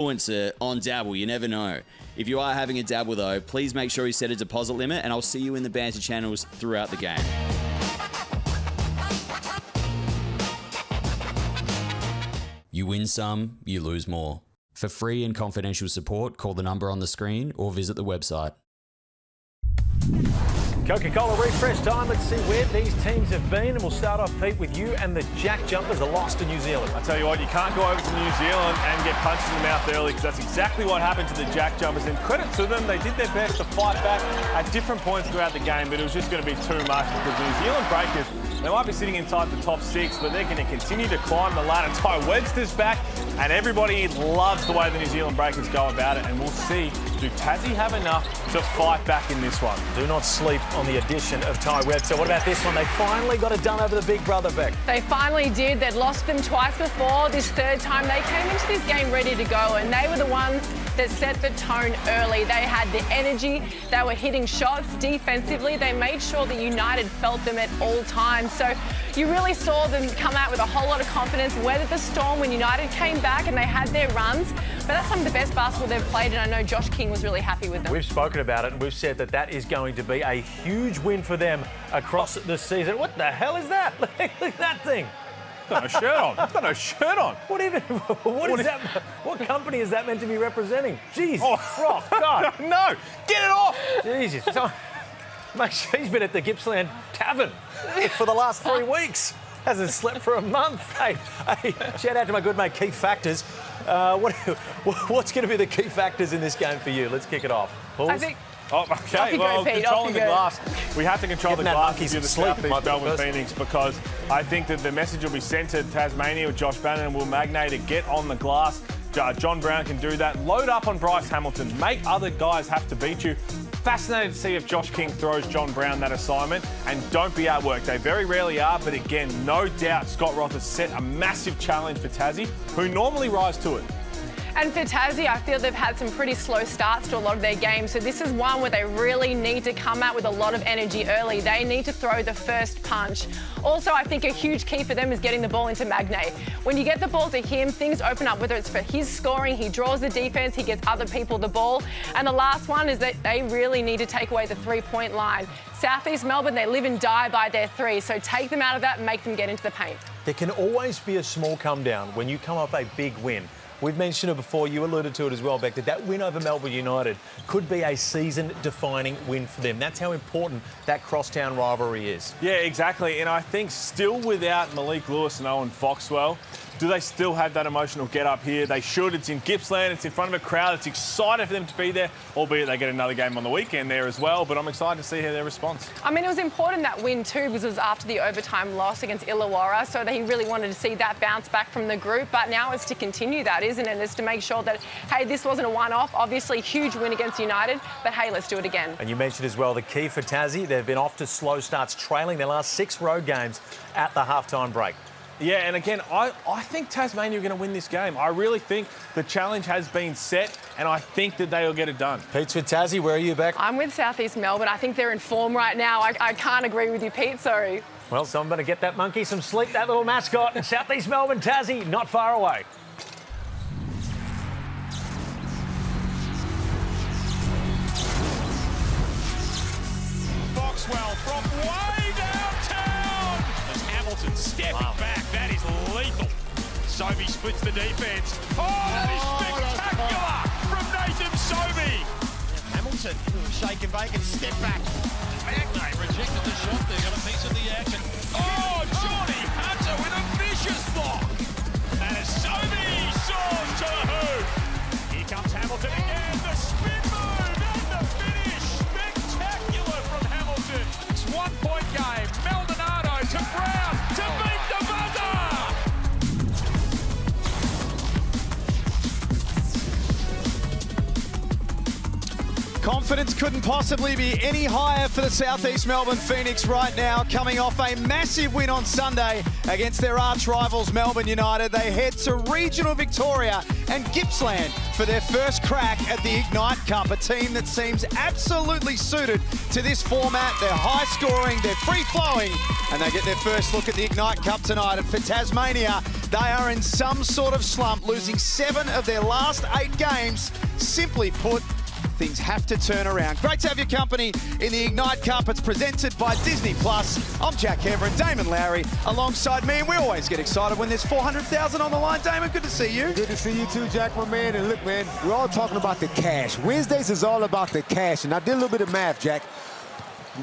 influencer on Dabble. You never know. If you are having a dabble, though, please make sure you set a deposit limit, and I'll see you in the banter channels throughout the game. You win some, you lose more. For free and confidential support, call the number on the screen or visit the website. Coca-Cola refresh time. Let's see where these teams have been. And we'll start off, Pete, with you and the JackJumpers are lost to New Zealand. I tell you what, you can't go over to New Zealand and get punched in the mouth early, because that's exactly what happened to the JackJumpers. And credit to them, they did their best to fight back at different points throughout the game, but it was just going to be too much because the New Zealand Breakers, they might be sitting inside the top 6, but they're going to continue to climb the ladder. Ty Webster's back, and everybody loves the way the New Zealand Breakers go about it, and we'll see, do Tassie have enough to fight back in this one? Do not sleep on the addition of Ty Webster. What about this one? They finally got it done over the big brother, Beck. They finally did. They'd lost them twice before. This third time, they came into this game ready to go, and they were the ones that set the tone early. They had the energy. They were hitting shots defensively. They made sure that United felt them at all times. So you really saw them come out with a whole lot of confidence, weathered the storm when United came back and they had their runs. But that's some of the best basketball they've played, and I know Josh King was really happy with them. We've spoken about it, and we've said that that is going to be a huge win for them across the season. What the hell is that? Look at that thing. Got no shirt on. Got no shirt on. What is that? What company is that meant to be representing? Jeez. Oh, God. No, get it off. Jesus. So, mate, she's been at the Gippsland Tavern for the last 3 weeks. Hasn't slept for a month. Hey, shout out to my good mate Keith Factors. What's going to be the key factors in this game for you? Let's kick it off. I think. Oh, okay. Well, controlling the glass. We have to control the glass if you're the Southeast Melbourne Phoenix, because I think that the message will be sent to Tasmania with Josh Bannon, and will magnate it, get on the glass. John Brown can do that. Load up on Bryce Hamilton. Make other guys have to beat you. Fascinated to see if Josh King throws John Brown that assignment, and don't be outworked. They very rarely are, but again, no doubt Scott Roth has set a massive challenge for Tassie, who normally rise to it. And for Tassie, I feel they've had some pretty slow starts to a lot of their games. So this is one where they really need to come out with a lot of energy early. They need to throw the first punch. Also, I think a huge key for them is getting the ball into Magnay. When you get the ball to him, things open up, whether it's for his scoring, he draws the defense, he gets other people the ball. And the last one is that they really need to take away the three-point line. Southeast Melbourne, they live and die by their three. So take them out of that and make them get into the paint. There can always be a small come down when you come off a big win. We've mentioned it before, you alluded to it as well, Beck, that win over Melbourne United could be a season-defining win for them. That's how important that crosstown rivalry is. Yeah, exactly. And I think still without Malik Lewis and Owen Foxwell, do they still have that emotional get up here? They should. It's in Gippsland. It's in front of a crowd. It's exciting for them to be there, albeit they get another game on the weekend there as well. But I'm excited to see how their response. I mean, it was important, that win too, because it was after the overtime loss against Illawarra, so that he really wanted to see that bounce back from the group. But now it's to continue that, isn't it? It's to make sure that, hey, this wasn't a one-off. Obviously, huge win against United, but hey, let's do it again. And you mentioned as well the key for Tassie, they've been off to slow starts, trailing their last 6 road games at the halftime break. Yeah, and again, I think Tasmania are going to win this game. I really think the challenge has been set, and I think that they will get it done. Pete's with Tassie. Where are you, Beck? I'm with Southeast Melbourne. I think they're in form right now. I can't agree with you, Pete. Sorry. Well, someone better get that monkey some sleep, that little mascot. Southeast Melbourne, Tassie, not far away. Foxwell from way downtown. As Hamilton stepping back, that is lethal. Sobey splits the defense. Oh, that is spectacular from Nathan Sobey. Hamilton, shake and bake and step back. Magnay rejected the shot there, got a piece of the action. Oh, Johnny Hunter with a vicious block. And as Sobey soars to the hoop. Here comes Hamilton again, the spin move and the finish. Spectacular from Hamilton. It's 1 point game. Maldonado to Brown to beat the buzzer. Confidence couldn't possibly be any higher for the Southeast Melbourne Phoenix right now, coming off a massive win on Sunday against their arch rivals Melbourne United. They head to regional Victoria and Gippsland for their first crack at the Ignite Cup, a team that seems absolutely suited to this format. They're high scoring, they're free flowing, and they get their first look at the Ignite Cup tonight. And for Tasmania, They are in some sort of slump, losing 7 of their last 8 games. Simply put, things have to turn around. Great to have your company in the Ignite Cup. It's presented by Disney+. I'm Jack Hever, Damon Lowry alongside me, and we always get excited when there's 400,000 on the line. Damon, good to see you. Good to see you too, Jack, my man. And look, man, we're all talking about the cash. Wednesdays is all about the cash, and I did a little bit of math, Jack.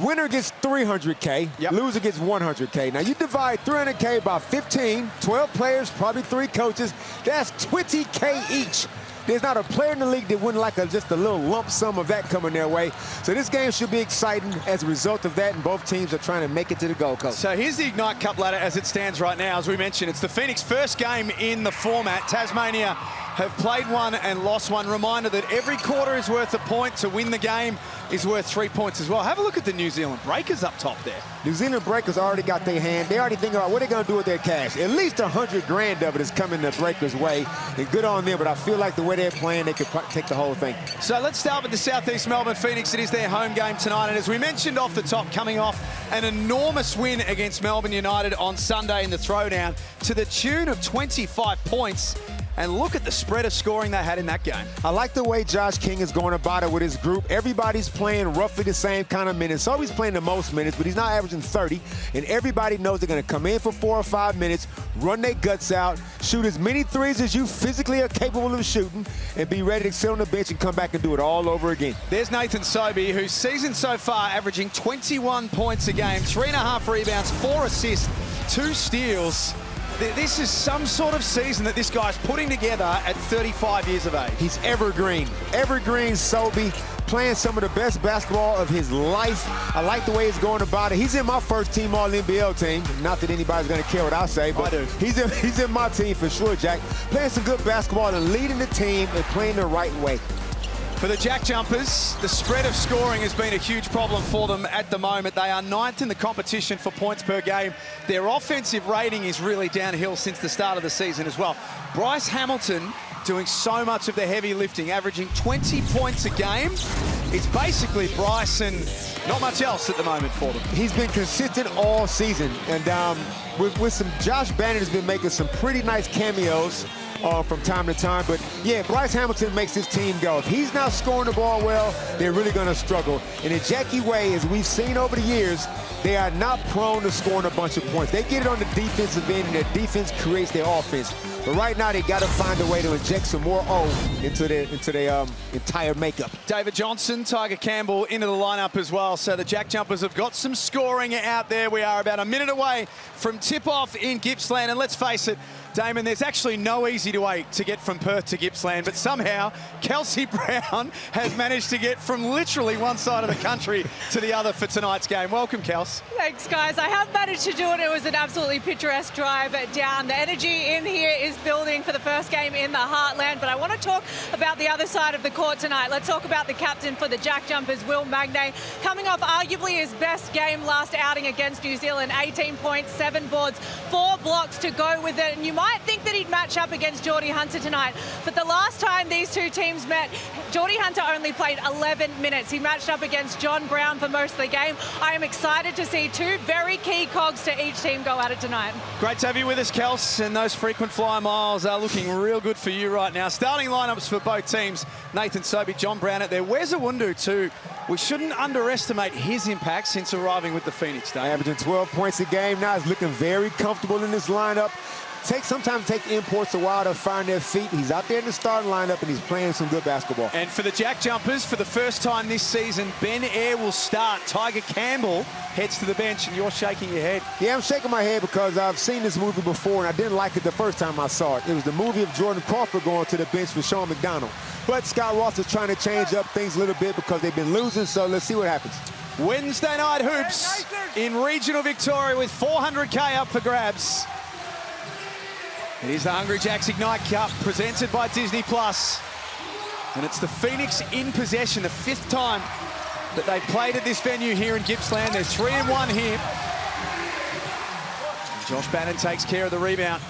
Winner gets 300K, loser gets 100K. Now, you divide 300K by 15, 12 players, probably 3 coaches. That's 20K each. There's not a player in the league that wouldn't like just a little lump sum of that coming their way. So this game should be exciting as a result of that, and both teams are trying to make it to the Gold Coast. So here's the Ignite Cup ladder as it stands right now. As we mentioned, it's the Phoenix first game in the format. Tasmania have played one and lost one. Reminder that every quarter is worth a point. To win the game is worth 3 points as well. Have a look at the New Zealand Breakers up top there. New Zealand Breakers already got their hand. They already think about what they're going to do with their cash. At least 100 grand of it is coming the Breakers' way. And good on them, but I feel like the way they're playing, they could take the whole thing. So let's start with the Southeast Melbourne Phoenix. It is their home game tonight. And as we mentioned off the top, coming off an enormous win against Melbourne United on Sunday in the throwdown to the tune of 25 points. And look at the spread of scoring they had in that game. I like the way Josh King is going about it with his group. Everybody's playing roughly the same kind of minutes. So he's playing the most minutes, but he's not averaging 30. And everybody knows they're going to come in for 4 or 5 minutes, run their guts out, shoot as many threes as you physically are capable of shooting, and be ready to sit on the bench and come back and do it all over again. There's Nathan Sobey, whose season so far averaging 21 points a game, 3.5 rebounds, 4 assists, 2 steals. This is some sort of season that this guy's putting together at 35 years of age. He's evergreen. Evergreen Sobey, playing some of the best basketball of his life. I like the way he's going about it. He's in my first team all NBL team. Not that anybody's going to care what I say, but I do. He's in my team for sure, Jack. Playing some good basketball and leading the team and playing the right way. For the JackJumpers, the spread of scoring has been a huge problem for them at the moment. They are 9th in the competition for points per game. Their offensive rating is really downhill since the start of the season as well. Bryce Hamilton doing so much of the heavy lifting, averaging 20 points a game. It's basically Bryce and not much else at the moment for them. He's been consistent all season, and with some Josh Bannon has been making some pretty nice cameos from time to time. But yeah, Bryce Hamilton makes his team go. If he's not scoring the ball well, they're really going to struggle. And in Jackie way, as we've seen over the years, they are not prone to scoring a bunch of points. They get it on the defensive end, and their defense creates their offense. But right now, they got to find a way to inject some more O into their entire makeup. David Johnson, Tiger Campbell into the lineup as well. So the JackJumpers have got some scoring out there. We are about a minute away from tip-off in Gippsland. And let's face it, Damon, there's actually no easy way to get from Perth to Gippsland, but somehow Kelsey Brown has managed to get from literally one side of the country to the other for tonight's game. Welcome, Kels. Thanks, guys. I have managed to do it. It was an absolutely picturesque drive down. The energy in here is building for the first game in the Heartland, but I want to talk about the other side of the court tonight. Let's talk about the captain for the JackJumpers, Will Magnay, coming off arguably his best game last outing against New Zealand. 18 points, 7 boards, 4 blocks to go with it. And you might think that he'd match up against Geordie Hunter tonight, but the last time these two teams met, Geordie Hunter only played 11 minutes. He matched up against John Brown for most of the game. I am excited to see 2 very key cogs to each team go at it tonight. Great to have you with us, Kels, and those frequent flyer miles are looking real good for you right now. Starting lineups for both teams, Nathan Sobey, John Brown out there. Where's Awundu too? We shouldn't underestimate his impact since arriving with the Phoenix Day. Averaging 12 points a game now. He's looking very comfortable in this lineup. Sometimes take imports a while to find their feet. He's out there in the starting lineup, and he's playing some good basketball. And for the JackJumpers, for the first time this season, Ben Ayre will start. Tiger Campbell heads to the bench, and you're shaking your head. Yeah, I'm shaking my head because I've seen this movie before, and I didn't like it the first time I saw it. It was the movie of Jordan Crawford going to the bench for Sean McDonald. But Scott Ross is trying to change up things a little bit because they've been losing, so let's see what happens. Wednesday night hoops in regional Victoria with 400K up for grabs. It is the Hungry Jacks Ignite Cup presented by Disney+. And it's the Phoenix in possession, the 5th time that they've played at this venue here in Gippsland. They're 3-1 here. And Josh Bannon takes care of the rebound.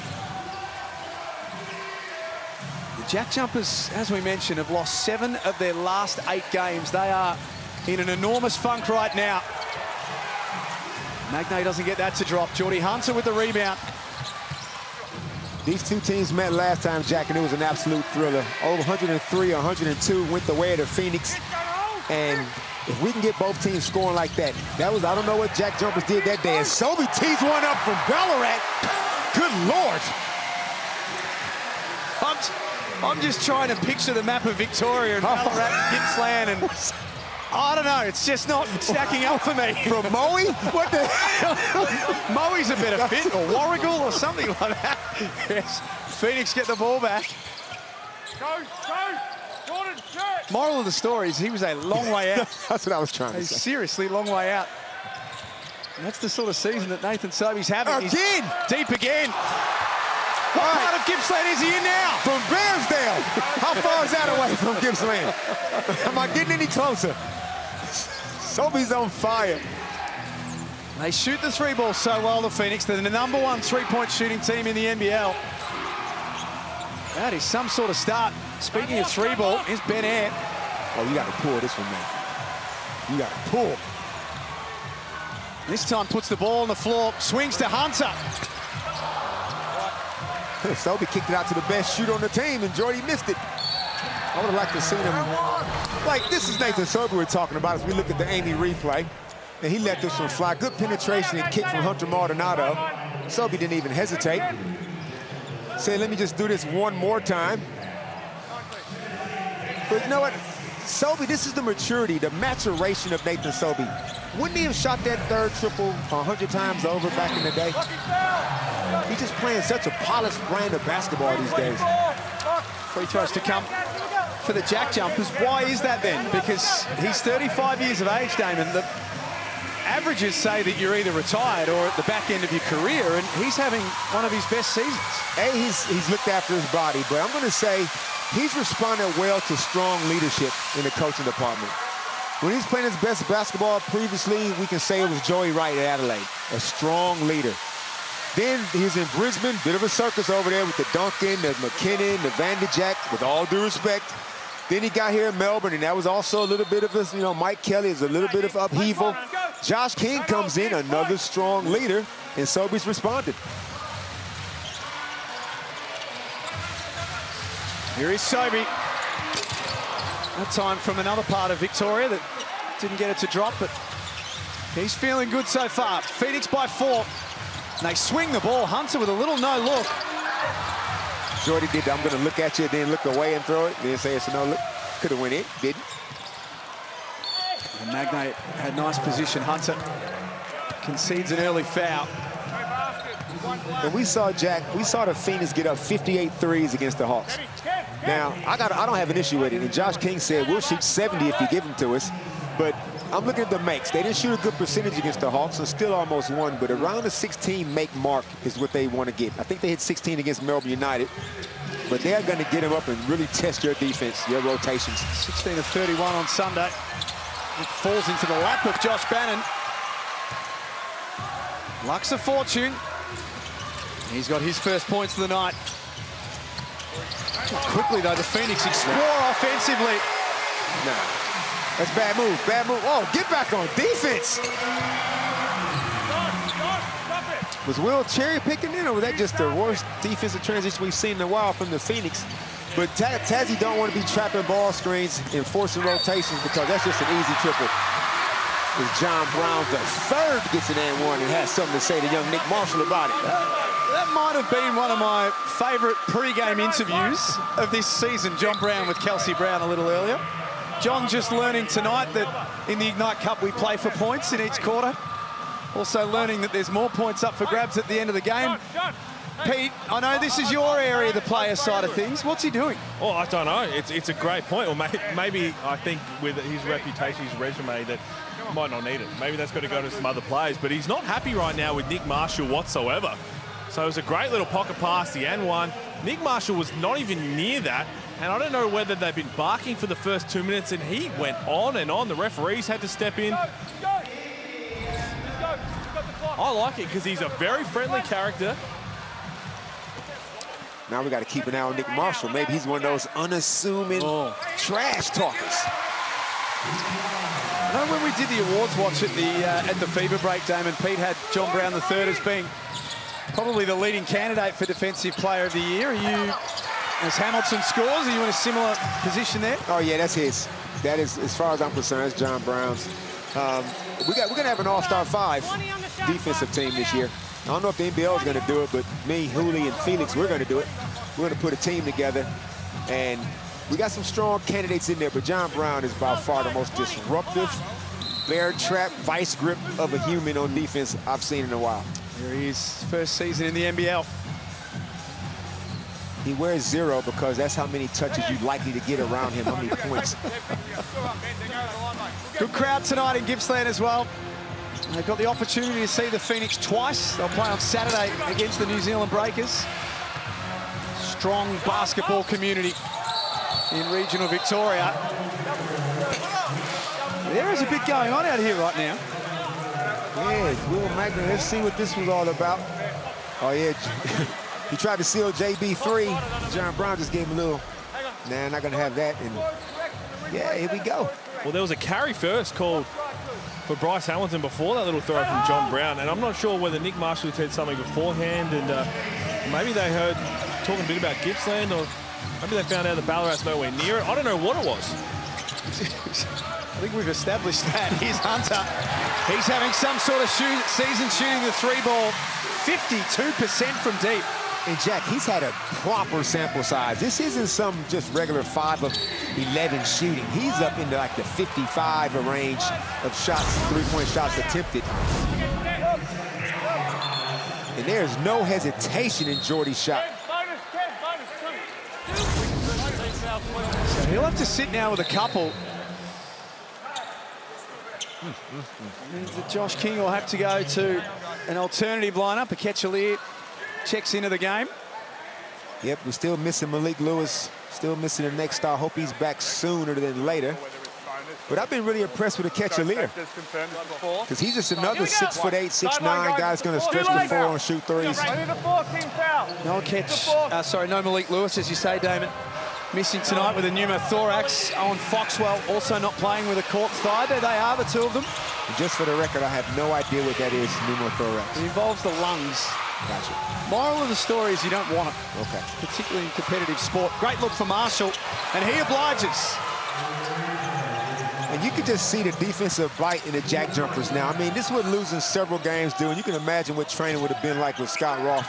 The JackJumpers, as we mentioned, have lost 7 of their last 8 games. They are in an enormous funk right now. Magnay doesn't get that to drop. Geordie Hunter with the rebound. These two teams met last time, Jack, and it was an absolute thriller. Over 103, 102 went the way of the Phoenix. And if we can get both teams scoring like that, that was, I don't know what JackJumpers did that day. And Sobey tees one up from Ballarat. Good Lord. I'm just trying to picture the map of Victoria and Ballarat, Gippsland, and I don't know, it's just not stacking up for me. From Moe? What the hell? Moe's a better fit, or Warrigal, or something like that. Yes. Phoenix get the ball back. Go, Jordan, shirt. Moral of the story is he was a long way out. That's what I was trying to say. Seriously, long way out. And that's the sort of season that Nathan Sobey's having. Again! He's deep again. What part of Gippsland is he in now? From Bairnsdale. How far is that away from Gippsland? Am I getting any closer? Sobey's on fire. They shoot the three ball so well, the Phoenix. They're the #1 three-point shooting team in the NBL. That is some sort of start. Speaking of three ball, here's Ben Air. Oh, you got to pull this one, man. You got to pull. This time puts the ball on the floor, swings to Hunter. Sobey kicked it out to the best shooter on the team, and Jordy missed it. I would have liked to see him. Like, this is Nathan Sobey we're talking about as we look at the Amy replay. And he let this one fly. Good penetration and kick from Hunter Maldonado. Sobey didn't even hesitate. Said, let me just do this one more time. But you know what? Sobey, this is the maturity, the maturation of Nathan Sobey. Wouldn't he have shot that third triple 100 times over back in the day? He's just playing such a polished brand of basketball these days. Free throws to come for the JackJumpers. Why is that then? Because he's 35 years of age, Damon. The averages say that you're either retired or at the back end of your career, and he's having one of his best seasons. He's looked after his body, but I'm going to say he's responded well to strong leadership in the coaching department. When he's playing his best basketball previously, we can say it was Joey Wright at Adelaide, a strong leader. Then he was in Brisbane, bit of a circus over there with the Duncan, the McKinnon, the Vanderjack, with all due respect. Then he got here in Melbourne, and that was also a little bit of a, Mike Kelly is a little bit of upheaval. Josh King comes in, another strong leader, and Sobey's responded. Here is Sobey. That time from another part of Victoria that didn't get it to drop, but he's feeling good so far. Phoenix by 4. And they swing the ball. Hunter with a little no look. Jordy did, I'm going to look at you, then look away and throw it, then say it's a no look. Could have went in, didn't. And Magnate had nice position. Hunter concedes an early foul. And we saw the Phoenix get up 58 threes against the Hawks. Now, I don't have an issue with it. And Josh King said, we'll shoot 70 if you give them to us. But I'm looking at the makes. They didn't shoot a good percentage against the Hawks and still almost won. But around the 16 make mark is what they want to get. I think they hit 16 against Melbourne United. But they are going to get them up and really test your defense, your rotations. 16 of 31 on Sunday. It falls into the lap of Josh Bannon. Luck's of fortune. He's got his first points of the night. Quickly, though, the Phoenix explore offensively. No, that's bad move, bad move. Oh, get back on defense. Was Will cherry picking in, or was that just the worst defensive transition we've seen in a while from the Phoenix? But Tazzy don't want to be trapping ball screens and forcing rotations because that's just an easy triple. As John Brown III gets an and one and has something to say to young Nick Marshall about it. That might have been one of my favourite pre-game interviews of this season. John Brown with Kelsey Brown a little earlier. John just learning tonight that in the Ignite Cup we play for points in each quarter. Also learning that there's more points up for grabs at the end of the game. Pete, I know this is your area, the player side of things. What's he doing? Oh, I don't know. It's a great point. Or maybe I think with his reputation, his resume, that might not need it. Maybe that's got to go to some other players. But he's not happy right now with Nick Marshall whatsoever. So it was a great little pocket pass, the and one. Nick Marshall was not even near that. And I don't know whether they've been barking for the first 2 minutes, and he went on and on. The referees had to step in. I like it because he's a very friendly character. Now we got to keep an eye on Nick Marshall. Maybe he's one of those unassuming trash talkers. I know when we did the awards watch at the FIBA break, Damon, Pete had John Brown III as being probably the leading candidate for Defensive Player of the Year. Are you, as Hamilton scores, are you in a similar position there? Oh, yeah, that's his. That is, as far as I'm concerned, that's John Brown's. We're going to have an all-star 5 defensive team this year. I don't know if the NBL is going to do it, but me, Hooley, and Felix, we're going to do it. We're going to put a team together, and we got some strong candidates in there, but John Brown is by far the most disruptive, bear trap, vice grip of a human on defense I've seen in a while. Here he is, first season in the NBL. He wears 0 because that's how many touches you're likely to get around him, how many points. Good crowd tonight in Gippsland as well. They've got the opportunity to see the Phoenix twice. They'll play on Saturday against the New Zealand Breakers. Strong basketball community in regional Victoria. There is a bit going on out here right now. Yeah, Will Magna, let's see what this was all about. Oh, yeah, he tried to seal JB3. John Brown just gave him a little, nah, not going to have that. And yeah, here we go. Well, there was a carry first called for Bryce Hamilton before that little throw from John Brown, and I'm not sure whether Nick Marshall said something beforehand, and maybe they heard talking a bit about Gippsland, or maybe they found out that Ballarat's nowhere near it. I don't know what it was. I think we've established that. Here's Hunter. He's having some sort of season shooting the 3-ball, 52% from deep. And Jack, he's had a proper sample size. This isn't some just regular 5 of 11 shooting. He's up into like the 55 range of shots, 3-point shots attempted. And there's no hesitation in Jordy's shot. So he'll have to sit now with a couple. Means that Josh King will have to go to an alternative lineup. Akechalier checks into the game. Yep, we're still missing Malik Lewis. Still missing the next star. Hope he's back sooner than later. But I've been really impressed with Akechalier, because he's just another 6'8", 6'9" guy that's going to stretch the floor and shoot threes. No Malik Lewis, as you say, Damon. Missing tonight with a pneumothorax. Owen Foxwell also not playing with a cork thigh. There they are, the two of them. And just for the record, I have no idea what that is, pneumothorax. It involves the lungs. Gotcha. Moral of the story is you don't want it. Okay. Particularly in competitive sport. Great look for Marshall, and he obliges. And you can just see the defensive bite in the JackJumpers now. I mean, this is what losing several games do, and you can imagine what training would have been like with Scott Roth.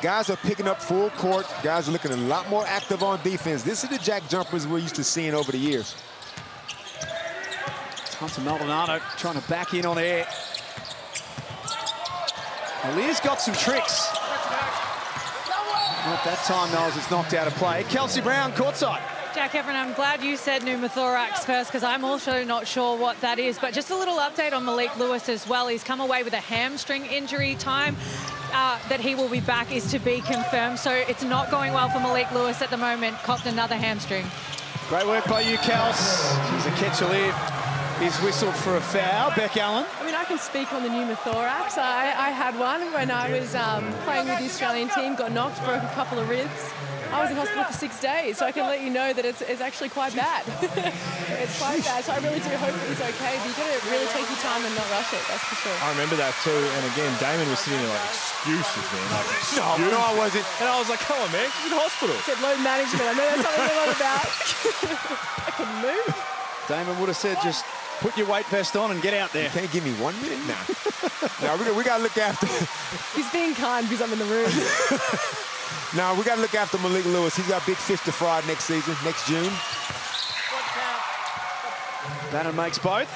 Guys are picking up full court. Guys are looking a lot more active on defense. This is the JackJumpers we're used to seeing over the years. Hunter Maldonado trying to back in on air. Lear's got some tricks. Not that time, Knowles. It's knocked out of play. Kelsey Brown, courtside. Jack Everett, I'm glad you said pneumothorax first, because I'm also not sure what that is. But just a little update on Malik Lewis as well. He's come away with a hamstring injury. Time that he will be back is to be confirmed. So it's not going well for Malik Lewis at the moment. Copped another hamstring. Great work by you, Kels. He's a Akechalier. He's whistled for a foul. Beck Allen. I mean, I can speak on the pneumothorax. I had one when I was playing with the Australian team, got knocked, broke a couple of ribs. I was in hospital for 6 days, so I can let you know that it's actually quite bad. It's quite bad, so I really do hope that he's okay, but you've got to really take your time and not rush it, that's for sure. I remember that too, and again, Damon was sitting there like, excuses, man. Like, No, I wasn't. And I was like, come on, man, she's in hospital. Said load management, I know that's something I'm on about. I couldn't move. Damon would have said just put your weight vest on and get out there. You can't give me 1 minute now. Now we got to look after. He's being kind because I'm in the room. Now we got to look after Malik Lewis. He's got big fish to fry next season, next June. Banner makes both.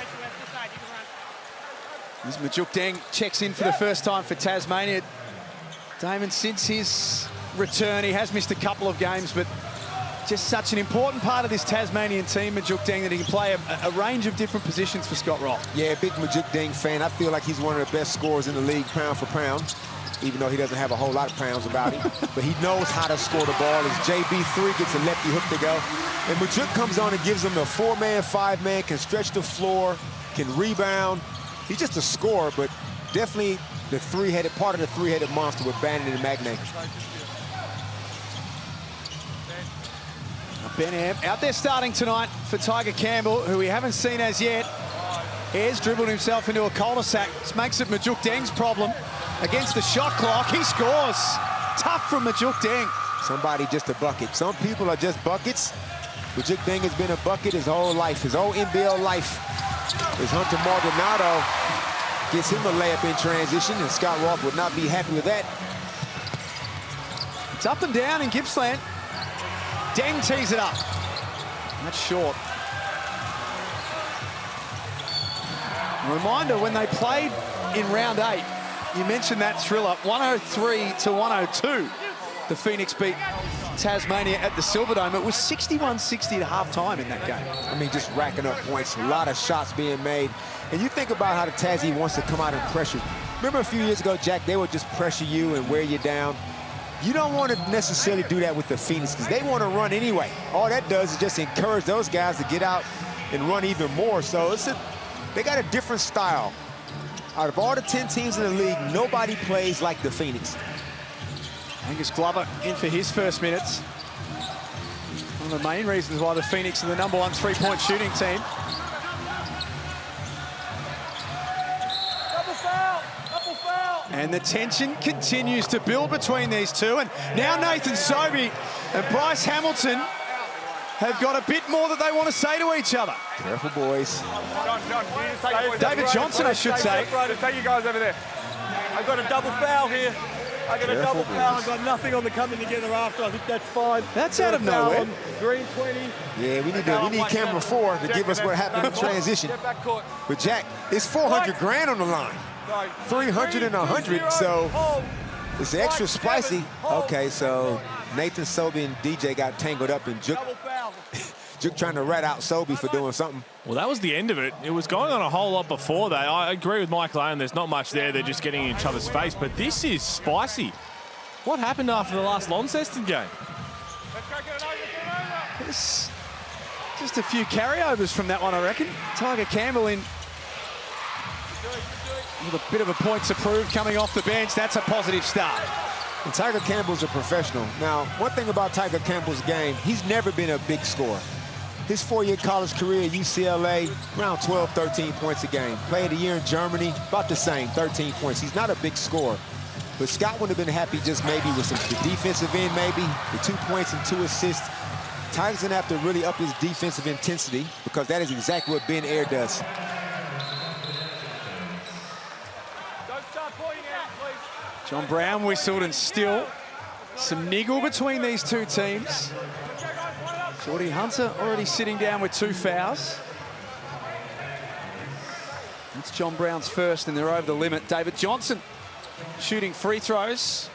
As Majuk Deng checks in for the first time for Tasmania. Damon, since his return, he has missed a couple of games, but just such an important part of this Tasmanian team, Majuk Deng, that he can play a range of different positions for Scott Roth. Yeah, big Majuk Deng fan. I feel like he's one of the best scorers in the league, pound for pound, even though he doesn't have a whole lot of pounds about him. But he knows how to score the ball. As JB3 gets a lefty hook to go. And Majuk comes on and gives him the 4-man, 5-man, can stretch the floor, can rebound. He's just a scorer, but definitely the part of the three-headed monster with Bannon and Magnay. Ben Ham out there starting tonight for Tiger Campbell, who we haven't seen as yet. Ayres dribbled himself into a cul-de-sac. This makes it Majuk Deng's problem against the shot clock. He scores. Tough from Majuk Deng. Somebody just a bucket. Some people are just buckets. Majuk Deng has been a bucket his whole life, his whole NBL life. As Hunter Maldonado gets him a layup in transition, and Scott Roth would not be happy with that. It's up and down in Gippsland. Deng tees it up. That's short. A reminder, when they played in round 8, you mentioned that thriller, 103-102. The Phoenix beat Tasmania at the Silverdome. It was 61-60 at halftime in that game. I mean, just racking up points, a lot of shots being made. And you think about how the Tassie wants to come out and pressure. Remember a few years ago, Jack, they would just pressure you and wear you down. You don't want to necessarily do that with the Phoenix because they want to run anyway. All that does is just encourage those guys to get out and run even more. So they got a different style. Out of all the 10 teams in the league, nobody plays like the Phoenix. Angus Glover in for his first minutes. One of the main reasons why the Phoenix are the #1 3-point shooting team. And the tension continues to build between these two. And now Nathan Sobey and Bryce Hamilton have got a bit more that they want to say to each other. Careful, boys. David Johnson, I should say. Take you guys over there. I've got a double foul here. I got a double foul. I've got nothing on the coming together after. I think that's fine. That's out of nowhere. Green 20. Yeah, we need camera 4 to give us what happened in transition. But Jack, it's 400 grand on the line. 300 and 100, so it's extra spicy. Okay, so Nathan Sobey and DJ got tangled up in Juk trying to rat out Sobey for doing something. Well, that was the end of it. It was going on a whole lot before that. I agree with Mike Lane. There's not much there. They're just getting in each other's face. But this is spicy. What happened after the last Launceston game? It's just a few carryovers from that one, I reckon. Tiger Campbell in with a bit of a point to prove coming off the bench. That's a positive start. And Tiger Campbell's a professional. Now, one thing about Tiger Campbell's game, he's never been a big scorer. His 4-year college career at UCLA, around 12, 13 points a game. Played a year in Germany, about the same, 13 points. He's not a big scorer. But Scott would have been happy just maybe with the defensive end, maybe, the 2 points and 2 assists. Tiger's gonna have to really up his defensive intensity because that is exactly what Ben Ayres does. John Brown whistled, and still some niggle between these two teams. Jordy Hunter already sitting down with 2 fouls. It's John Brown's first, and they're over the limit. David Johnson shooting free throws.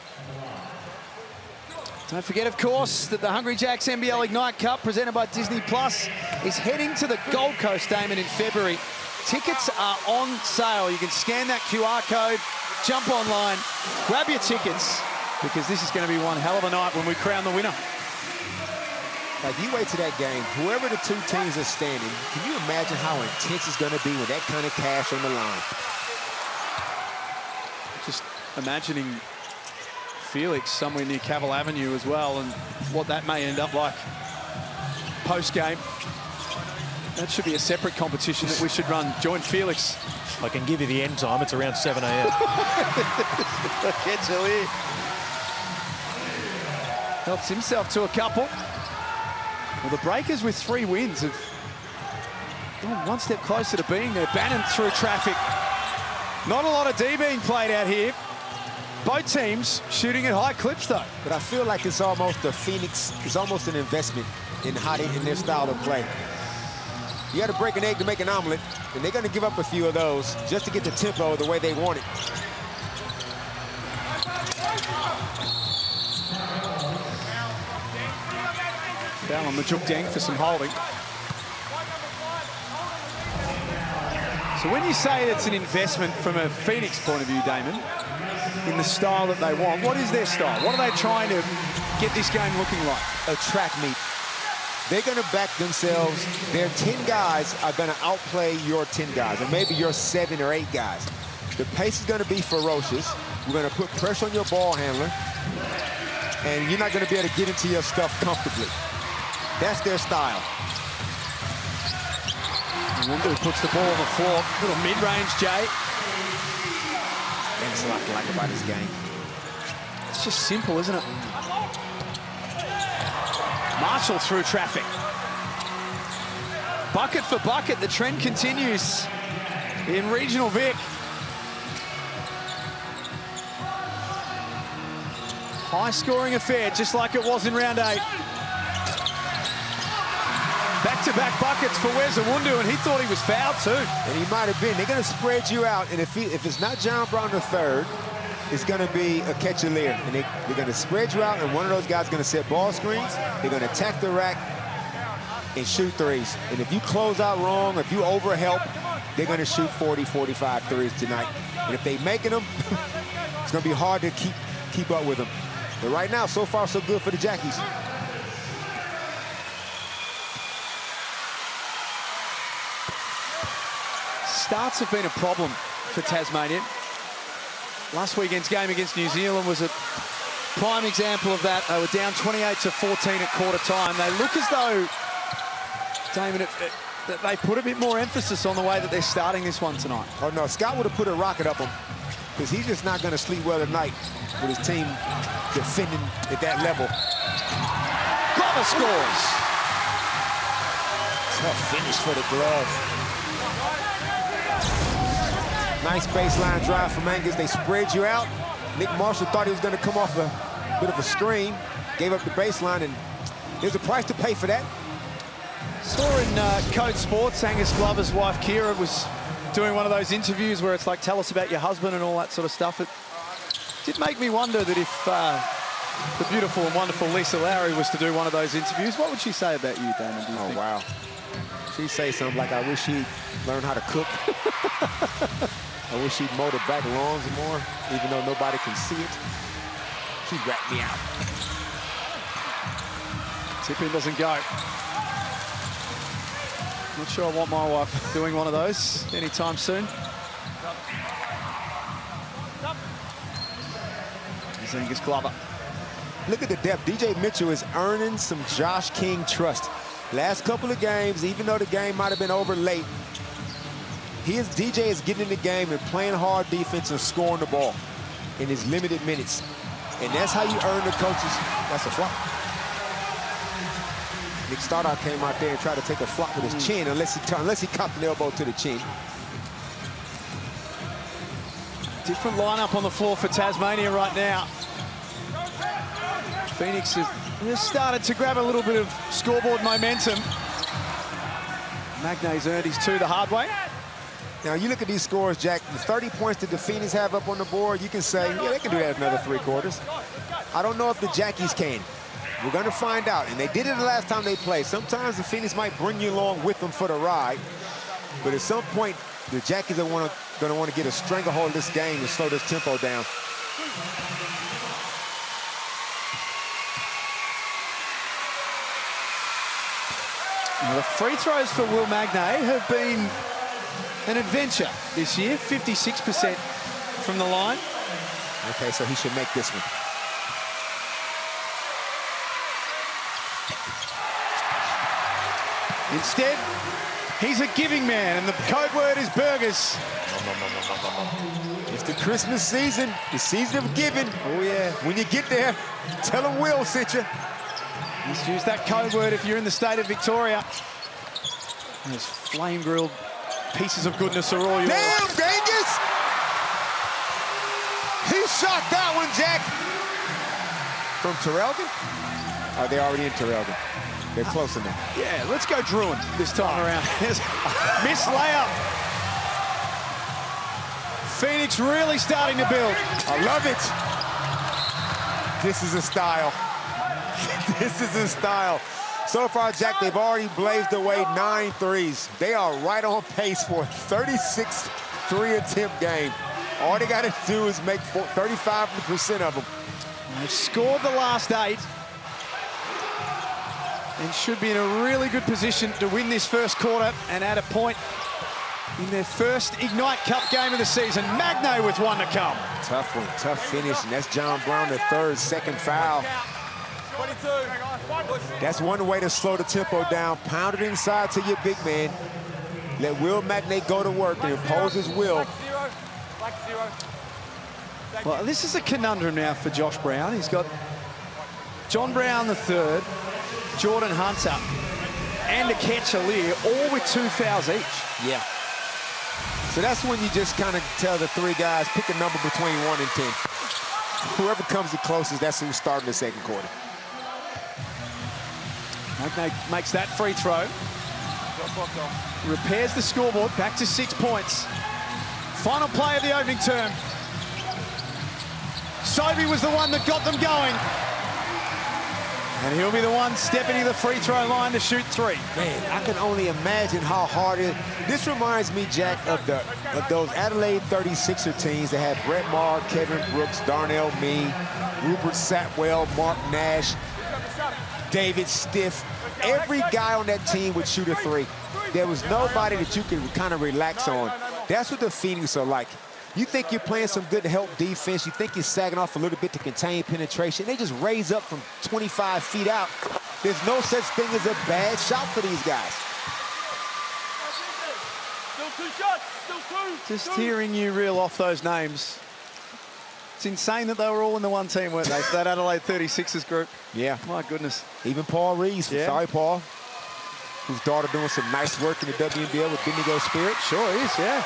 Don't forget, of course, that the Hungry Jacks NBL Ignite Cup, presented by Disney Plus, is heading to the Gold Coast, Damon, in February. Tickets are on sale. You can scan that QR code, jump online, grab your tickets, because this is going to be one hell of a night when we crown the winner. Like, you wait to that game, whoever the 2 teams are standing, can you imagine how intense it's going to be with that kind of cash on the line? Just imagining Felix somewhere near Cavill Avenue as well, and what that may end up like post-game. That should be a separate competition that we should run. Join Felix. I can give you the end time. It's around 7 a.m. Gets here. Helps himself to a couple. Well, the Breakers with 3 wins have gone one step closer to being there. Bannon through traffic. Not a lot of D being played out here. Both teams shooting at high clips, though. But I feel like it's almost a Phoenix, it's almost an investment in in their style of play. You got to break an egg to make an omelet, and they're going to give up a few of those just to get the tempo the way they want it. Foul on Majuk Deng for some holding. So when you say it's an investment from a Phoenix point of view, Damon, in the style that they want, what is their style? What are they trying to get this game looking like? A track meet. They're going to back themselves. Their 10 guys are going to outplay your 10 guys, or maybe your 7 or 8 guys. The pace is going to be ferocious. We're going to put pressure on your ball handler, and you're not going to be able to get into your stuff comfortably. That's their style. Wundu puts the ball on the floor. Little mid-range, Jay. That's a lot to like about this game. It's just simple, isn't it? Marshall through traffic. Bucket for bucket, the trend continues in Regional Vic. High-scoring affair, just like it was in round 8. Back-to-back buckets for Wes Awundu, and he thought he was fouled too. And he might have been. They're going to spread you out, and if it's not John Brown III, it's going to be a catch-a-leer. And they're going to spread you out, and one of those guys is going to set ball screens. They're going to attack the rack and shoot threes. And if you close out wrong, if you overhelp, they're going to shoot 40, 45 threes tonight. And if they're making them, it's going to be hard to keep up with them. But right now, so far, so good for the Jackies. Starts have been a problem for Tasmania. Last weekend's game against New Zealand was a prime example of that. They were down 28-14 at quarter time. They look as though, Damon, that they put a bit more emphasis on the way that they're starting this one tonight. Oh, no, Scott would have put a rocket up him because he's just not going to sleep well tonight with his team defending at that level. Glover scores. Tough finish for the glove. Nice baseline drive from Angus. They spread you out. Nick Marshall thought he was going to come off a bit of a screen. Gave up the baseline, and there's a price to pay for that. Saw in Code Sports, Angus Glover's wife, Kira, was doing one of those interviews where it's like, tell us about your husband and all that sort of stuff. It did make me wonder that if the beautiful and wonderful Lisa Lowry was to do one of those interviews, what would she say about you, Damon, do you think? Wow. She'd say something like, I wish he'd learn how to cook. I wish he'd mow the back lawns more, even though nobody can see it. She'd rat me out. Tip-in doesn't go. Not sure I want my wife doing one of those anytime soon. Here's Angus Glover. Look at the depth. DJ Mitchell is earning some Josh King trust. Last couple of games, even though the game might have been over late, DJ is getting in the game and playing hard defense and scoring the ball in his limited minutes. And that's how you earn the coaches. That's a flop. Nick Stoddard came out there and tried to take a flop with his chin, unless he cocked an elbow to the chin. Different lineup on the floor for Tasmania right now. Phoenix has started to grab a little bit of scoreboard momentum. Magnay's earned his 2 the hard way. Now, you look at these scores, Jack, the 30 points that the Phoenix have up on the board, you can say, yeah, they can do that another 3 quarters. I don't know if the Jackies can. We're going to find out. And they did it the last time they played. Sometimes the Phoenix might bring you along with them for the ride. But at some point, the Jackies are going to want to get a stranglehold of this game and slow this tempo down. Well, the free throws for Will Magnay have been an adventure this year. 56% from the line. Okay, so he should make this one. Instead, he's a giving man, and the code word is burgers. It's the Christmas season, the season of giving. Oh, yeah. When you get there, tell them Will sent you. Just use that code word if you're in the state of Victoria. Those flame-grilled pieces of goodness are all yours. Damn, Vegas! He shot that one, Jack. From Terrelgan? Are they already in Terrelgan? They're close enough. Yeah, let's go Druin this time around. Missed layup. Phoenix really starting to build. I love it. This is a style. This is a style. So far, Jack, they've already blazed away 9 threes. They are right on pace for a 36 3-attempt game. All they got to do is make 35% of them. They've scored the last 8 and should be in a really good position to win this first quarter and add a point in their first Ignite Cup game of the season. Magnay with 1 to come. Tough one, tough finish, and that's John Brown, the third, second foul. 22. That's one way to slow the tempo down. Pound it inside to your big man. Let Will Magnay go to work and impose his will. Well, this is a conundrum now for Josh Brown. He's got John Brown III, Jordan Hunter, and Akecha Lear, all with 2 fouls each. Yeah. So that's when you just kind of tell the 3 guys, pick a number between 1 and 10. Whoever comes the closest, that's who's starting the second quarter. Magnay makes that free throw. Repairs the scoreboard, back to 6 points. Final play of the opening term. Sobey was the one that got them going. And he'll be the one stepping to the free throw line to shoot 3. Man, I can only imagine how hard it is. This reminds me, Jack, of those Adelaide 36er teams that had Brett Maher, Kevin Brooks, Darnell Mee, Rupert Satwell, Mark Nash, David Stiff. Every guy on that team would shoot a 3. There was nobody that you could kind of relax on. That's what the Phoenix are like. You think you're playing some good help defense. You think you're sagging off a little bit to contain penetration. They just raise up from 25 feet out. There's no such thing as a bad shot for these guys. Still 2 shots, still 2. Just hearing you reel off those names. It's insane that they were all in the one team, weren't they? That Adelaide 36ers group. Yeah. My goodness. Even Paul Reeves, yeah. Sorry, Paul, whose daughter doing some nice work in the WNBL with Bendigo Spirit. Sure is, yeah.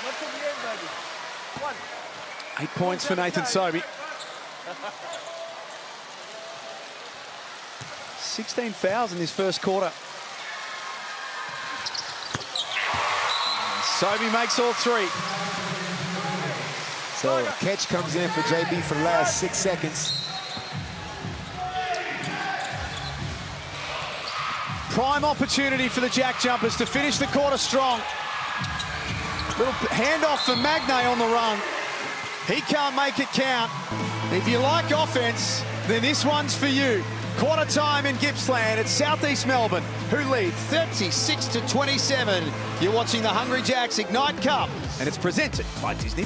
What's in the end, baby? 1. 8 points for Nathan Sobey. 16 fouls in this first quarter. Sobey makes all 3. So a catch comes in for JB for the last 6 seconds. Prime opportunity for the JackJumpers to finish the quarter strong. Little handoff for Magnay on the run. He can't make it count. If you like offense, then this one's for you. Quarter time in Gippsland at Southeast Melbourne, who lead 36-27. You're watching the Hungry Jacks Ignite Cup, and it's presented by Disney+.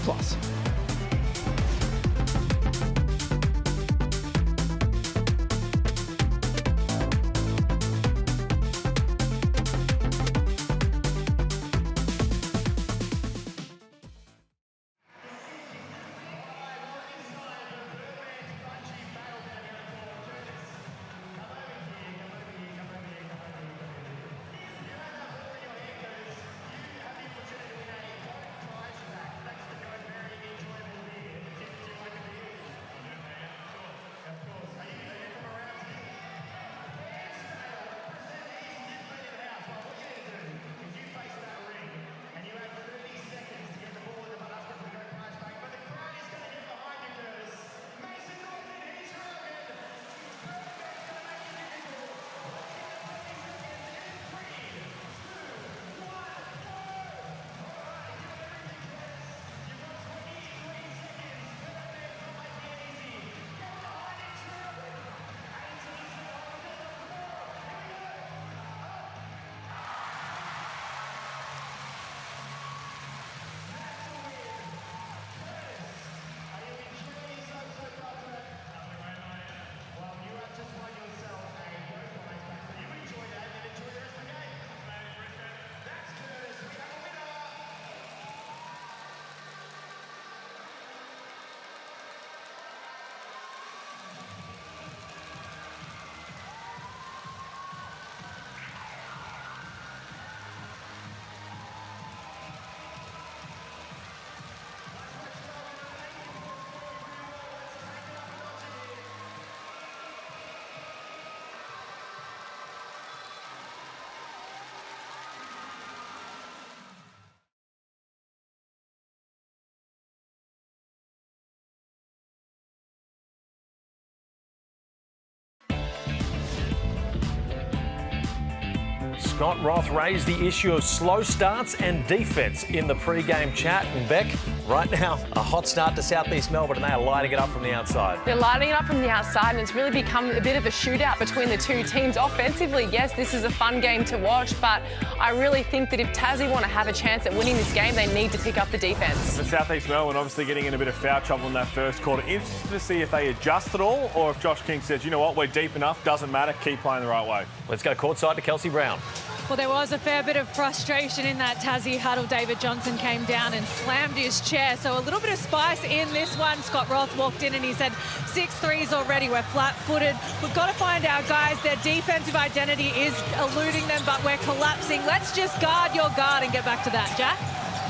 Scott Roth raised the issue of slow starts and defense in the pre-game chat. And Beck, Right now, a hot start to Southeast Melbourne, and they are lighting it up from the outside. They're lighting it up from the outside, and it's really become a bit of a shootout between the two teams. Offensively, yes, this is a fun game to watch, but I really think that if Tassie want to have a chance at winning this game, they need to pick up the defence. The Southeast Melbourne obviously getting in a bit of foul trouble in that first quarter. Interested to see if they adjust at all, or if Josh King says, you know what, we're deep enough, doesn't matter, keep playing the right way. Let's go courtside to Kelsey Brown. Well, there was a fair bit of frustration in that Tassie huddle. David Johnson came down and slammed his chair. So a little bit of spice in this one. Scott Roth walked in and he said, 6 threes already. We're flat-footed. We've got to find our guys. Their defensive identity is eluding them, but we're collapsing. Let's just guard your guard and get back to that, Jack.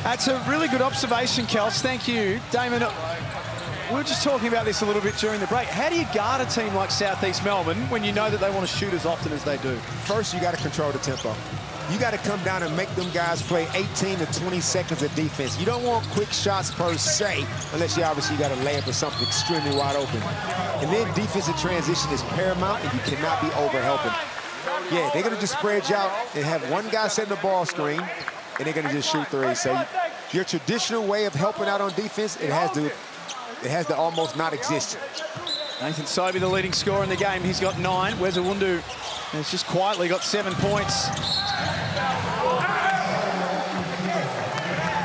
That's a really good observation, Kels. Thank you. Damon, we were just talking about this a little bit during the break. How do you guard a team like Southeast Melbourne when you know that they want to shoot as often as they do? First, you got to control the tempo. You got to come down and make them guys play 18 to 20 seconds of defense. You don't want quick shots per se, unless you obviously got a layup or something extremely wide open. And then defensive transition is paramount, and you cannot be over-helping. Yeah, they're going to just spread you out and have one guy setting the ball screen, and they're going to just shoot threes. So your traditional way of helping out on defense, it has to almost not exist. Nathan Sobey, the leading scorer in the game. He's got 9. Where's Awundu? He's just quietly got 7 points.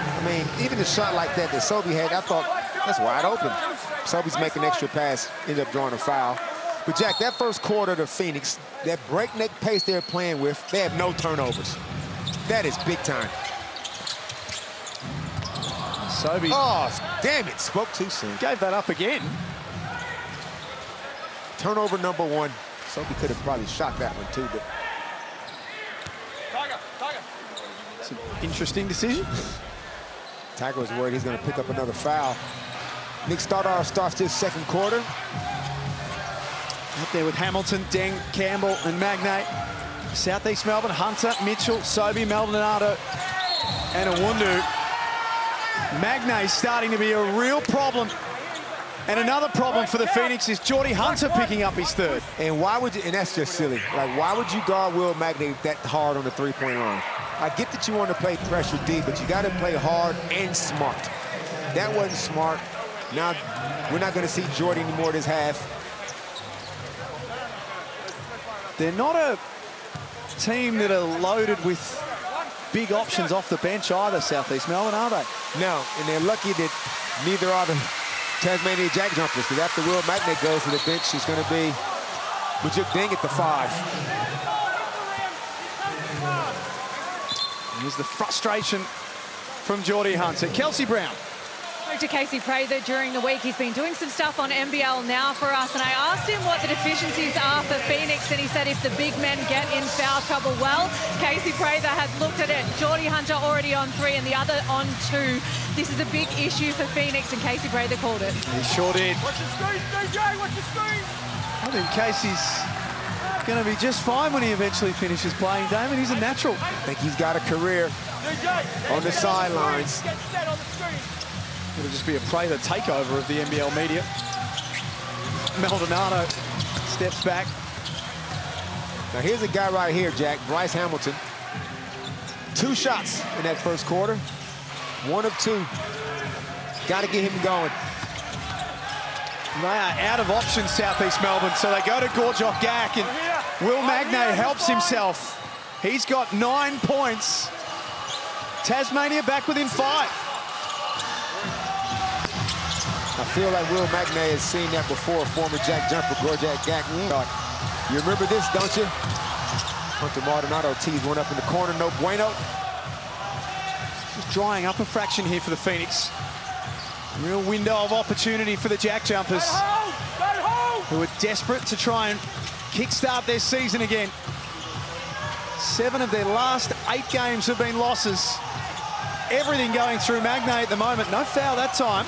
I mean, even a shot like that Sobey had, I thought, that's wide open. Sobey's making an extra pass, ended up drawing a foul. But, Jack, that first quarter to Phoenix, that breakneck pace they're playing with, they have no turnovers. That is big time. Sobey. Oh, damn it. Spoke too soon. Gave that up again. Turnover number 1. Sobey could have probably shot that one too, but it's an interesting decision. Tiger was worried he's going to pick up another foul. Nick Stoddard starts this second quarter. Up there with Hamilton, Deng, Campbell, and Magnate. Southeast Melbourne, Hunter, Mitchell, Sobey, Maldonado, and Awundu. Magnate starting to be a real problem. And another problem for the Phoenix is Geordie Hunter picking up his 3rd. And why would you, and that's just silly, like why would you guard Will Magnate that hard on the 3-point line? I get that you want to play pressure deep, but you got to play hard and smart. That wasn't smart. Now, we're not going to see Geordie anymore this half. They're not a team that are loaded with big options off the bench either, Southeast Melbourne, are they? No, and they're lucky that neither are the Tasmania JackJumpers, because after Will Magnate goes to the bench, it's going to be Majik Deng at the 5. Here's the frustration from Geordie Hunter. Kelsey Brown. Spoke to Casey Prather during the week. He's been doing some stuff on NBL Now for us, and I asked him what the deficiencies are for Phoenix, and he said if the big men get in foul trouble, well, Casey Prather has looked at it. Geordie Hunter already on 3 and the other on 2. This is a big issue for Phoenix, and Casey Prather called it. He sure did. Watch the screen, DJ, watch the screen. I think Casey's going to be just fine when he eventually finishes playing, Damon. He's a natural. I think he's got a career on the sidelines. It'll just be a Prather takeover of the NBL media. Maldonado steps back. Now here's a guy right here, Jack, Bryce Hamilton. 2 shots in that first quarter. 1 of 2. Got to get him going. They are out of options, Southeast Melbourne, so they go to Gorjok Gak, and Will Magnate helps himself. He's got 9 points. Tasmania back within 5. I feel like Will Magnate has seen that before, former JackJumper Gorjok Gak. You remember this, don't you? Hunter Maldonado tees one up in the corner, no bueno. Just drying up a fraction here for the Phoenix. Real window of opportunity for the JackJumpers, who are desperate to try and kickstart their season again. 7 of their last 8 games have been losses. Everything going through Magnate at the moment. No foul that time.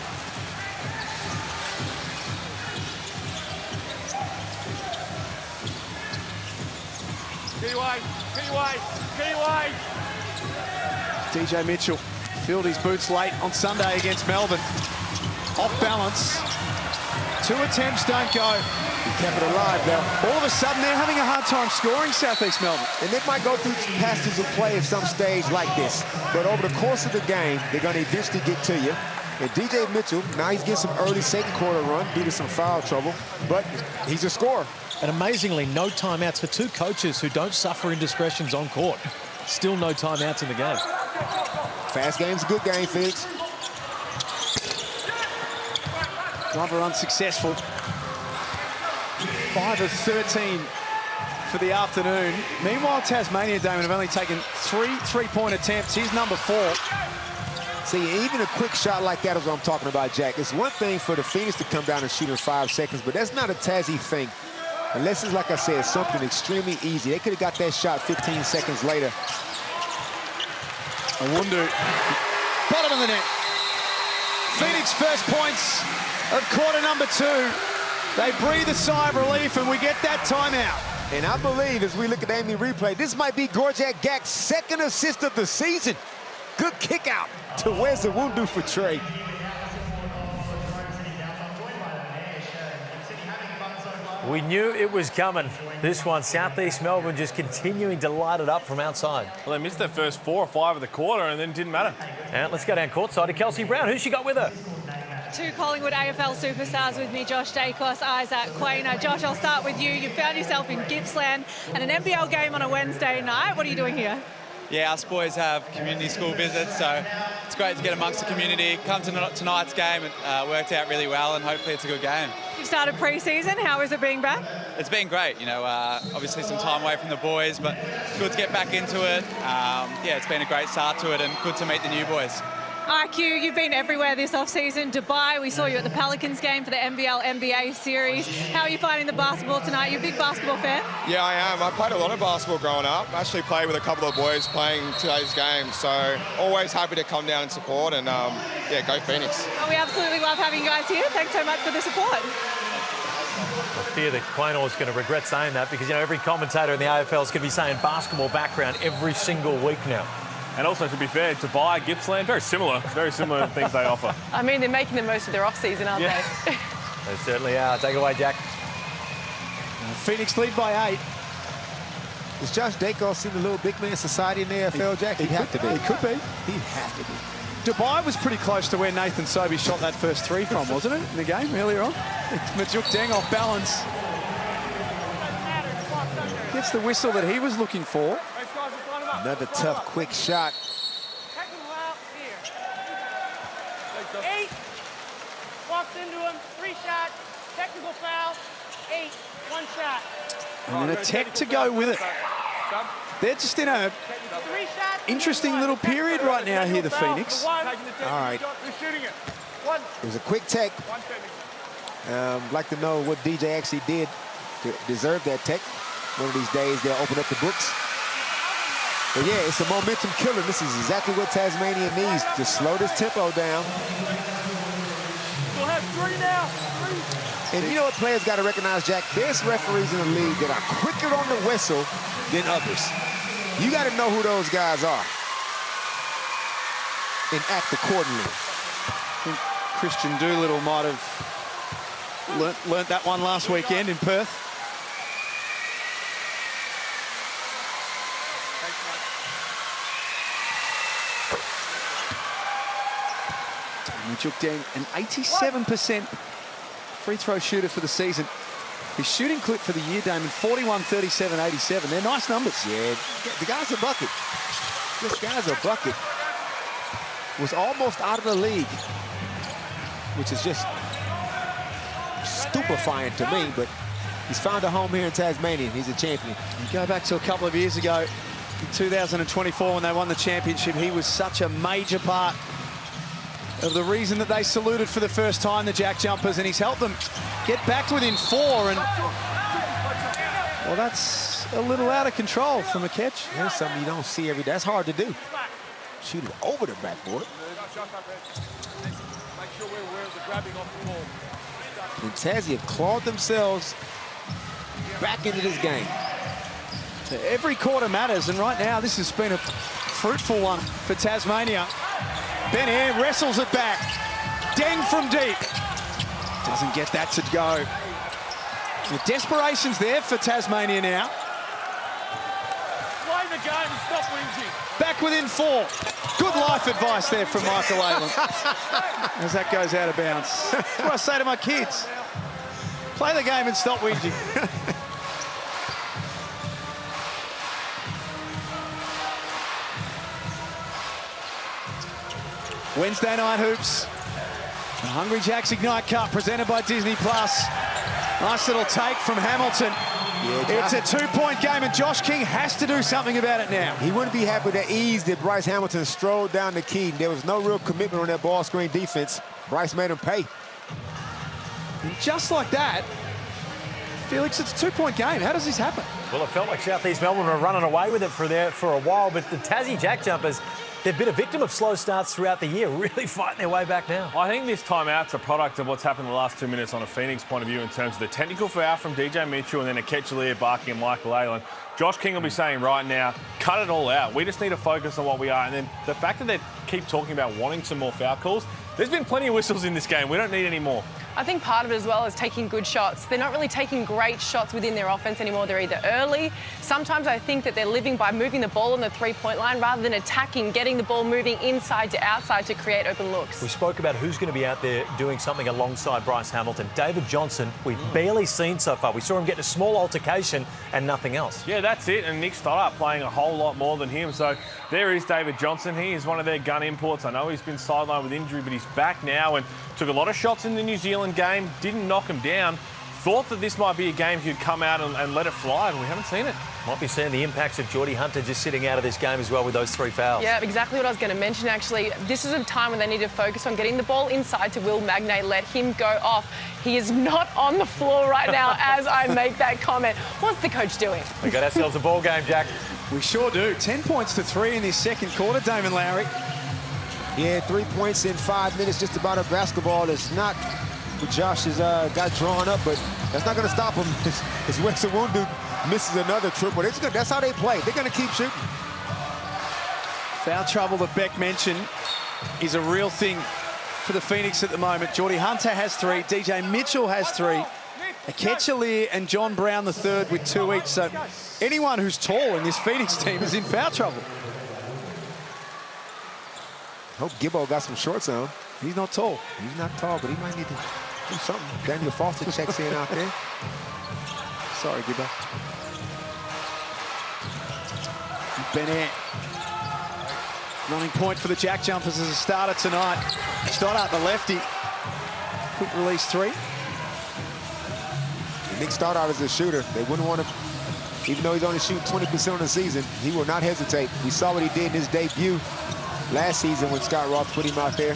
DJ Mitchell filled his boots late on Sunday against Melbourne. Off balance. 2 attempts don't go. He kept it alive, though. All of a sudden, they're having a hard time scoring, Southeast Melbourne. And they might go through passages of play at some stage like this. But over the course of the game, they're going to eventually get to you. And DJ Mitchell, now he's getting some early second quarter run due to some foul trouble, but he's a scorer. And amazingly, no timeouts for two coaches who don't suffer indiscretions on court. Still no timeouts in the game. Fast game's a good game, Phoenix. Glover unsuccessful. 5 of 13 for the afternoon. Meanwhile, Tasmania, Damon, have only taken 3 three-point attempts. He's number 4. See, even a quick shot like that is what I'm talking about, Jack. It's one thing for the Phoenix to come down and shoot in 5 seconds, but that's not a Tassie thing. Unless it's, like I said, something extremely easy. They could have got that shot 15 seconds later. Awundu, bottom of the net. Phoenix first points of quarter number 2. They breathe a sigh of relief, and we get that timeout. And I believe, as we look at the Amy replay, this might be Gorjak Gak's 2nd assist of the season. Good kick out to where's the Awundu for Trey. We knew it was coming. This one, Southeast Melbourne just continuing to light it up from outside. Well, they missed their first 4 or 5 of the quarter and then it didn't matter. And let's go down courtside to Kelsey Brown. Who's she got with her? 2 Collingwood AFL superstars with me, Josh Dacos, Isaac Quainer. Josh, I'll start with you. You found yourself in Gippsland and an NBL game on a Wednesday night. What are you doing here? Yeah, us boys have community school visits, so it's great to get amongst the community. Come to tonight's game. It worked out really well, and hopefully it's a good game. You've started pre-season. How is it being back? It's been great, you know, obviously some time away from the boys, but good to get back into it. Yeah, it's been a great start to it and good to meet the new boys. IQ, you've been everywhere this off-season. Dubai, we saw you at the Pelicans game for the NBL NBA series. How are you finding the basketball tonight? You're a big basketball fan? Yeah, I am. I played a lot of basketball growing up. I actually played with a couple of boys playing today's game, so always happy to come down and support, and yeah, go Phoenix. Well, we absolutely love having you guys here. Thanks so much for the support. I fear that Quaynor is going to regret saying that because, you know, every commentator in the AFL is going to be saying basketball background every single week now. And also, to be fair, Dubai, Gippsland, very similar things they offer. I mean, they're making the most of their off-season, aren't they? They certainly are. Take it away, Jack. Phoenix lead by 8. Is Josh Dacos seen the little big man society in the AFL, Jack? He'd have to be. He could be. He'd have to be. Dubai was pretty close to where Nathan Sobey shot that first 3 from, wasn't it, in the game earlier on? Majuk Deng off balance. Gets the whistle that he was looking for. Another tough, quick shot. 8. Walks into him. 3 shots. Technical foul. 8. 1 shot. And then a tech to go with it. They're just in a interesting little period right now here, the Phoenix. All right. It was a quick tech. Like to know what DJ actually did to deserve that tech. One of these days, they'll open up the books. But yeah, it's a momentum killer. This is exactly what Tasmania needs to slow this tempo down. We'll have 3 now. 3. And you know what players got to recognize, Jack? There's referees in the league that are quicker on the whistle than others. You got to know who those guys are and act accordingly. I think Christian Doolittle might have learnt that one last weekend in Perth. Majuk Deng, an 87% free throw shooter for the season. His shooting clip for the year, Damon, 41, 37, 87. They're nice numbers. Yeah, the guy's a bucket. This guy's a bucket. Was almost out of the league, which is just stupefying to me, but he's found a home here in Tasmania, and he's a champion. You go back to a couple of years ago, in 2024, when they won the championship, he was such a major part of the reason that they saluted for the first time, the JackJumpers, and he's helped them get back to within 4. And well, that's a little out of control from a catch. There's something you don't see every day. That's hard to do. Shoot it over the backboard. And Tassie have clawed themselves back into this game. Every quarter matters, and right now this has been a fruitful one for Tasmania. Ben Ham wrestles it back. Deng from deep. Doesn't get that to go. The desperation's there for Tasmania now. the game and stop whinging. Back within 4. Good life advice there from Michael Aylan. As that goes out of bounds. That's what I say to my kids. Play the game and stop whinging. Wednesday night hoops. The Hungry Jacks Ignite Cup presented by Disney+. Nice little take from Hamilton. Yeah, it's a 2-point game, and Josh King has to do something about it now. He wouldn't be happy with the ease that Bryce Hamilton strolled down the key. There was no real commitment on that ball screen defense. Bryce made him pay. And just like that, Felix, it's a 2-point game. How does this happen? Well, it felt like South East Melbourne were running away with it for a while, but the Tassie JackJumpers, they've been a victim of slow starts throughout the year, really fighting their way back now. I think this timeout's a product of what's happened in the last 2 minutes on a Phoenix point of view in terms of the technical foul from DJ Mitchell and then a catch barking and Michael Aylan. Josh King will be saying right now, cut it all out. We just need to focus on what we are. And then the fact that they keep talking about wanting some more foul calls, there's been plenty of whistles in this game. We don't need any more. I think part of it as well is taking good shots. They're not really taking great shots within their offense anymore. They're either early. Sometimes I think that they're living by moving the ball on the 3-point line rather than attacking, getting the ball moving inside to outside to create open looks. We spoke about who's going to be out there doing something alongside Bryce Hamilton. David Johnson, we've barely seen so far. We saw him get a small altercation and nothing else. Yeah, that's it. And Nick Stoddart playing a whole lot more than him. So there is David Johnson. He is one of their gun imports. I know he's been sidelined with injury, but he's back now and took a lot of shots in the New Zealand game. Didn't knock him down. Thought that this might be a game he'd come out and let it fly, and we haven't seen it. Might be seeing the impacts of Geordie Hunter just sitting out of this game as well with those 3 fouls. Yeah, exactly what I was going to mention, actually. This is a time when they need to focus on getting the ball inside to Will Magnay. Let him go off. He is not on the floor right now as I make that comment. What's the coach doing? We got ourselves a ball game, Jack. We sure do. 10 points to 3 in this second quarter, Damon Lowry. Yeah, 3 points in 5 minutes, just about a basketball. It's not what Josh has got drawn up, but that's not going to stop him. His Western Wundu misses another triple. That's how they play. They're going to keep shooting. Foul trouble that Beck mentioned is a real thing for the Phoenix at the moment. Geordie Hunter has 3. DJ Mitchell has 3. Aketchalir and John Brown the third with 2 each. So anyone who's tall in this Phoenix team is in foul trouble. Hope Gibbo got some shorts on. He's not tall. He's not tall, but he might need to do something. Daniel Foster checks in out there. Sorry, Gibbo. Bennett. Running point for the JackJumpers as a starter tonight. Stoddart, the lefty. Quick release 3. Nick Stoddart is a shooter. They wouldn't want to, even though he's only shooting 20% of the season, he will not hesitate. We saw what he did in his debut last season when Scott Roth put him out there.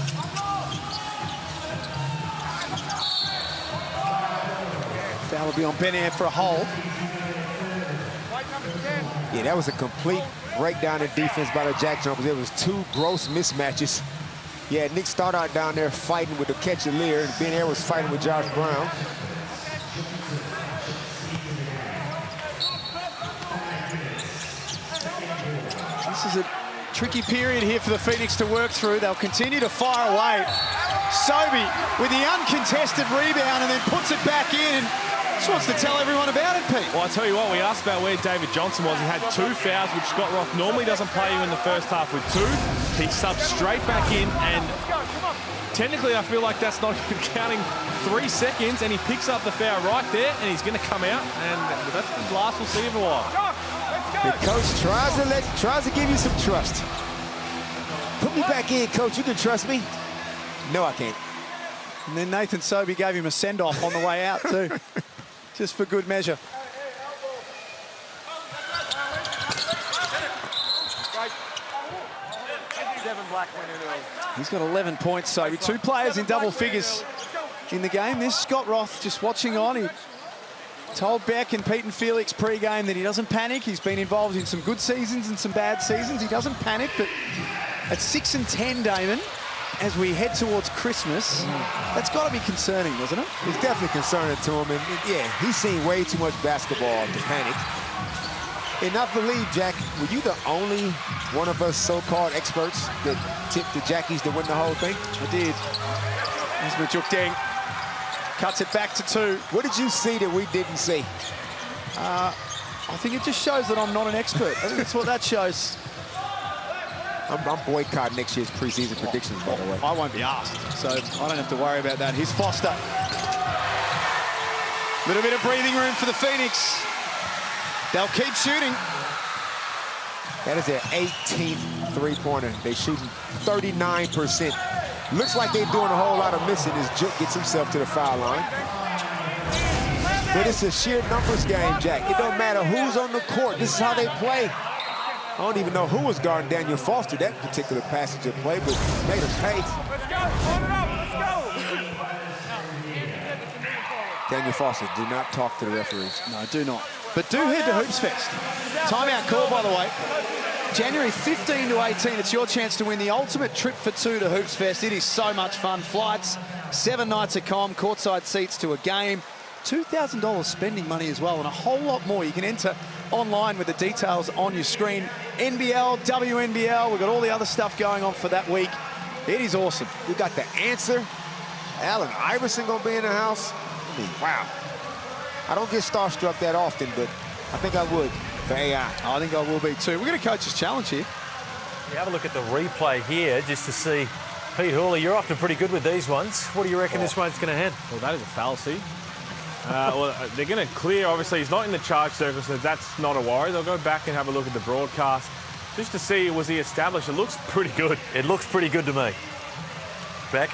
Foul will be on Benair for a hole. Yeah, that was a complete breakdown in defense by the JackJumpers. There was 2 gross mismatches. Yeah, Nick Stoddart down there fighting with the Aketchalir, and Benair was fighting with Josh Brown. This is a tricky period here for the Phoenix to work through. They'll continue to fire away. Sobey with the uncontested rebound and then puts it back in. Just wants to tell everyone about it, Pete. Well, I tell you what, we asked about where David Johnson was. He had 2 fouls, which Scott Roth normally doesn't play you in the first half with 2. He subs straight back in, and technically I feel like that's not even counting 3 seconds, and he picks up the foul right there, and he's going to come out, and that's the last we'll see of a while. The coach tries to give you some trust. Put me back in, coach. You can trust me. No, I can't. And then Nathan Sobey gave him a send-off on the way out, too. Just for good measure. He's got 11 points, Sobey. 2 players in double figures in the game. There's Scott Roth just watching on. He told Beck and Pete and Felix pre-game that he doesn't panic. He's been involved in some good seasons and some bad seasons. He doesn't panic, but at 6-10, Damon, as we head towards Christmas, that's got to be concerning, doesn't it? It's definitely concerning to him, and yeah, he's seen way too much basketball to panic. And I believe, Jack, were you the only one of us so-called experts that tipped the Jackies to win the whole thing? I did. As Majuk Deng cuts it back to 2. What did you see that we didn't see? I think it just shows that I'm not an expert. I think that's what that shows. I'm boycotting next year's preseason predictions, by the way. I won't be asked, so I don't have to worry about that. Here's Foster. Little bit of breathing room for the Phoenix. They'll keep shooting. That is their 18th three-pointer. They're shooting 39%. Looks like they're doing a whole lot of missing as Juk gets himself to the foul line. But it's a sheer numbers game, Jack. It don't matter who's on the court. This is how they play. I don't even know who was guarding Daniel Foster that particular passage of play, but made him pay. Let's go, hold it up, let's go. Daniel Foster, do not talk to the referees. No, do not. But do head to Hoops Fest. Timeout call, by the way. January 15 to 18, it's your chance to win the ultimate trip for two to Hoops Fest. It is so much fun. Flights, 7 nights of comm, courtside seats to a game, $2,000 spending money as well, and a whole lot more. You can enter online with the details on your screen. NBL, WNBL, we've got all the other stuff going on for that week. It is awesome. We got the answer. Allen Iverson gonna be in the house. I mean, wow. I don't get starstruck that often, but I think I would for AI. I think I will be too. We're going to coach's challenge here. You have a look at the replay here just to see. Pete Hawley, you're often pretty good with these ones. What do you reckon this one's going to head? Well, that is a fallacy. Well, they're going to clear. Obviously, he's not in the charge circle, so that's not a worry. They'll go back and have a look at the broadcast just to see, was he established? It looks pretty good. It looks pretty good to me. Beck?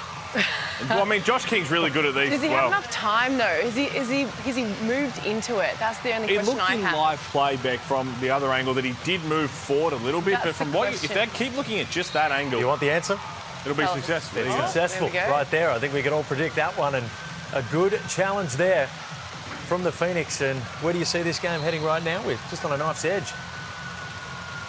Well, I mean, Josh King's really good at these. Does he have enough time, though? Has he moved into it? That's the only question I have. It looked in live playback from the other angle that he did move forward a little bit, but from what if they keep looking at just that angle, you want the answer? It'll be successful. It's successful right there. I think we can all predict that one, and a good challenge there from the Phoenix. And where do you see this game heading right now? With just on a knife's edge.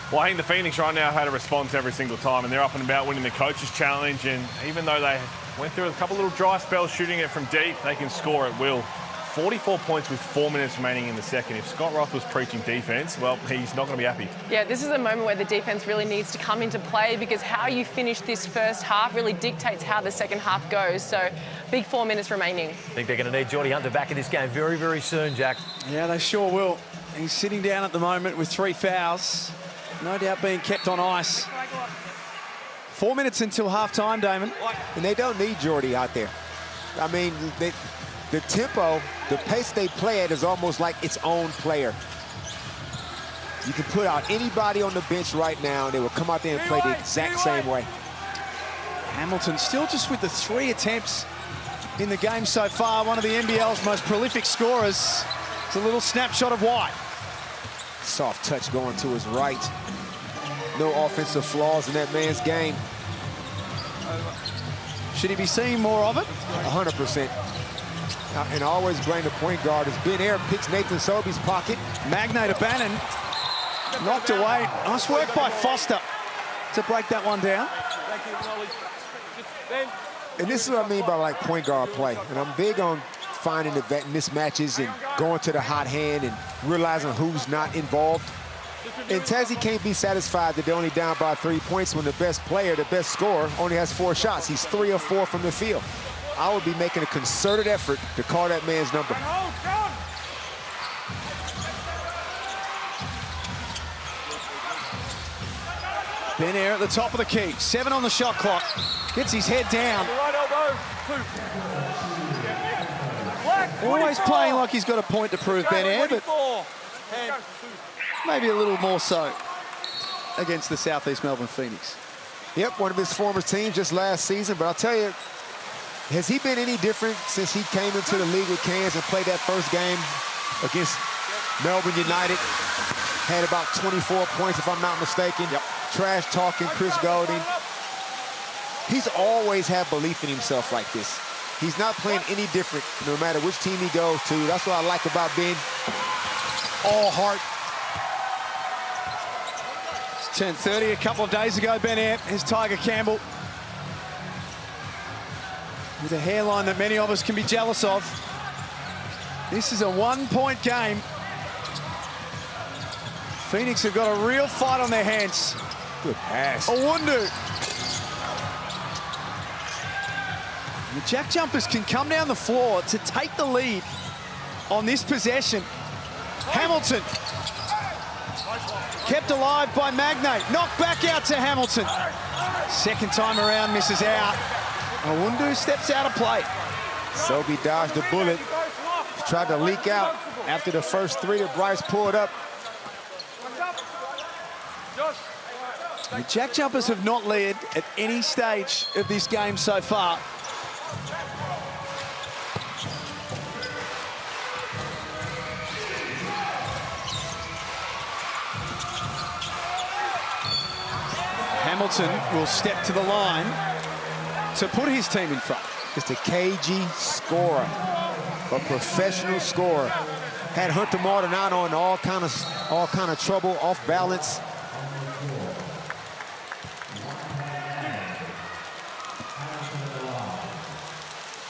Well, I think the Phoenix right now have had a response every single time, and they're up and about winning the coach's challenge. And even though they went through a couple little dry spells shooting it from deep, they can score at will. 44 points with 4 minutes remaining in the second. If Scott Roth was preaching defense, well, he's not going to be happy. Yeah, this is a moment where the defense really needs to come into play, because how you finish this first half really dictates how the second half goes. So, big 4 minutes remaining. I think they're going to need Geordie Hunter back in this game very, very soon, Jack. Yeah, they sure will. He's sitting down at the moment with 3 fouls. No doubt being kept on ice. 4 minutes until half-time, Damon. And they don't need Geordie out there. I mean, the tempo, the pace they play at is almost like its own player. You can put out anybody on the bench right now, and they will come out there and play the exact same way. Hamilton still just with the 3 attempts in the game so far. One of the NBL's most prolific scorers. It's a little snapshot of White. Soft touch going to his right. No offensive flaws in that man's game. Should he be seeing more of it? 100%. And I always blame the point guard as Ben Air picks Nathan Sobey's pocket. Magnate of Bannon knocked away. Nice work by Foster to break that one down. And this is what I mean by like point guard play. And I'm big on finding the mismatches and going to the hot hand and realizing who's not involved. And Tassie can't be satisfied that they're only down by 3 points when the best player, the best scorer, only has 4 shots. He's 3 of 4 from the field. I would be making a concerted effort to call that man's number. Ben Air at the top of the key. 7 on the shot clock. Gets his head down. Right elbow. Always playing like he's got a point to prove, Ben Air, but maybe a little more so against the Southeast Melbourne Phoenix. Yep, one of his former teams just last season, but I'll tell you, has he been any different since he came into the league with Cairns and played that first game against Melbourne United? Had about 24 points, if I'm not mistaken. Yep. Trash talking Chris Golding. He's always had belief in himself like this. He's not playing any different no matter which team he goes to. That's what I like about Ben. All heart. It's 10:30 a couple of days ago, Ben Air. Here's Tiger Campbell. With a hairline that many of us can be jealous of. This is a 1-point game. Phoenix have got a real fight on their hands. Good pass. Owundu. The JackJumpers can come down the floor to take the lead on this possession. Hamilton Kept alive by Magnate. Knocked back out to Hamilton. Second time around, misses out. Awundu steps out of play. Sobe dodged the bullet. Tried to leak out after the first three that Bryce pulled up. The JackJumpers have not led at any stage of this game so far. Hamilton will step to the line to put his team in front. Just a cagey scorer, a professional scorer. Had Hunter Martin out on all kind of trouble, off balance.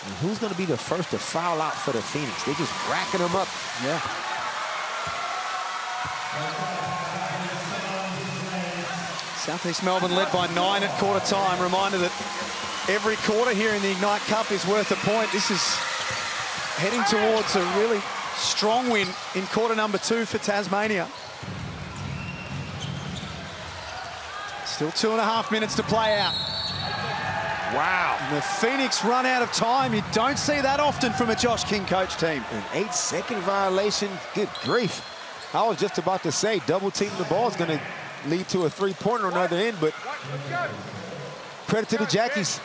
And who's going to be the first to foul out for the Phoenix? They're just racking them up. Yeah. Southeast Melbourne led by 9 at quarter time. Reminder that every quarter here in the Ignite Cup is worth a point. This is heading towards a really strong win in quarter number 2 for Tasmania. Still 2.5 minutes to play out. Wow. And the Phoenix run out of time. You don't see that often from a Josh King coach team. An 8-second violation. Good grief. I was just about to say double team the ball is going to lead to a three-pointer on the other end, but credit to the Jackies.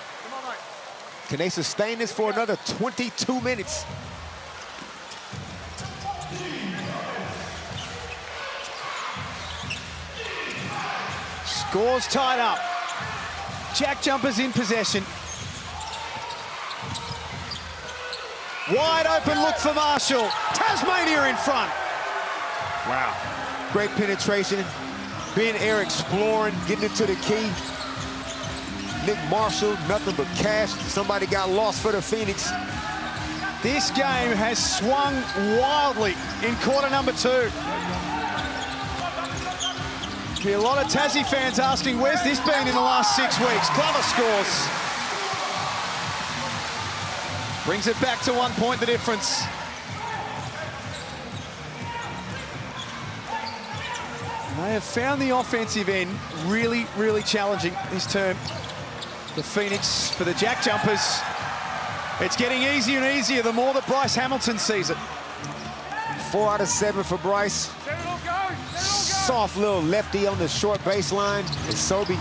Can they sustain this for another 22 minutes? Scores tied up. JackJumpers in possession. Wide open look for Marshall. Tasmania in front. Wow. Great penetration. Ben Air exploring, getting into the key. Nick Marshall, nothing but cash. Somebody got lost for the Phoenix. This game has swung wildly in quarter number 2. Be a lot of Tassie fans asking, where's this been in the last 6 weeks? Glover scores. Brings it back to 1 point, the difference. They have found the offensive end really, really challenging this term. The Phoenix for the JackJumpers. It's getting easier and easier the more that Bryce Hamilton sees it. 4 out of 7 for Bryce. Soft little lefty on the short baseline. And Sobe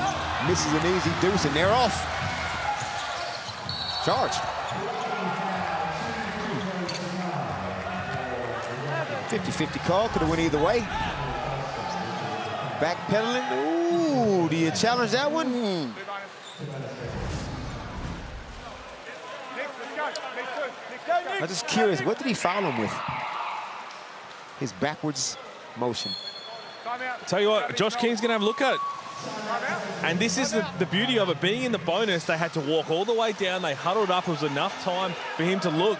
misses an easy deuce, and they're off. Charge. 50-50 call, could have went either way. Backpedaling. Ooh, do you challenge that one? I'm just curious, what did he foul him with? His backwards motion. Tell you what, Josh King's going to have a look at it. And this is the beauty of it. Being in the bonus, they had to walk all the way down. They huddled up. It was enough time for him to look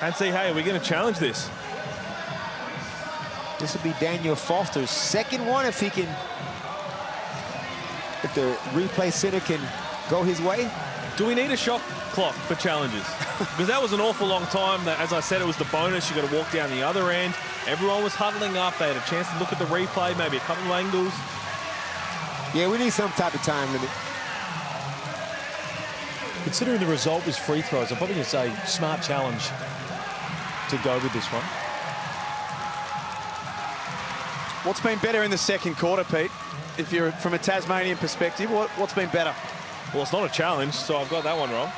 and see, hey, are we going to challenge this? This would be Daniel Foster's second one if he can, if the replay center can go his way. Do we need a shot clock for challenges? Because that was an awful long time. As I said, it was the bonus. You got to walk down the other end. Everyone was huddling up. They had a chance to look at the replay, maybe a couple of angles. Yeah, we need some type of time limit. Considering the result was free throws, I'm probably going to say smart challenge to go with this one. What's been better in the second quarter, Pete? If you're from a Tasmanian perspective, what's been better? Well, it's not a challenge, so I've got that one wrong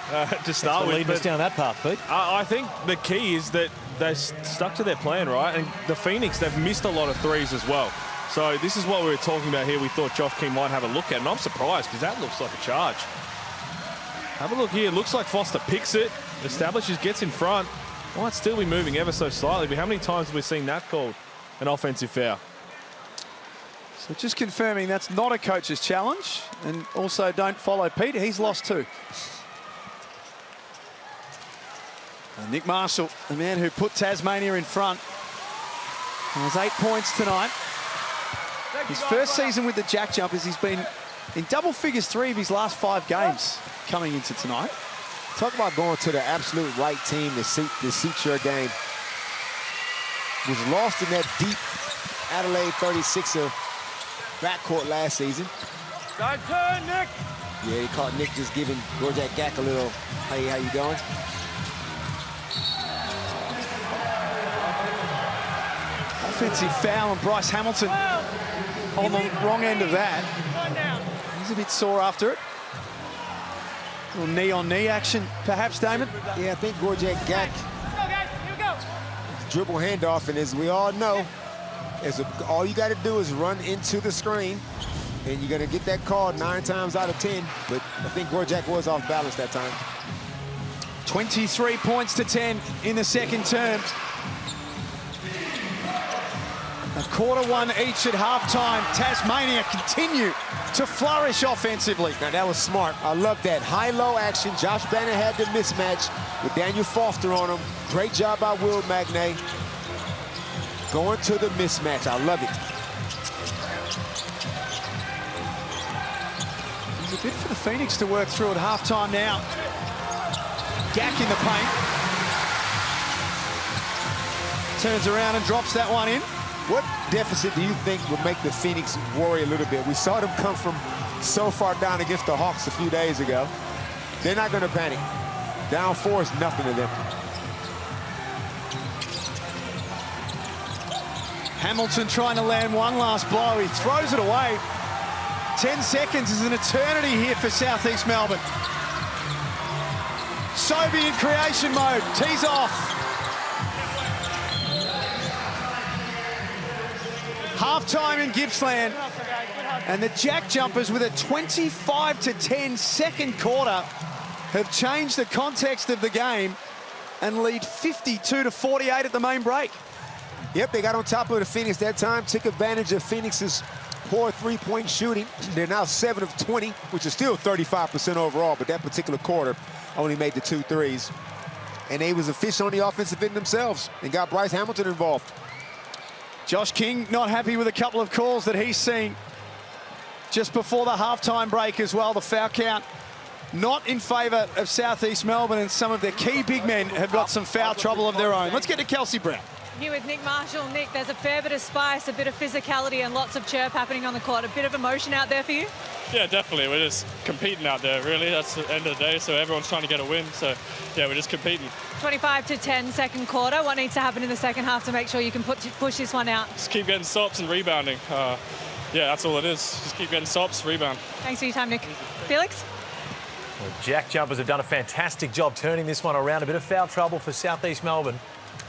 to start with. Leading us down that path, Pete. I think the key is that they stuck to their plan, right? And the Phoenix, they've missed a lot of threes as well. So this is what we were talking about here. We thought Josh King might have a look at, and I'm surprised because that looks like a charge. Have a look here. It looks like Foster picks it, establishes, gets in front. Might still be moving ever so slightly, but how many times have we seen that called an offensive foul? So just confirming that's not a coach's challenge, and also don't follow Pete. He's lost 2. And Nick Marshall, the man who put Tasmania in front, has 8 points tonight. His first season with the JackJumpers, he's been in double figures 3 of his last 5 games coming into tonight. Talk about going to the absolute right team to suit your game. Was lost in that deep Adelaide 36er backcourt last season. Don't turn, Nick. Yeah, he caught Nick just giving Gorjak Gak a little, hey, how you doing? Offensive foul on Bryce Hamilton on the wrong end of that. He's a bit sore after it. A little knee-on-knee action, perhaps, Damon? Yeah, I think Gorjak Gak dribble handoff, and as we all know, all you got to do is run into the screen, and you're going to get that call 9 times out of 10. But I think Gorjak was off balance that time. 23 points to 10 in the second term. A quarter one each at halftime. Tasmania continue to flourish offensively. Now that was smart. I love that. High-low action. Josh Bannon had the mismatch with Daniel Foster on him. Great job by Will Magnay. Going to the mismatch. I love it. There's a bit for the Phoenix to work through at halftime now. Gak in the paint. Turns around and drops that one in. What deficit do you think would make the Phoenix worry a little bit? We saw them come from so far down against the Hawks a few days ago. They're not going to panic. Down 4 is nothing to them. Hamilton trying to land one last blow. He throws it away. 10 seconds is an eternity here for Southeast Melbourne. Sobey in creation mode. Tees off. Half-time in Gippsland, and the JackJumpers with a 25-10 second quarter have changed the context of the game and lead 52-48 at the main break. Yep, they got on top of the Phoenix that time, took advantage of Phoenix's poor three-point shooting. They're now 7 of 20, which is still 35% overall, but that particular quarter only made the 2 threes. And they was efficient on the offensive end themselves and got Bryce Hamilton involved. Josh King not happy with a couple of calls that he's seen just before the halftime break as well. The foul count not in favour of Southeast Melbourne, and some of their key big men have got some foul trouble of their own. Let's get to Kelsey Brown. Here with Nick Marshall. Nick, there's a fair bit of spice, a bit of physicality and lots of chirp happening on the court. A bit of emotion out there for you? Yeah, definitely. We're just competing out there, really. That's the end of the day, so everyone's trying to get a win. So, yeah, we're just competing. 25-10 second quarter. What needs to happen in the second half to make sure you can push this one out? Just keep getting stops and rebounding. Yeah, that's all it is. Just keep getting stops, rebound. Thanks for your time, Nick. Felix? Well, JackJumpers have done a fantastic job turning this one around. A bit of foul trouble for Southeast Melbourne.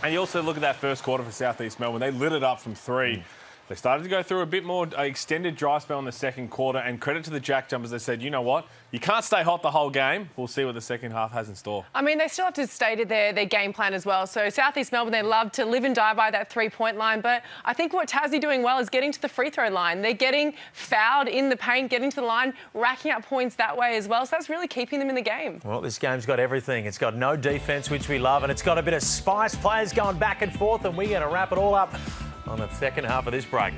And you also look at that first quarter for Southeast Melbourne. They lit it up from 3. They started to go through a bit more extended dry spell in the second quarter, and credit to the JackJumpers. They said, you know what? You can't stay hot the whole game. We'll see what the second half has in store. I mean, they still have to state their game plan as well. So Southeast Melbourne, they love to live and die by that three-point line. But I think what Tassie doing well is getting to the free throw line. They're getting fouled in the paint, getting to the line, racking up points that way as well. So that's really keeping them in the game. Well, this game's got everything. It's got no defence, which we love, and it's got a bit of spice. Players going back and forth, and we're going to wrap it all up on the second half of this break.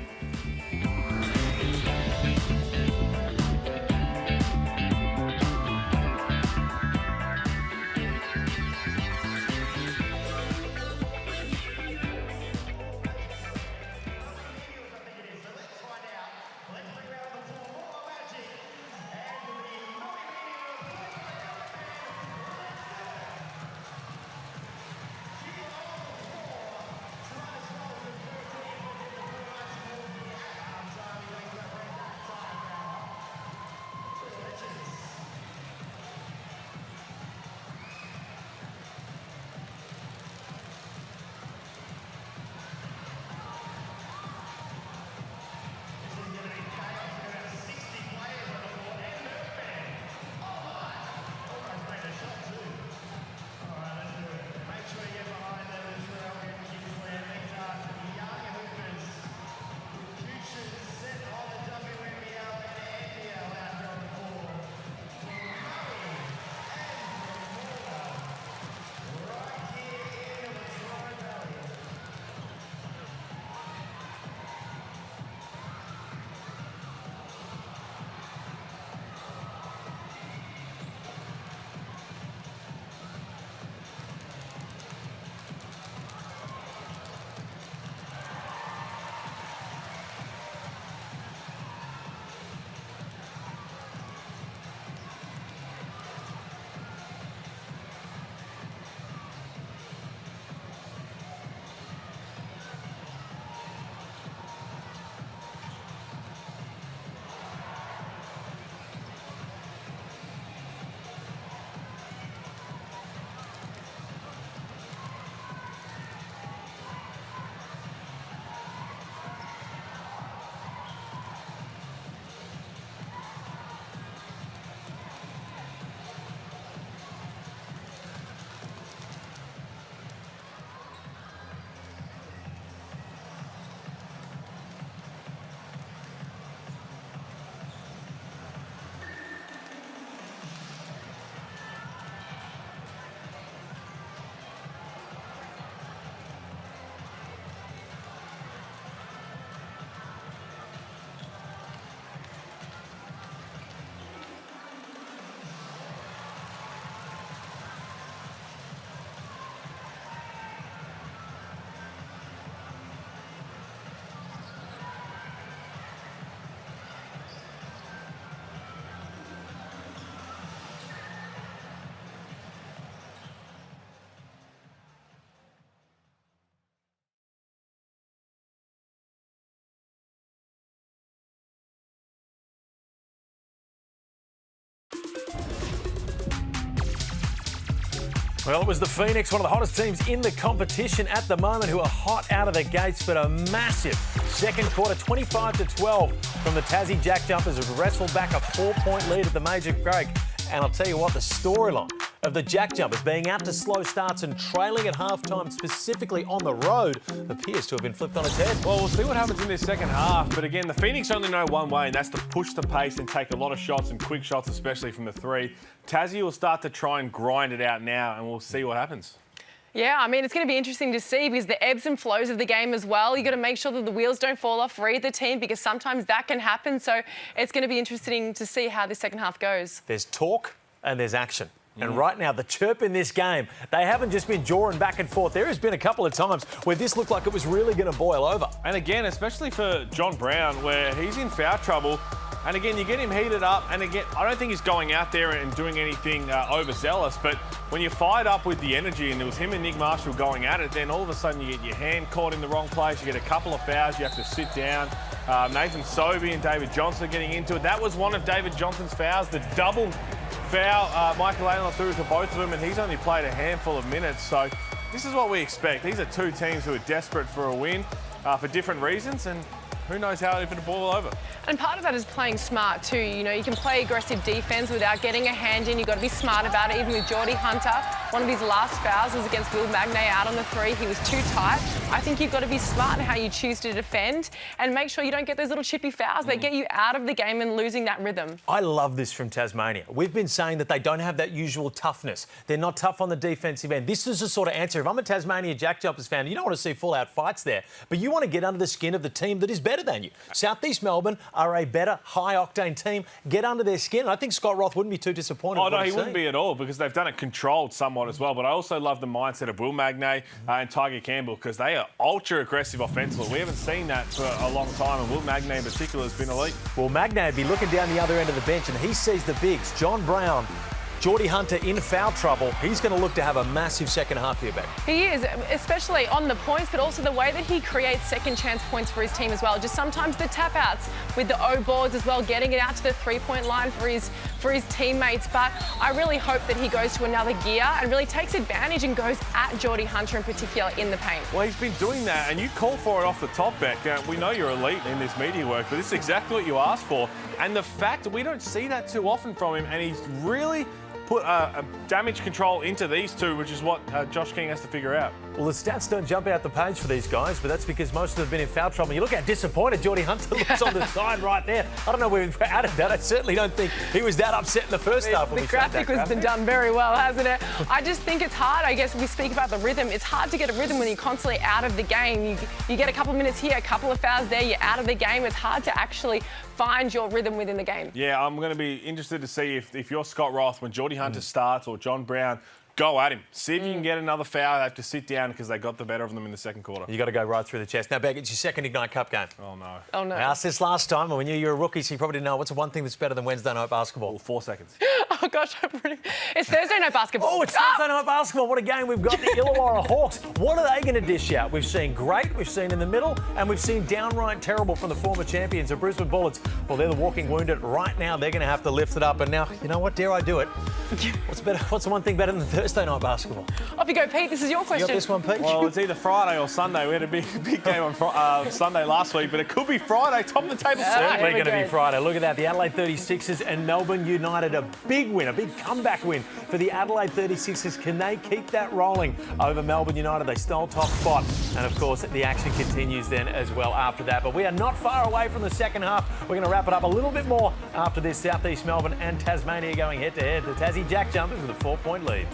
Well, it was the Phoenix, one of the hottest teams in the competition at the moment, who are hot out of the gates, but a massive second quarter, 25-12 from the Tassie JackJumpers, who wrestled back a 4-point lead at the major break. And I'll tell you what, the storyline of the JackJumpers being out to slow starts and trailing at halftime, specifically on the road, appears to have been flipped on its head. Well, we'll see what happens in this second half. But again, the Phoenix only know one way, and that's to push the pace and take a lot of shots, and quick shots, especially from the three. Tassie will start to try and grind it out now, and we'll see what happens. Yeah, I mean, it's going to be interesting to see because the ebbs and flows of the game as well. You've got to make sure that the wheels don't fall off for either team, because sometimes that can happen. So it's going to be interesting to see how this second half goes. There's talk and there's action. And right now, the chirp in this game, they haven't just been jawing back and forth. There has been a couple of times where this looked like it was really going to boil over. And again, especially for John Brown, where he's in foul trouble. And again, you get him heated up. And again, I don't think he's going out there and doing anything overzealous. But when you're fired up with the energy, and it was him and Nick Marshall going at it, then all of a sudden you get your hand caught in the wrong place. You get a couple of fouls. You have to sit down. Nathan Sobey and David Johnson getting into it. That was one of David Johnson's fouls, the double foul. Michael Allen threw to both of them, and he's only played a handful of minutes. So this is what we expect. These are two teams who are desperate for a win for different reasons, and who knows how if it'll boil over. And part of that is playing smart too. You know, you can play aggressive defence without getting a hand in. You've got to be smart about it. Even with Geordie Hunter, one of his last fouls was against Will Magnay out on the three. He was too tight. I think you've got to be smart in how you choose to defend and make sure you don't get those little chippy fouls that get you out of the game and losing that rhythm. I love this from Tasmania. We've been saying that they don't have that usual toughness. They're not tough on the defensive end. This is the sort of answer. If I'm a Tasmania JackJumpers fan, you don't want to see full-out fights there, but you want to get under the skin of the team that is better than you. Southeast Melbourne are a better, high-octane team. Get under their skin. I think Scott Roth wouldn't be too disappointed. Oh, no, he wouldn't be at all, because they've done it controlled somewhat as well. But I also love the mindset of Will Magnay and Tiger Campbell, because they are ultra-aggressive offensively. We haven't seen that for a long time, and Will Magnay in particular has been elite. Well, Magnay would be looking down the other end of the bench, and he sees the bigs. John Brown, Geordie Hunter in foul trouble. He's going to look to have a massive second half here, back. He is, especially on the points, but also the way that he creates second chance points for his team as well. Just sometimes the tap outs with the O boards as well, getting it out to the three-point line for his teammates. But I really hope that he goes to another gear and really takes advantage and goes at Geordie Hunter in particular in the paint. Well, he's been doing that, and you call for it off the top, Beck. We know you're elite in this media work, but this is exactly what you asked for. And the fact that we don't see that too often from him, and he's really put a damage control into these two, which is what Josh King has to figure out. Well, the stats don't jump out the page for these guys, but that's because most of them have been in foul trouble. You look how disappointed Geordie Hunter looks on the side right there. I don't know where we've added that. I certainly don't think he was that upset in the first half. The graphic has been done very well, hasn't it? I just think it's hard. I guess we speak about the rhythm. It's hard to get a rhythm when you're constantly out of the game. You get a couple of minutes here, a couple of fouls there, you're out of the game. It's hard to actually find your rhythm within the game. Yeah, I'm going to be interested to see if you're Scott Roth, when Geordie Hunter starts, or John Brown, go at him. See if you can get another foul. They have to sit down because they got the better of them in the second quarter. You got to go right through the chest. Now, Beck, it's your second Ignite Cup game. Oh, no. Oh, no. I asked this last time, and when you were a rookie, so you probably didn't know. What's the one thing that's better than Wednesday night basketball? Well, 4 seconds. Oh, gosh. It's Thursday night basketball. Oh, it's Thursday night basketball. What a game we've got. The Illawarra Hawks. What are they going to dish out? We've seen great, we've seen in the middle, and we've seen downright terrible from the former champions, the Brisbane Bullets. Well, they're the walking wounded. Right now, they're going to have to lift it up. And now, you know what? Dare I do it? What's better? What's the one thing better than Thursday night basketball? Off you go, Pete. This is your question. You got this one, Pete? Well, it's either Friday or Sunday. We had a big game on Sunday last week, but it could be Friday, top of the table. Certainly going to be Friday. Look at that. The Adelaide 36ers and Melbourne United, a big win, a big comeback win for the Adelaide 36ers. Can they keep that rolling over Melbourne United? They stole top spot. And, of course, the action continues then as well after that. But we are not far away from the second half. We're going to wrap it up a little bit more after this. Southeast Melbourne and Tasmania going head-to-head. The Tassie JackJumpers with a 4-point lead.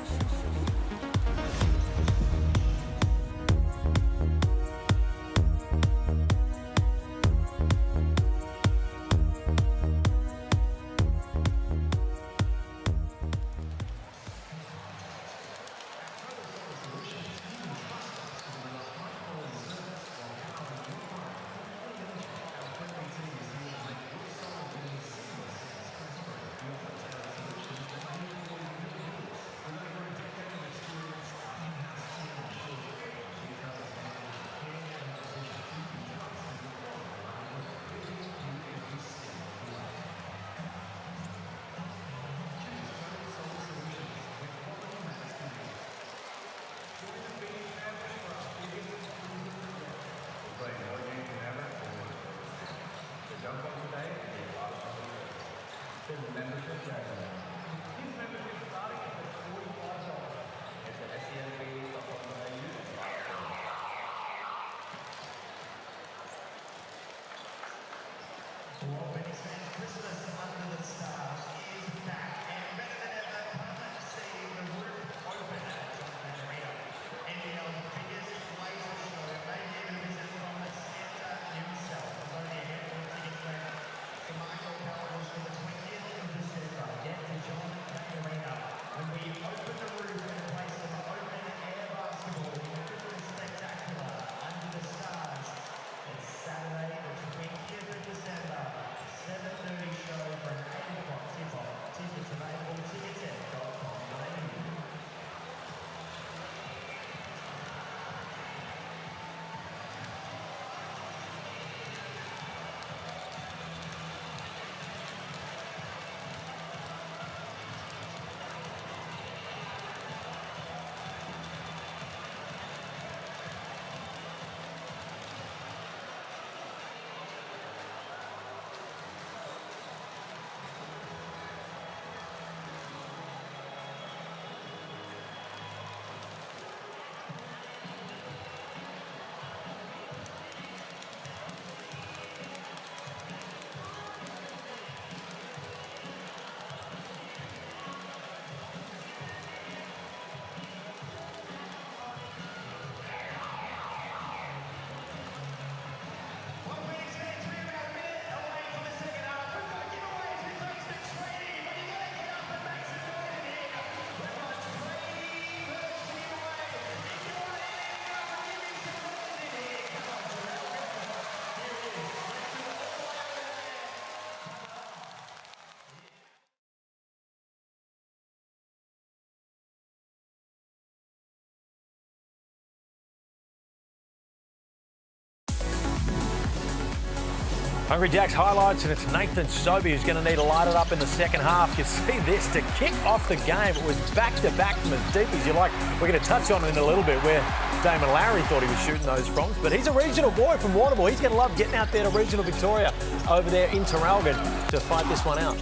Hungry Jack's highlights, and it's Nathan Sobey who's going to need to light it up in the second half. You see this to kick off the game. It was back-to-back from as deep as you like. We're going to touch on it in a little bit where Damon Lowry thought he was shooting those froms, but he's a regional boy from Warrnambool. He's going to love getting out there to regional Victoria over there in Terralgan to fight this one out.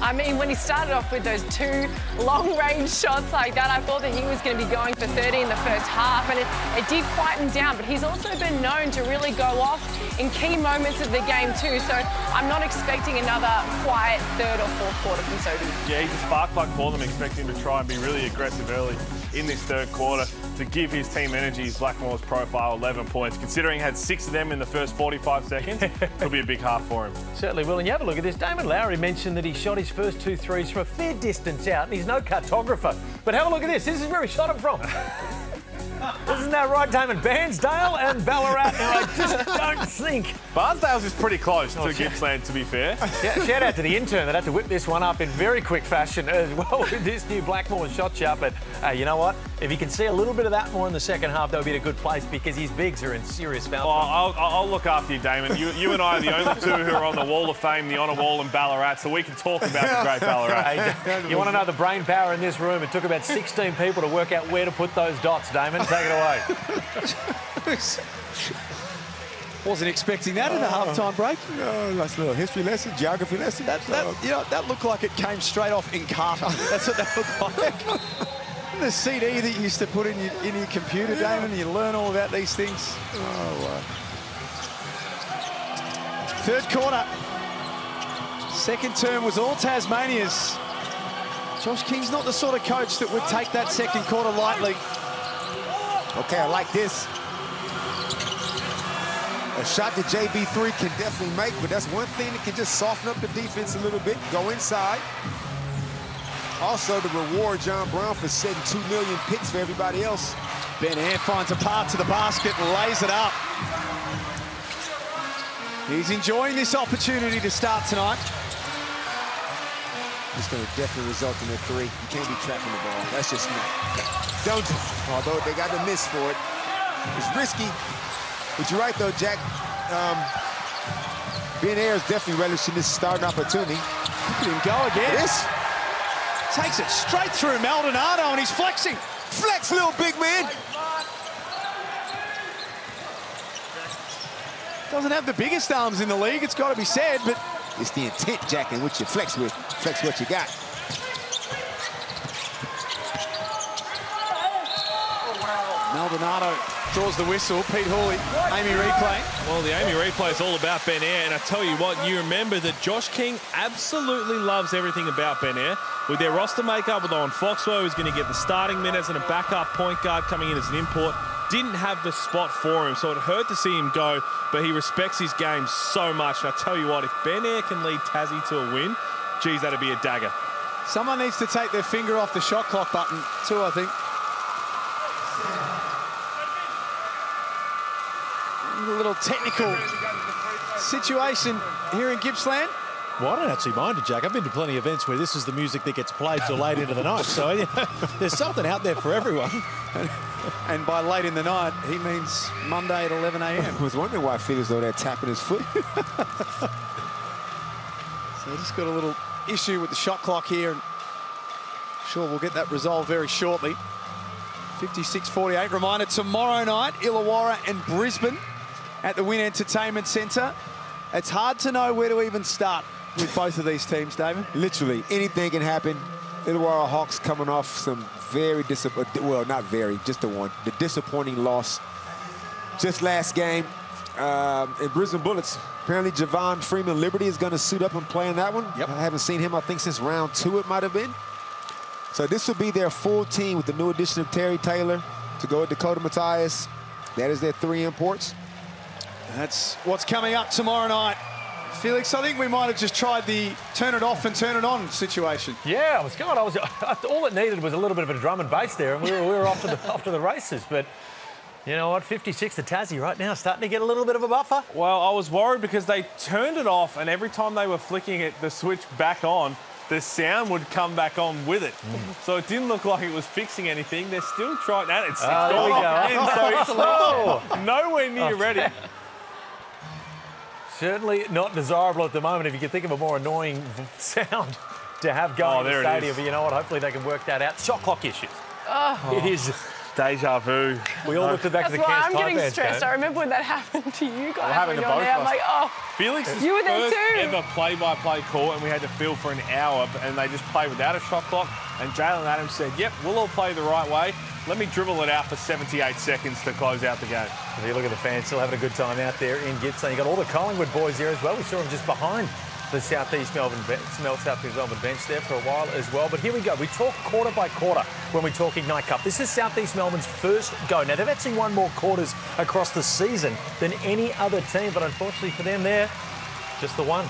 I mean, when he started off with those two long-range shots like that, I thought that he was going to be going for 30 in the first half, and it did quieten down, but he's also been known to really go off in key moments of the game too, so I'm not expecting another quiet third or fourth quarter from Sobey. Yeah, he's a spark plug for them, expecting him to try and be really aggressive early in this third quarter to give his team energy. Blackmore's profile, 11 points. Considering he had 6 of them in the first 45 seconds, it'll be a big half for him. Certainly will. And you have a look at this. Damon Lowry mentioned that he shot his first 2 threes from a fair distance out, and he's no cartographer. But have a look at this. This is where he shot it from. Isn't that right, Damon? Bairnsdale and Ballarat, and I just don't think. Barnsdale's is pretty close to Gippsland, to be fair. Yeah, shout out to the intern that had to whip this one up in very quick fashion as well with this new Blackmore shot chart. But you know what? If you can see a little bit of that more in the second half, they'll be in a good place because his bigs are in serious foul. Well, I'll look after you, Damon. You and I are the only two who are on the Wall of Fame, the Honour Wall in Ballarat, so we can talk about the great Ballarat. Hey, you want to know the brain power in this room? It took about 16 people to work out where to put those dots, Damon. Take it away. Wasn't expecting that in the halftime break. No, that's a little history lesson, geography lesson. That looked like it came straight off Encarta. That's what that looked like. The CD that you used to put in your computer, Damon, you learn all about these things. Oh, wow. Third quarter. Second term was all Tasmania's. Josh King's not the sort of coach that would take that second quarter lightly. Okay, I like this. A shot that JB3 can definitely make, but that's one thing that can just soften up the defense a little bit, go inside. Also, to reward John Brown for setting 2 million picks for everybody else. Ben Air finds a path to the basket and lays it up. He's enjoying this opportunity to start tonight. It's going to definitely result in a 3. You can't be tracking the ball. That's just not. Don't. Although they got the miss for it. It's risky. But you're right, though, Jack. Ben Air is definitely relishing this starting opportunity. Look at him go again. This takes it straight through Maldonado, and he's flexing. Flex, little big man. Doesn't have the biggest arms in the league, it's got to be said, but It's the intent, Jack, and what you flex with. Flex what you got. Maldonado draws the whistle. Pete Hawley, Amy replay. Well, the Amy replay is all about Ben Air, and I tell you what, you remember that Josh King absolutely loves everything about Ben Air. With their roster makeup with Owen Foxwell, who's going to get the starting minutes, and a backup point guard coming in as an import, didn't have the spot for him, so it hurt to see him go, but he respects his game so much. And I tell you what, if Ben Air can lead Tassie to a win, geez, that'd be a dagger. Someone needs to take their finger off the shot clock button too, I think. A little technical situation here in Gippsland. Well, I don't actually mind it, Jack. I've been to plenty of events where this is the music that gets played till late into the night. So you know, there's something out there for everyone. And by late in the night, he means Monday at 11 a.m. I was wondering why Felix over there tapping his foot. So just got a little issue with the shot clock here. And sure, we'll get that resolved very shortly. 56-48. Reminder, tomorrow night, Illawarra and Brisbane at the Wynn Entertainment Centre. It's hard to know where to even start with both of these teams, David. Literally, anything can happen. Illawarra Hawks coming off some very disappointing, well, not very, just the disappointing loss just last game. And Brisbane Bullets, apparently Javon Freeman Liberty is going to suit up and play in that one. Yep. I haven't seen him, I think, since round 2 it might have been. So this will be their full team with the new addition of Terry Taylor to go with Dakota Matthias. That is their 3 imports. That's what's coming up tomorrow night. Felix, I think we might have just tried the turn it off and turn it on situation. Yeah, I was going. All it needed was a little bit of a drum and bass there, and we were off to the races. But you know what? 56 to Tassie right now, starting to get a little bit of a buffer. Well, I was worried because they turned it off, and every time they were flicking it, the switch back on, the sound would come back on with it. So it didn't look like it was fixing anything. They're still trying that. It's there we go. So it's nowhere near ready. Certainly not desirable at the moment. If you can think of a more annoying sound to have going in the stadium, but you know what? Hopefully they can work that out. Shot clock issues. It is deja vu. We all looked at that. That's why I'm getting stressed. I remember when that happened to you guys. Happened to both of us. I'm like, oh. Felix's you were there first too. ever play-by-play call, and we had to fill for an hour, and they just played without a shot clock. And Jalen Adams said, "Yep, we'll all play the right way. Let me dribble it out for 78 seconds to close out the game." If you look at the fans, still having a good time out there in Gippsland. You got all the Collingwood boys there as well. We saw them just behind the Southeast Melbourne bench there for a while as well. But here we go. We talk quarter by quarter when we talk Ignite Cup. This is Southeast Melbourne's first go. Now, they've actually won more quarters across the season than any other team, but unfortunately for them, they're just the one.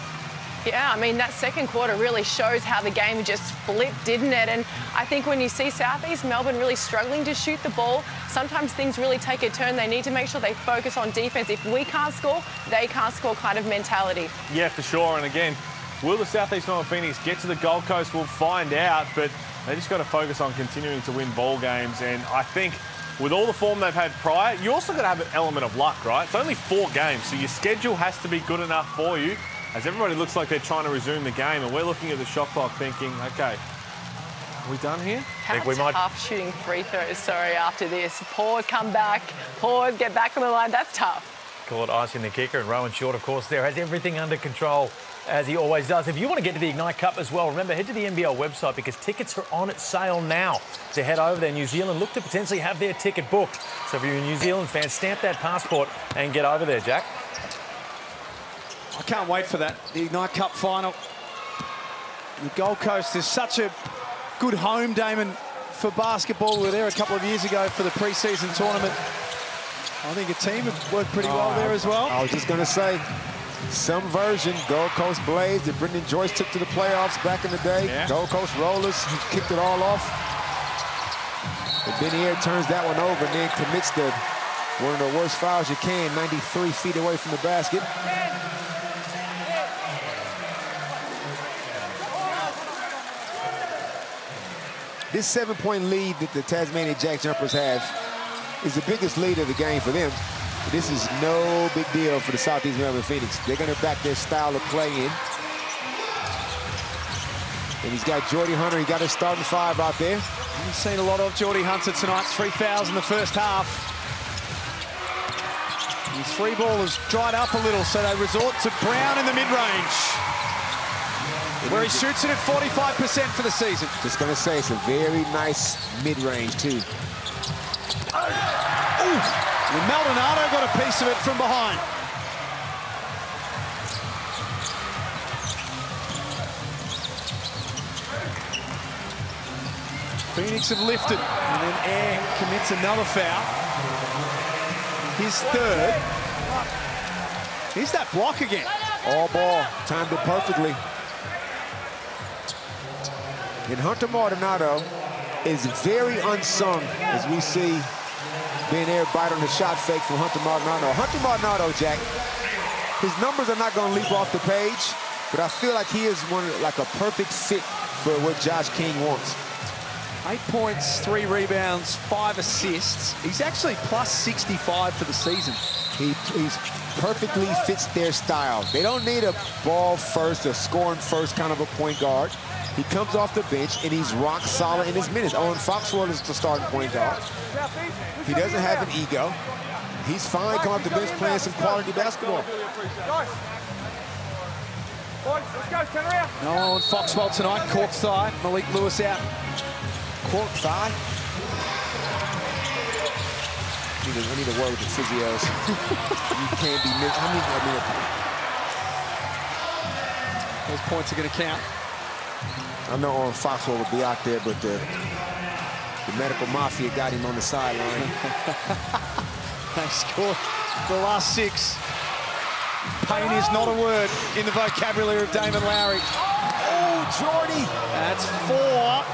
Yeah, I mean, that second quarter really shows how the game just flipped, didn't it? And I think when you see Southeast Melbourne really struggling to shoot the ball, sometimes things really take a turn. They need to make sure they focus on defense. If we can't score, they can't score kind of mentality. Yeah, for sure. And again, will the Southeast Melbourne Phoenix get to the Gold Coast? We'll find out, but they just got to focus on continuing to win ball games. And I think with all the form they've had prior, you also got to have an element of luck, right? It's only 4 games, so your schedule has to be good enough for you, as everybody looks like they're trying to resume the game, and we're looking at the shot clock thinking, okay, are we done here? How tough shooting free throws, after this. Pause, come back, pause, get back on the line. That's tough. Call it icing the kicker, and Rowan Short, of course, there has everything under control, as he always does. If you want to get to the Ignite Cup as well, remember, head to the NBL website because tickets are on sale now. So head over there. New Zealand look to potentially have their ticket booked. So if you're a New Zealand fan, stamp that passport and get over there, Jack. I can't wait for that, the Ignite Cup final. The Gold Coast is such a good home, Damon, for basketball. We were there a couple of years ago for the pre-season tournament. I think a team have worked pretty well there as well. I was just going to say, some version, Gold Coast Blaze that Brendan Joyce took to the playoffs back in the day. Yeah. Gold Coast Rollers, who kicked it all off. But Ben Air turns that one over and then commits one of the worst fouls you can, 93 feet away from the basket. This 7-point lead that the Tasmania JackJumpers have is the biggest lead of the game for them. This is no big deal for the Southeast Melbourne Phoenix. They're going to back their style of play in. And he's got Jordy Hunter. He got his starting 5 out there. We've seen a lot of Jordy Hunter tonight. 3 fouls in the first half. His 3 ball has dried up a little, so they resort to Brown in the mid-range. where he shoots it at 45% for the season. Just gonna say, it's a very nice mid-range, too. And Maldonado got a piece of it from behind. Phoenix have lifted, and then Air commits another foul. His third. Here's that block again. All ball, timed it perfectly. And Hunter Maldonado is very unsung, as we see Ben Air bite on the shot fake from Hunter Maldonado. Hunter Maldonado, Jack, his numbers are not going to leap off the page, but I feel like he is like a perfect fit for what Josh King wants. 8 points, 3 rebounds, 5 assists. He's actually plus 65 for the season. He's perfectly fits their style. They don't need a ball first, a scoring first kind of a point guard. He comes off the bench, and he's rock solid in his minutes. Owen Foxwell is the starting point guard. He doesn't have an ego. He's fine coming off the bench playing some quality basketball. No Owen Foxwell tonight, court side. Malik Lewis out. Court side. I need to work with the physios. You can't be missed. Those points are going to count. I know Owen Foxwell would be out there, but the medical mafia got him on the sideline. They scored the last 6. Pain is not a word in the vocabulary of Damon Lowry. Oh, Jordy. That's 4.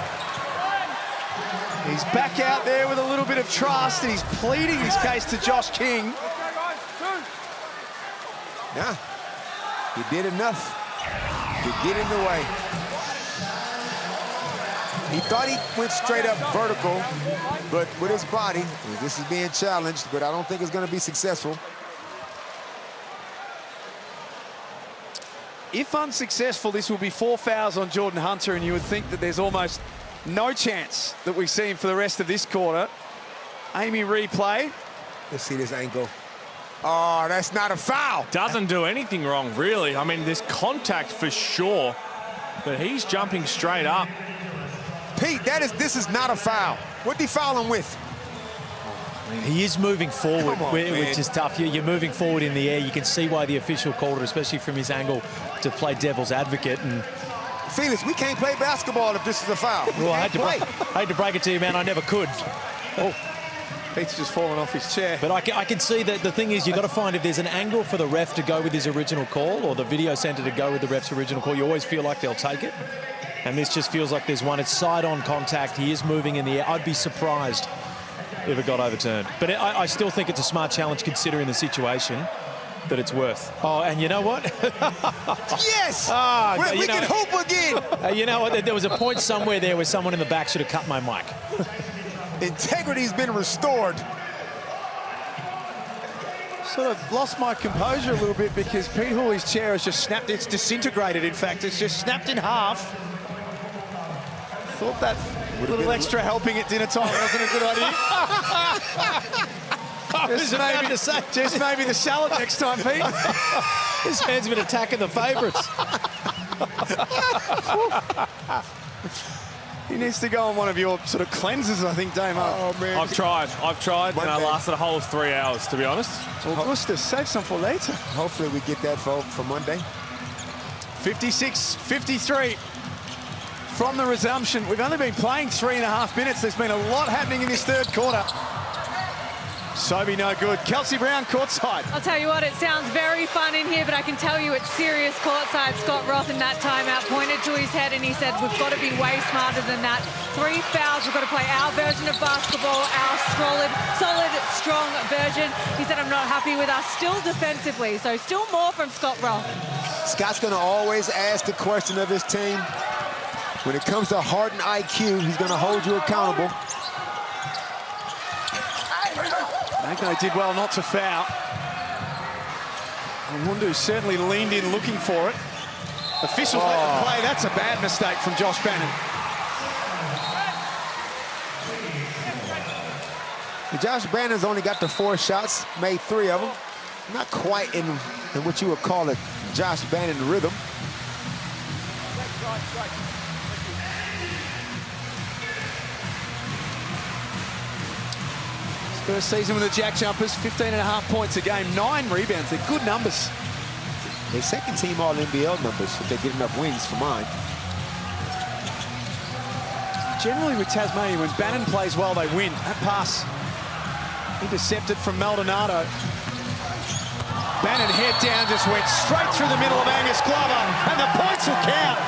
He's back out there with a little bit of trust, and he's pleading his case to Josh King. Yeah, he did enough to get in the way. He thought he went straight up vertical, but with his body, this is being challenged, but I don't think it's going to be successful. If unsuccessful, this will be 4 fouls on Jordan Hunter, and you would think that there's almost no chance that we see him for the rest of this quarter. Amy replay. Let's see this angle. Oh, that's not a foul. Doesn't do anything wrong, really. I mean, there's contact for sure, but he's jumping straight up. Pete, this is not a foul. What did he foul him with? He is moving forward, on, which is tough. You're moving forward in the air. You can see why the official called it, especially from his angle to play devil's advocate. And Felix, we can't play basketball if this is a foul. Well, I hate to break it to you, man. I never could. Oh, Pete's just fallen off his chair. But I can see that the thing is, you've got to find if there's an angle for the ref to go with his original call or the video center to go with the ref's original call. You always feel like they'll take it. And this just feels like there's one. It's side-on contact. He is moving in the air. I'd be surprised if it got overturned. But I still think it's a smart challenge considering the situation that it's worth. Oh, and you know what? Yes! We can hoop again! You know what? There was a point somewhere there where someone in the back should have cut my mic. Integrity's been restored. Sort of lost my composure a little bit because Pete Hooley's chair has just snapped. It's disintegrated, in fact. It's just snapped in half. Thought that little extra helping at dinner time wasn't a good idea. Just maybe the salad next time, Pete. This man's been attacking the favourites. He needs to go on one of your sort of cleanses, I think, Damo. Oh, man. I've tried, and I lasted a whole 3 hours, to be honest. Well, Gustav, save some for later. Hopefully we get that for Monday. 56-53 from the resumption. We've only been playing 3.5 minutes. There's been a lot happening in this third quarter. Sobey no good. Kelsey Brown courtside. I'll tell you what, it sounds very fun in here, but I can tell you it's serious courtside. Scott Roth in that timeout pointed to his head and he said, we've got to be way smarter than that. 3 fouls, we've got to play our version of basketball, our solid, strong version. He said, I'm not happy with us still defensively, so still more from Scott Roth. Scott's going to always ask the question of his team. When it comes to heart and IQ, he's going to hold you accountable. Magno did well not to foul. Wundu certainly leaned in looking for it. Officials let them play. That's a bad mistake from Josh Bannon. Josh Bannon's only got the 4 shots, made 3 of them. Not quite in what you would call a Josh Bannon rhythm. First season with the JackJumpers, 15.5 points a game, 9 rebounds. They're good numbers. They're second team all NBL numbers if they get enough wins for mine. Generally with Tasmania, when Bannon plays well, they win. That pass intercepted from Maldonado. Bannon head down, just went straight through the middle of Angus Glover, and the points will count.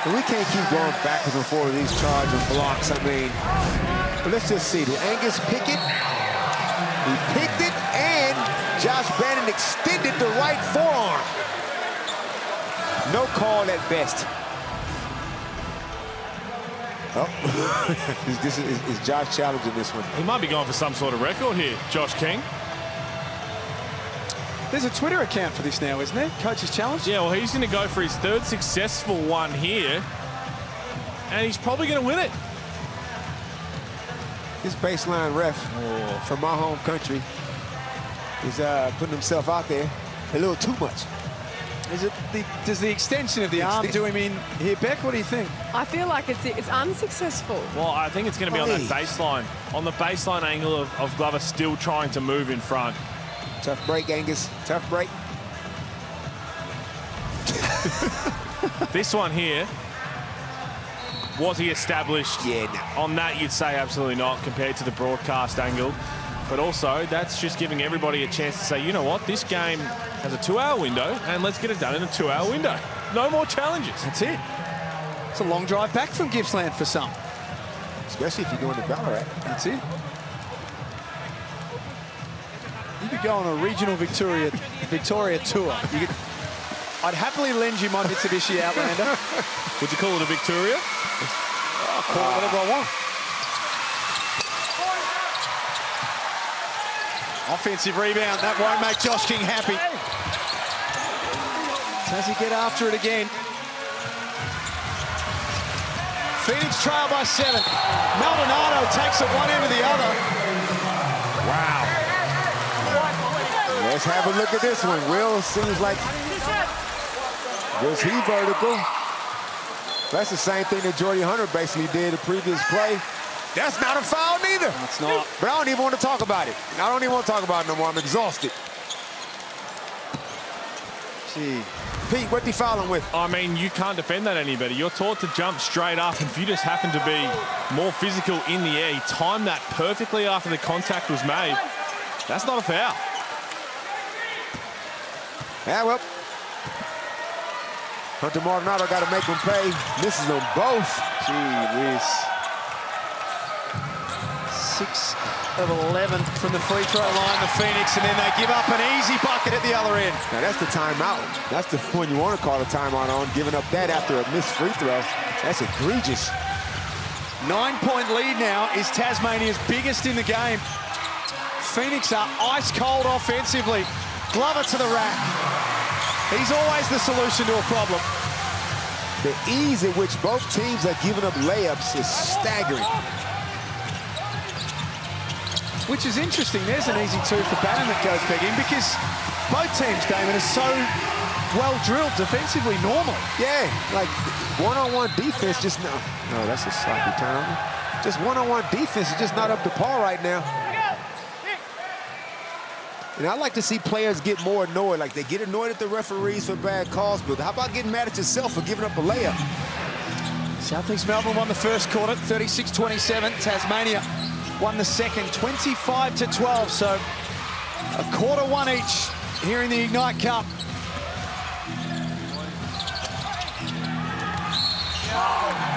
And we can't keep going backwards and forward these charge and blocks. I mean, but let's just see. Did Angus pick it? He picked it, and Josh Bannon extended the right forearm. No call at best. Oh, is Josh challenging this one? He might be going for some sort of record here, Josh King. There's a Twitter account for this now, isn't there? Coach's Challenge? Yeah, well, he's going to go for his 3rd successful one here, and he's probably going to win it. This baseline ref from my home country is putting himself out there a little too much. Does the extension of the arm do him in here, Beck? What do you think? I feel like it's unsuccessful. Well, I think it's going to be on that baseline, on the baseline angle of Glover still trying to move in front. Tough break, Angus. Tough break. This one here, was he established? Yeah, no. On that, you'd say absolutely not compared to the broadcast angle. But also, that's just giving everybody a chance to say, you know what, this game has a 2-hour window, and let's get it done in a 2-hour window. No more challenges. That's it. It's a long drive back from Gippsland for some. Especially if you're going to Ballarat. That's it. You could go on a regional Victoria tour. I'd happily lend you my Mitsubishi Outlander. Would you call it a Victoria? I'll call it whatever I want. Offensive rebound. That won't make Josh King happy. Does he get after it again? Phoenix trail by 7. Maldonado takes it one end to the other. Wow. Let's have a look at this one. Will seems like, was he vertical? That's the same thing that Jordy Hunter basically did the previous play. That's not a foul neither. That's not. But I don't even want to talk about it. I don't even want to talk about it no more. I'm exhausted. Gee. Pete, what they fouling with? I mean, you can't defend that anybody. You're taught to jump straight up. If you just happen to be more physical in the air, he timed that perfectly after the contact was made. That's not a foul. Yeah, well, Hunter Maldonado got to make them pay. Misses them both. Gee whiz. 6 of 11 from the free throw line, the Phoenix, and then they give up an easy bucket at the other end. Now that's the timeout. That's the one you want to call a timeout on, giving up that after a missed free throw. That's egregious. 9-point lead now is Tasmania's biggest in the game. Phoenix are ice cold offensively. Glover to the rack. He's always the solution to a problem. The ease at which both teams are giving up layups is staggering. Which is interesting. There's an easy 2 for Bannon that goes back in because both teams, Damon, are so well drilled defensively normally. Yeah, like one-on-one defense just no, that's a sloppy turnover. Just one-on-one defense is just not up to par right now. And I like to see players get more annoyed. Like they get annoyed at the referees for bad calls, but how about getting mad at yourself for giving up a layup? Southeast Melbourne won the first quarter, 36-27. Tasmania won the second, 25-12. So a quarter one each here in the Ignite Cup.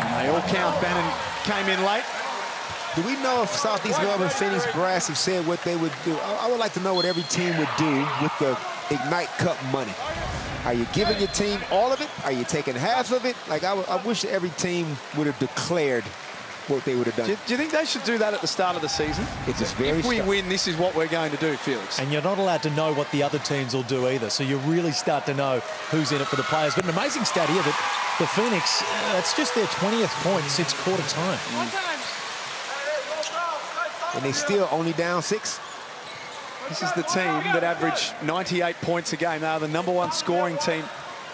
And they all count. Bannon came in late. Do we know if Southeast Melbourne Phoenix Brass have said what they would do? I would like to know what every team would do with the Ignite Cup money. Are you giving your team all of it? Are you taking half of it? Like, I wish every team would have declared what they would have done. Do you think they should do that at the start of the season? It's just very If we win, this is what we're going to do, Felix. And you're not allowed to know what the other teams will do either, so you really start to know who's in it for the players. But an amazing stat here that the Phoenix, that's just their 20th point since quarter time. And they still only down 6. This is the team that averaged 98 points a game. They are the #1 scoring team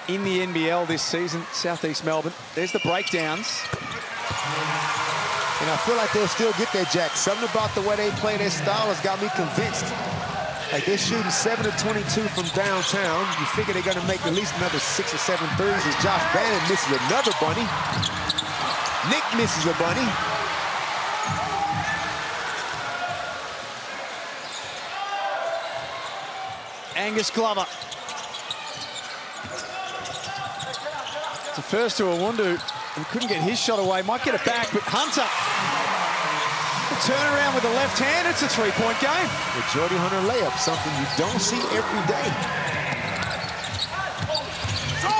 in the NBL this season, Southeast Melbourne. There's the breakdowns. And I feel like they'll still get their Jack. Something about the way they play their style has got me convinced. Like, they're shooting 7 of 22 from downtown. You figure they're going to make at least another 6 or 7 threes as Josh Bannon misses another bunny. Nick misses a bunny. Angus Glover. It's a first to Awundu, who couldn't get his shot away. Might get it back, but Hunter. The turnaround with the left hand. It's a three-point game. The Jordy Hunter layup, something you don't see every day.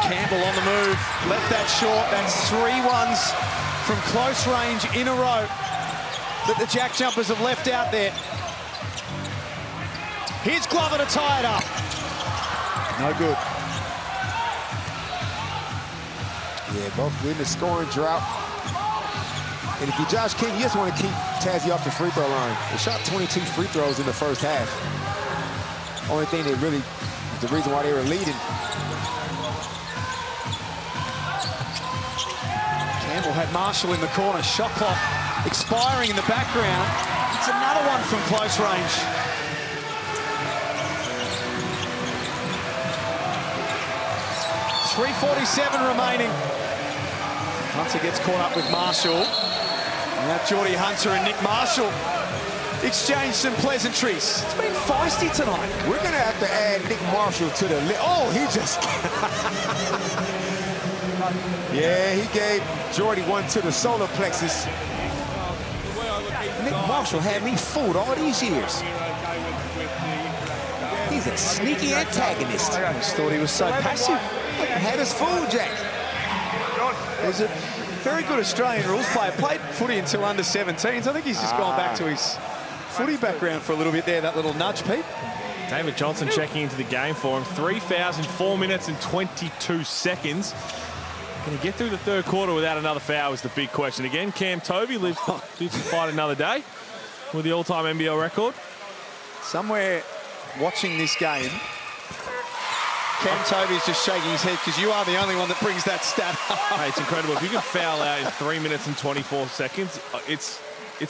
Campbell on the move. Left that short. That's 3 ones from close range in a row that the JackJumpers have left out there. Here's Glover to tie it up. No good. Yeah, both in the scoring drought. And if you're Josh King, you just want to keep Tazzy off the free throw line. They shot 22 free throws in the first half. Only thing that really, the reason why they were leading. Campbell had Marshall in the corner. Shot clock expiring in the background. It's another one from close range. .347 remaining. Hunter gets caught up with Marshall. And now Jordy Hunter and Nick Marshall exchange some pleasantries. It's been feisty tonight. We're going to have to add Nick Marshall to the list. Oh, he just... Yeah, he gave Jordy one to the solar plexus. Nick Marshall had me fooled all these years. He's a sneaky antagonist. I just thought he was so passive. Had us fooled, Jack. He's a very good Australian rules player. Played footy until under 17s. I think he's just gone back to his footy background for a little bit there, that little nudge, Pete. David Johnson checking into the game for him. 3 fouls in 4 minutes and 22 seconds. Can he get through the third quarter without another foul is the big question. Again, Cam Tovey lives to fight another day with the all-time NBL record. Somewhere watching this game, Cam Tovey's just shaking his head because you are the only one that brings that stat up. Hey, it's incredible. If you can foul out in 3 minutes and 24 seconds, it's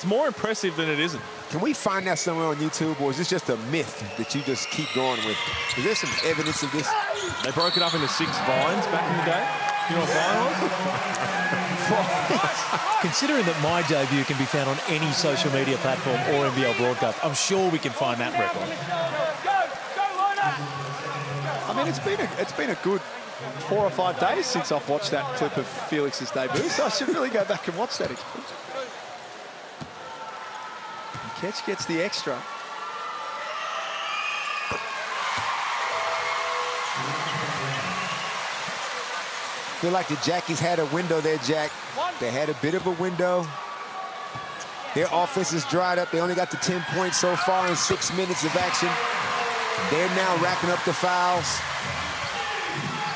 more impressive than it isn't. Can we find that somewhere on YouTube, or is this just a myth that you just keep going with? Is there some evidence of this? They broke it up into 6 vines back in the day. You know what vine was? Considering that my debut can be found on any social media platform or NBL broadcast, I'm sure we can find that record. I mean, it's been a good 4 or 5 days since I've watched that clip of Felix's debut, so I should really go back and watch that again. Ketch gets the extra. Feel like the Jackies had a window there, Jack. They had a bit of a window. Their offense is dried up. They only got to 10 points so far in 6 minutes of action. They're now racking up the fouls.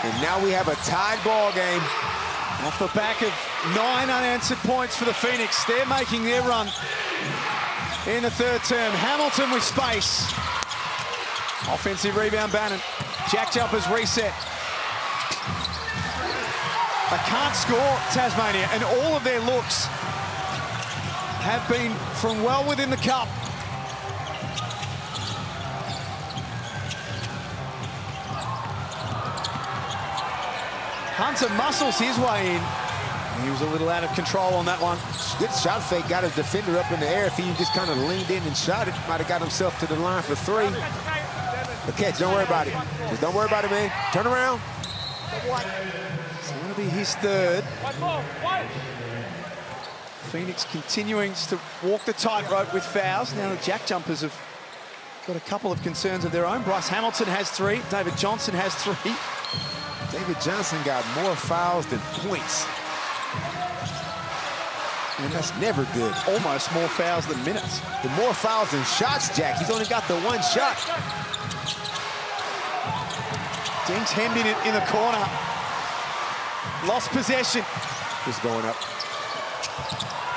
And now we have a tied ball game. Off the back of 9 unanswered points for the Phoenix. They're making their run in the third term. Hamilton with space. Offensive rebound, Bannon. JackJumpers reset. They can't score, Tasmania, and all of their looks have been from well within the cup. Hunter muscles his way in. He was a little out of control on that one. Good shot fake, got his defender up in the air. If he just kind of leaned in and shot it, might have got himself to the line for 3. But catch, don't worry about it. Just don't worry about it, man. Turn around. It's going to be his third. Phoenix continuing to walk the tightrope with fouls. Now the JackJumpers have got a couple of concerns of their own. Bryce Hamilton has 3. David Johnson has 3. David Johnson got more fouls than points. And that's never good. Almost more fouls than minutes. The more fouls than shots, Jack. He's only got the 1 shot. Dinks hemmed in the corner. Lost possession. Just going up.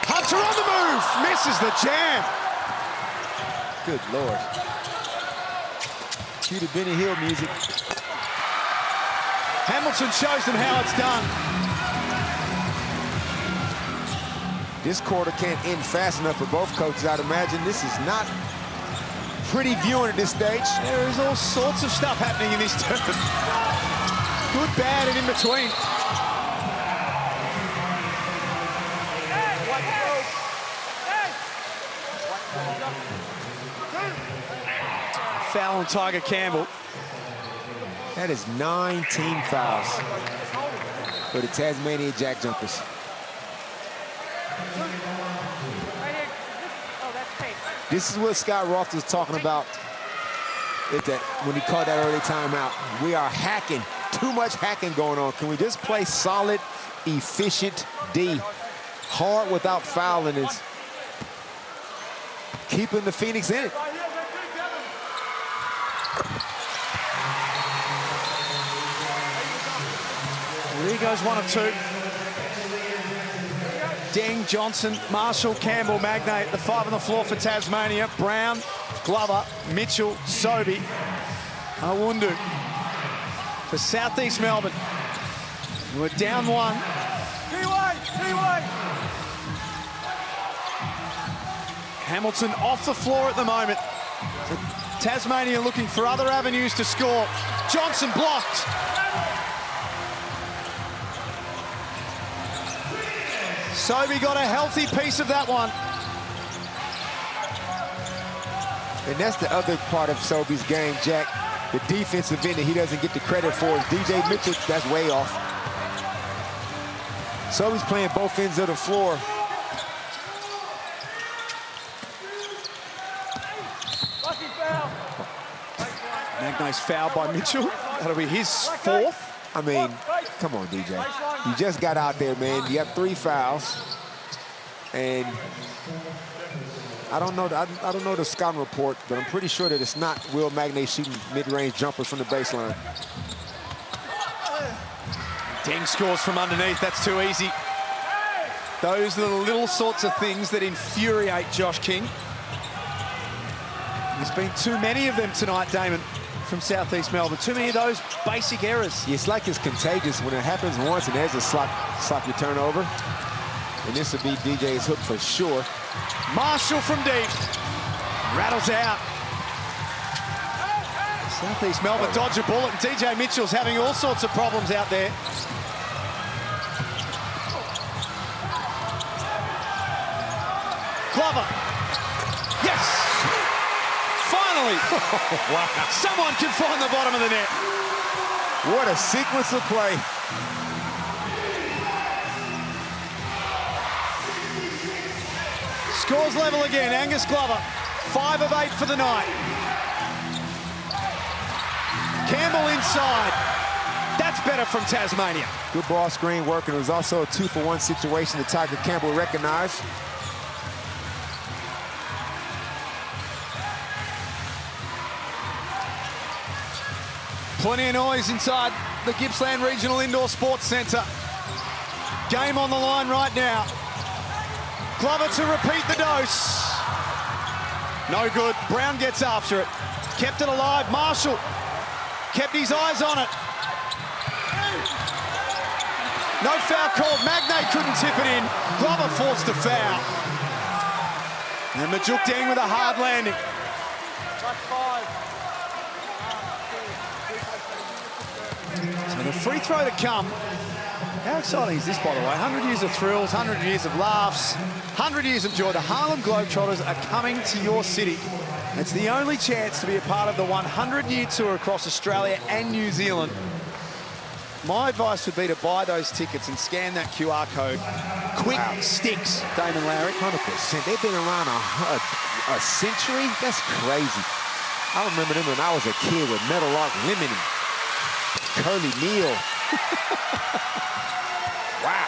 Hunter on the move. Misses the jam. Good Lord. Cue the Benny Hill music. Hamilton shows them how it's done. This quarter can't end fast enough for both coaches. I'd imagine this is not pretty viewing at this stage. There is all sorts of stuff happening in this term. Good, bad, and in between. Foul on Tiger Campbell. That is 19 fouls for the Tasmania JackJumpers. This is what Scott Roth was talking about when he called that early timeout. We are hacking, too much hacking going on. Can we just play solid, efficient D? Hard without fouling is keeping the Phoenix in it. There he goes, one of two. Deng, Johnson, Marshall, Campbell, Magnate, the five on the floor for Tasmania. Brown, Glover, Mitchell, Sobey, Awundu for Southeast Melbourne. We're down one. Hamilton off the floor at the moment. So Tasmania looking for other avenues to score. Johnson blocked. Sobey got a healthy piece of that one. And that's the other part of Sobey's game, Jack. The defensive end that he doesn't get the credit for is DJ Mitchell. That's way off. Sobey's playing both ends of the floor. Nice foul by Mitchell. That'll be his fourth. I mean, come on, DJ. You just got out there, man. You have 3 fouls. And I don't know the scouting report, but I'm pretty sure that it's not Will Magnay shooting mid-range jumpers from the baseline. Deng scores from underneath. That's too easy. Those are the little sorts of things that infuriate Josh King. There's been too many of them tonight, Damon, from Southeast Melbourne. Too many of those basic errors. It's like it's contagious when it happens once and there's a sloppy turnover. And this will be DJ's hook for sure. Marshall from deep. Rattles out. Southeast Melbourne dodge a bullet, and DJ Mitchell's having all sorts of problems out there. Glover. Yes! Finally! Wow. Someone can find the bottom of the net. What a sequence of play. Scores level again. Angus Glover, 5 of 8 for the night. Campbell inside. That's better from Tasmania. Good ball screen work, and it was also a 2-for-1 situation that Tiger Campbell recognized. Plenty of noise inside the Gippsland Regional Indoor Sports Centre. Game on the line right now. Glover to repeat the dose. No good. Brown gets after it. Kept it alive. Marshall kept his eyes on it. No foul called. Magnay couldn't tip it in. Glover forced a foul. And Majuk Deng with a hard landing. So the free throw to come. How exciting is this, by the way? 100 years of thrills, 100 years of laughs, 100 years of joy. The Harlem Globetrotters are coming to your city. It's the only chance to be a part of the 100-year tour across Australia and New Zealand. My advice would be to buy those tickets and scan that QR code. Quick sticks, Damon Lowry. 100%. They've been around a century? That's crazy. I remember them when I was a kid with Metal Arc Lemony, Curly Neal. Wow.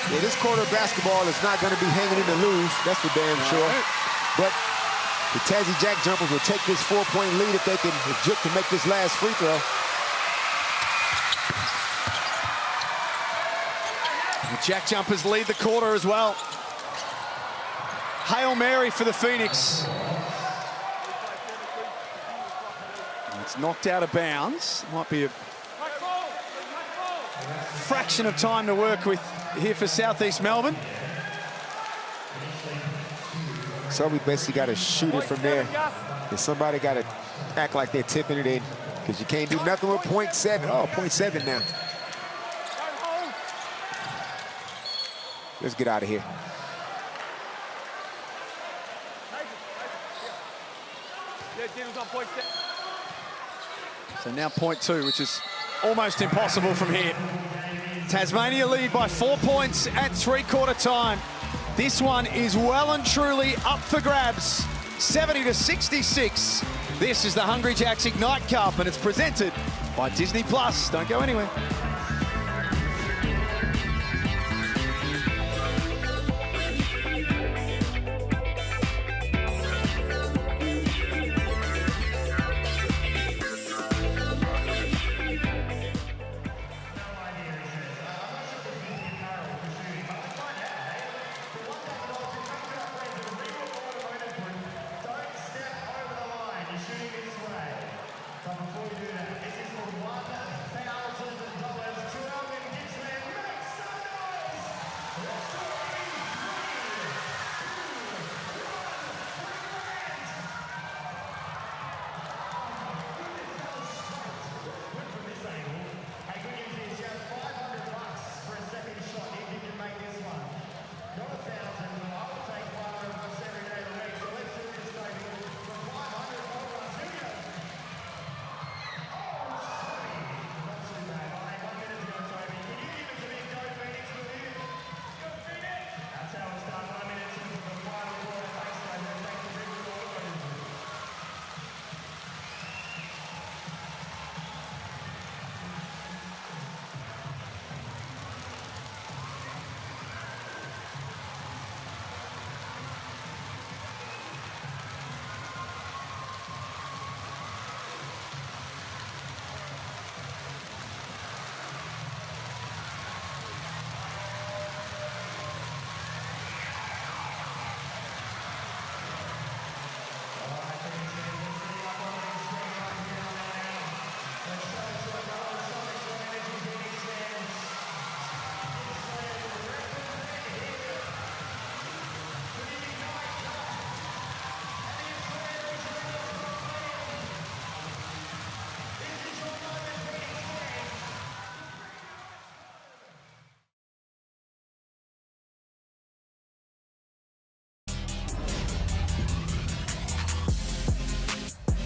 Yeah, this quarter of basketball is not going to be hanging in the loose. That's for damn sure. But the Tassie JackJumpers will take this 4-point lead if they can Juk to make this last free throw. The JackJumpers lead the quarter as well. Hail Mary for the Phoenix. It's knocked out of bounds. Might be a fraction of time to work with here for Southeast Melbourne. So we basically got to shoot it from there. And somebody got to act like they're tipping it in, because you can't do nothing with 0.7. Oh, 0.7 now. Let's get out of here. So now 0.2, which is almost impossible from here. Tasmania lead by 4 points at three-quarter time. This one is well and truly up for grabs. 70-66. This is the Hungry Jacks Ignite Cup, and it's presented by Disney+. Don't go anywhere.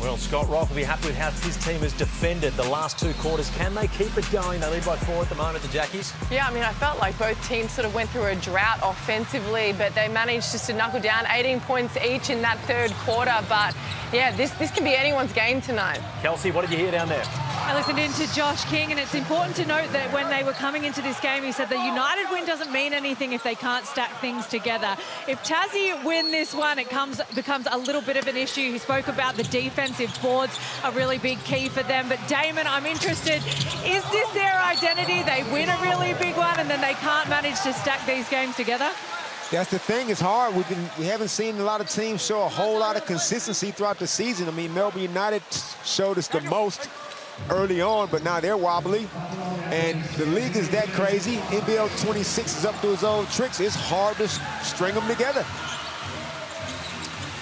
Well, Scott Rock will be happy with how his team has defended the last two quarters. Can they keep it going? They lead by 4 at the moment, the Jackies. Yeah, I mean, I felt like both teams sort of went through a drought offensively, but they managed just to knuckle down 18 points each in that third quarter. But, yeah, this can be anyone's game tonight. Kelsey, what did you hear down there? I listened in to Josh King, and it's important to note that when they were coming into this game, he said the United win doesn't mean anything if they can't stack things together. If Tassie win this one, it becomes a little bit of an issue. He spoke about the defensive boards, a really big key for them. But Damon, I'm interested, is this their identity? They win a really big one, and then they can't manage to stack these games together? That's the thing. It's hard. We haven't seen a lot of teams show a whole lot of consistency throughout the season. I mean, Melbourne United showed us the most early on, but now they're wobbly. And the league is that crazy. NBL26 is up to his old tricks. It's hard to string them together.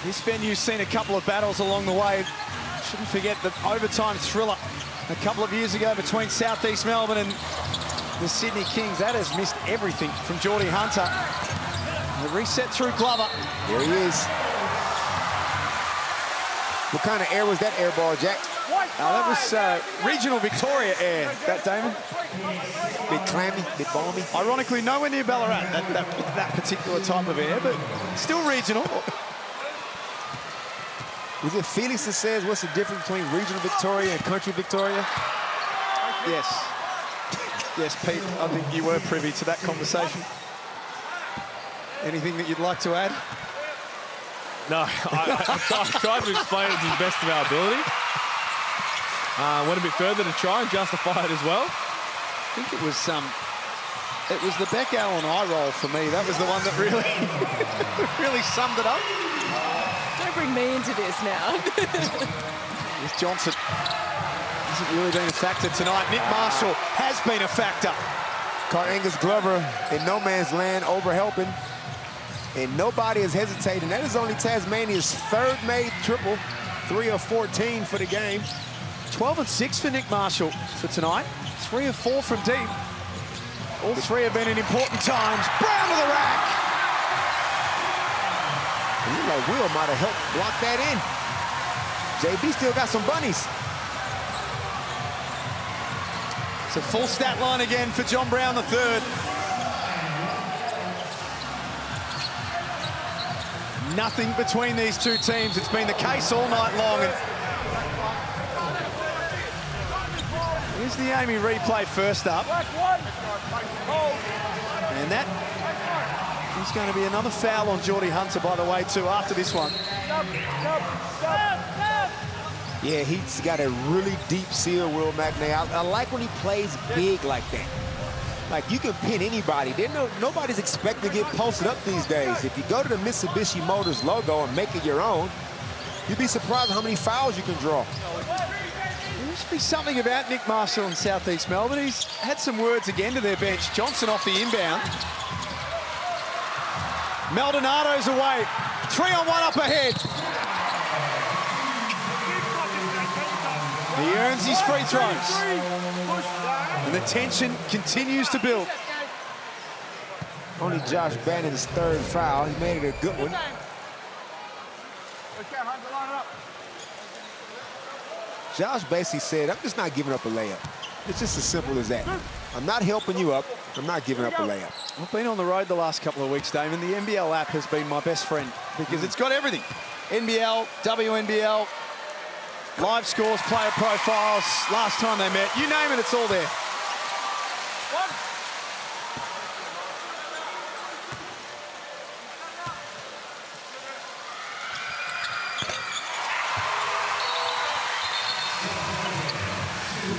This venue's seen a couple of battles along the way. Shouldn't forget the overtime thriller a couple of years ago between Southeast Melbourne and the Sydney Kings. That has missed everything from Geordie Hunter. The reset through Glover. There he is. What kind of air was that air ball, Jack? That was regional Victoria air, that, Damon. Bit clammy, bit balmy. Ironically, nowhere near Ballarat, that particular type of air, but still regional. Was it Felix that says what's the difference between regional Victoria and country Victoria? Yes. Yes, Pete, I think you were privy to that conversation. Anything that you'd like to add? No, I tried to explain it to the best of our ability. Went a bit further to try and justify it as well. I think it was It was the Beck Allen eye roll for me. That was the one that really, really summed it up. Don't bring me into this now. This Johnson hasn't really been a factor tonight. Nick Marshall has been a factor. Caught Angus Glover in no man's land, over helping. And nobody is hesitating. That is only Tasmania's third made triple, 3 of 14 for the game. 12 and 6 for Nick Marshall for tonight. 3 of 4 from deep. All three have been in important times. Brown to the rack. And you know, Will might have helped block that in. JB still got some bunnies. It's a full stat line again for John Brown III. Nothing between these two teams. It's been the case all night long. And here's the Amy replay first up. And that is going to be another foul on Geordie Hunter, by the way, too, after this one. Yeah, he's got a really deep seal, Will McNay. I like when he plays big like that. Like, you can pin anybody. Nobody's expected to get posted up these days. If you go to the Mitsubishi Motors logo and make it your own, you'd be surprised how many fouls you can draw. There must be something about Nick Marshall in South East Melbourne. He's had some words again to their bench. Johnson off the inbound. Maldonado's away. 3-on-1 up ahead. He earns his free throws. And the tension continues to build. Only Josh Bannon's third foul. He made it a good one. Josh basically said, I'm just not giving up a layup. It's just as simple as that. I'm not helping you up. I'm not giving up a layup. I've been on the road the last couple of weeks, Damon. The NBL app has been my best friend because it's got everything. NBL, WNBL, live scores, player profiles, last time they met. You name it, it's all there.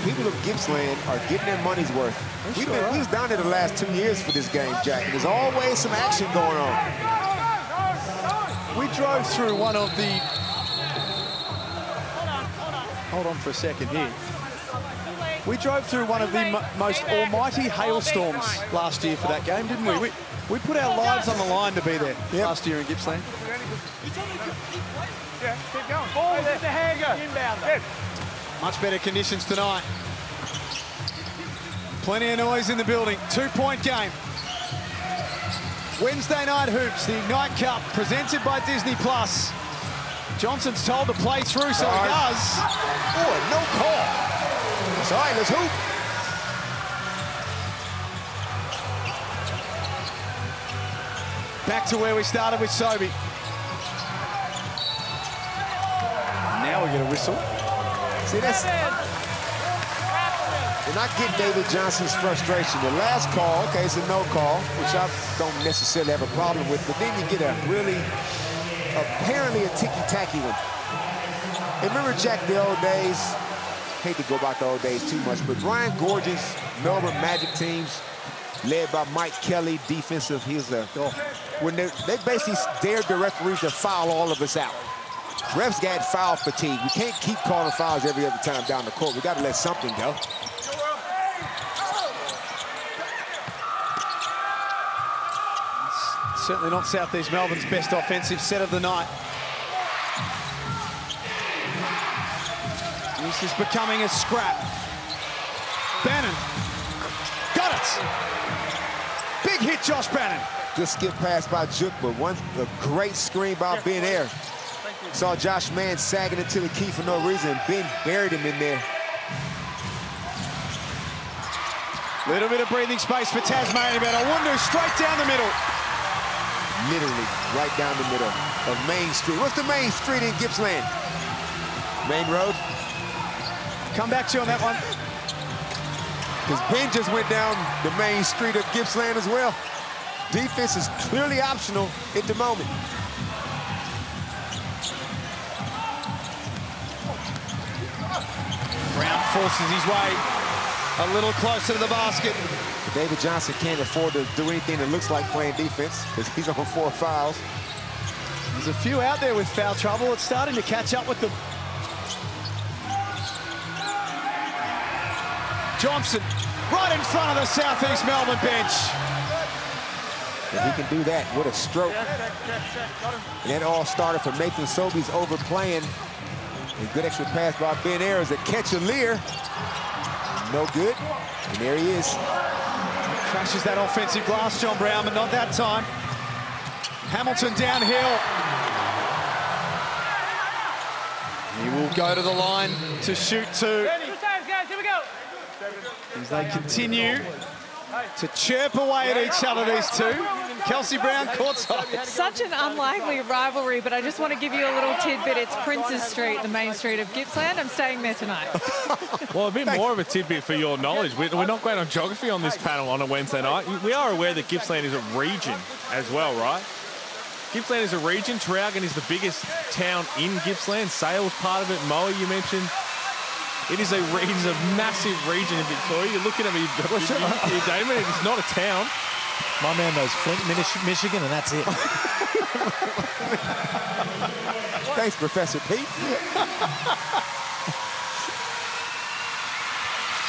People of Gippsland are getting their money's worth. We was down there the last 2 years for this game, Jack. There's always some action going on. We drove through one of the... Hold on for a second here. We drove through one of the most almighty hailstorms last year for that game, didn't we? We put our lives on the line to be there last year in Gippsland. Yeah, keep going. Ball in the hanger. Inbound. Much better conditions tonight. Plenty of noise in the building. 2-point game. Wednesday night hoops, the Ignite Cup presented by Disney+. Johnson's told to play through, so he does. Oh, no call. It's all right, let's hoop. Back to where we started with Sobey. Now we get a whistle. See, that's... You're not getting David Johnson's frustration. The last call, okay, it's a no call, which I don't necessarily have a problem with, but then you get a really, apparently a ticky-tacky one. And remember, Jack, the old days, hate to go back the old days too much, but Brian Gorge's Melbourne Magic teams, led by Mike Kelly, defensive, when they basically dared the referees to foul all of us out. Refs got foul fatigue. We can't keep calling fouls every other time down the court. We got to let something go. Certainly not South East Melbourne's best offensive set of the night. This is becoming a scrap. Bannon. Got it. Big hit, Josh Bannon. Just skip past by Juk, but a great screen by Ben Air. Saw Josh Mann sagging into the key for no reason. Ben buried him in there. Little bit of breathing space for Tasmania, but Awundu straight down the middle. Literally right down the middle of Main Street. What's the main street in Gippsland? Main Road? Come back to you on that one. Because Ben just went down the main street of Gippsland as well. Defense is clearly optional at the moment. Brown forces his way a little closer to the basket. But David Johnson can't afford to do anything that looks like playing defense because he's on 4 fouls. There's a few out there with foul trouble. It's starting to catch up with them. Johnson, right in front of the Southeast Melbourne bench. If he can do that, what a stroke. And that all started from Nathan Sobey's overplaying. A good extra pass by Ben Ayers. A catch of Lear. No good. And there he is. Crashes that offensive glass, John Brown, but not that time. Hamilton downhill. He will go to the line to shoot 2. As they continue to chirp away at each other, these two. Kelsey Brown courtside. Such an unlikely rivalry, but I just want to give you a little tidbit. It's Princes Street, the main street of Gippsland. I'm staying there tonight. Well, a bit more of a tidbit for your knowledge. We're not great on geography on this panel on a Wednesday night. We are aware that Gippsland is a region as well, right? Gippsland is a region. Traralgon is the biggest town in Gippsland. Sale's part of it. Moa, you mentioned. It is a massive region in Victoria. You're looking at me, Damon. It's not a town. My man knows Flint, Michigan, and that's it. Thanks, Professor Pete.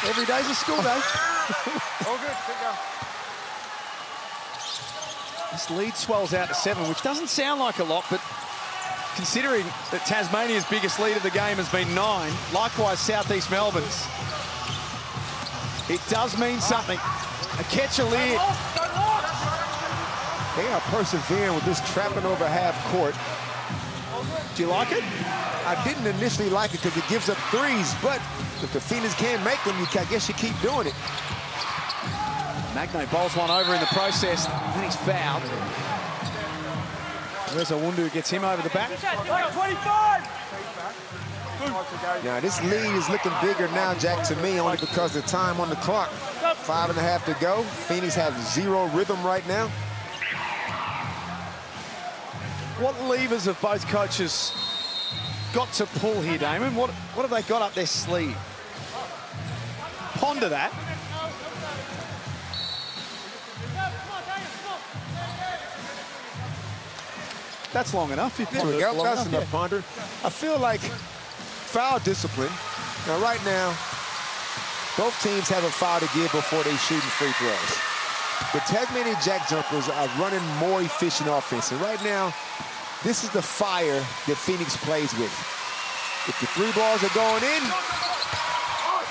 Every day's a school day. All good. Keep going. This lead swells out to 7, which doesn't sound like a lot, but considering that Tasmania's biggest lead of the game has been 9, likewise Southeast Melbourne's, it does mean something. A catch of Lear. They are persevering with this trapping over half court. Do you like it? I didn't initially like it because it gives up 3s, but if the Phoenix can't make them, I guess you keep doing it. Magnay bowls one over in the process, and he's fouled. Where's Awundu, gets him over the back. 25! Now, this lead is looking bigger now, Jack, to me, only because of the time on the clock. 5.5 to go. Phoenix have 0 rhythm right now. What levers have both coaches got to pull here, Damon? What have they got up their sleeve? Ponder that. That's long enough. That's enough ponder. I feel like foul discipline. Now, right now, both teams have a foul to give before they shoot free throws. The Tasmania JackJumpers are running more efficient offense. And right now, this is the fire that Phoenix plays with. If the 3 balls are going in,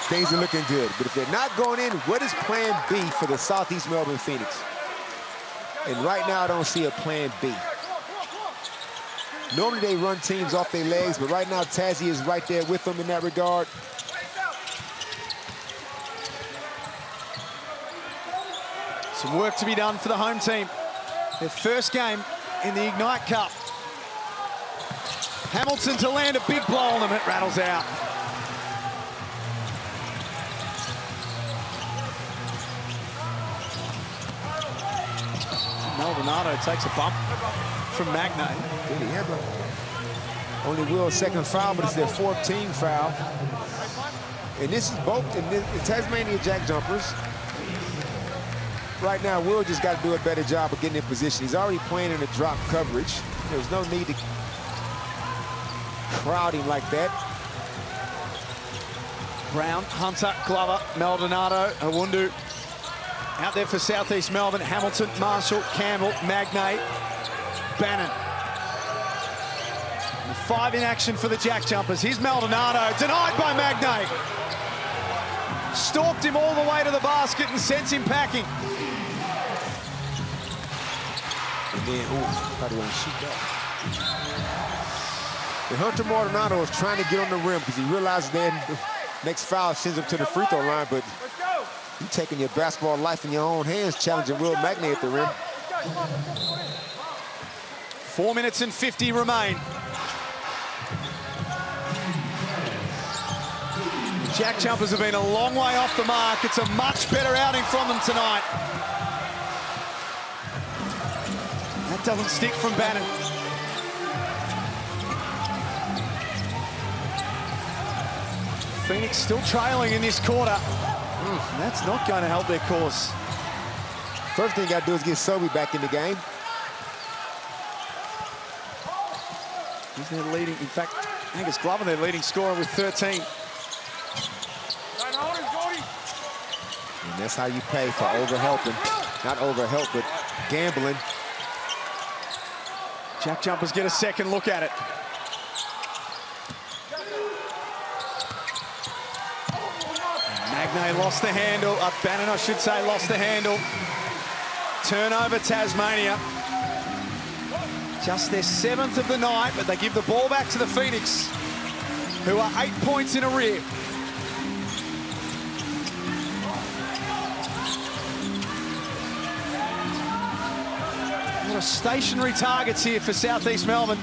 things are looking good. But if they're not going in, what is plan B for the Southeast Melbourne Phoenix? And right now, I don't see a plan B. Normally, they run teams off their legs, but right now, Tassie is right there with them in that regard. Some work to be done for the home team. Their first game in the Ignite Cup. Hamilton to land a big blow on them. It rattles out. Maldonado takes a bump from Magnay. Only Will's 2nd foul, but it's their 4th team foul. And this is both the Tasmania JackJumpers. Right now, Will just got to do a better job of getting in position. He's already playing in a drop coverage. There's no need to crowd him like that. Brown, Hunter, Glover, Maldonado, Awundu. Out there for Southeast Melbourne, Hamilton, Marshall, Campbell, Magnay, Bannon. 5 in action for the JackJumpers. Here's Maldonado, denied by Magnay. Stalked him all the way to the basket and sends him packing. And then, how do I shoot that? And Hunter Maldonado is trying to get on the rim because he realizes then the next foul sends him to the free throw line, but you're taking your basketball life in your own hands, challenging Will Magnay at the rim. 4 minutes and 50 remain. JackJumpers have been a long way off the mark. It's a much better outing from them tonight. That doesn't stick from Bannon. Phoenix still trailing in this quarter. That's not going to help their cause. First thing you got to do is get Sobey back in the game. He's their leading, in fact, Angus Glover, their leading scorer with 13. And that's how you pay for overhelping. Not overhelp, but gambling. JackJumpers get a second look at it. Magnay lost the handle. Bannon, I should say, lost the handle. Turnover, Tasmania. Just their 7th of the night, but they give the ball back to the Phoenix, who are 8 points in arrear. A lot of stationary targets here for Southeast Melbourne.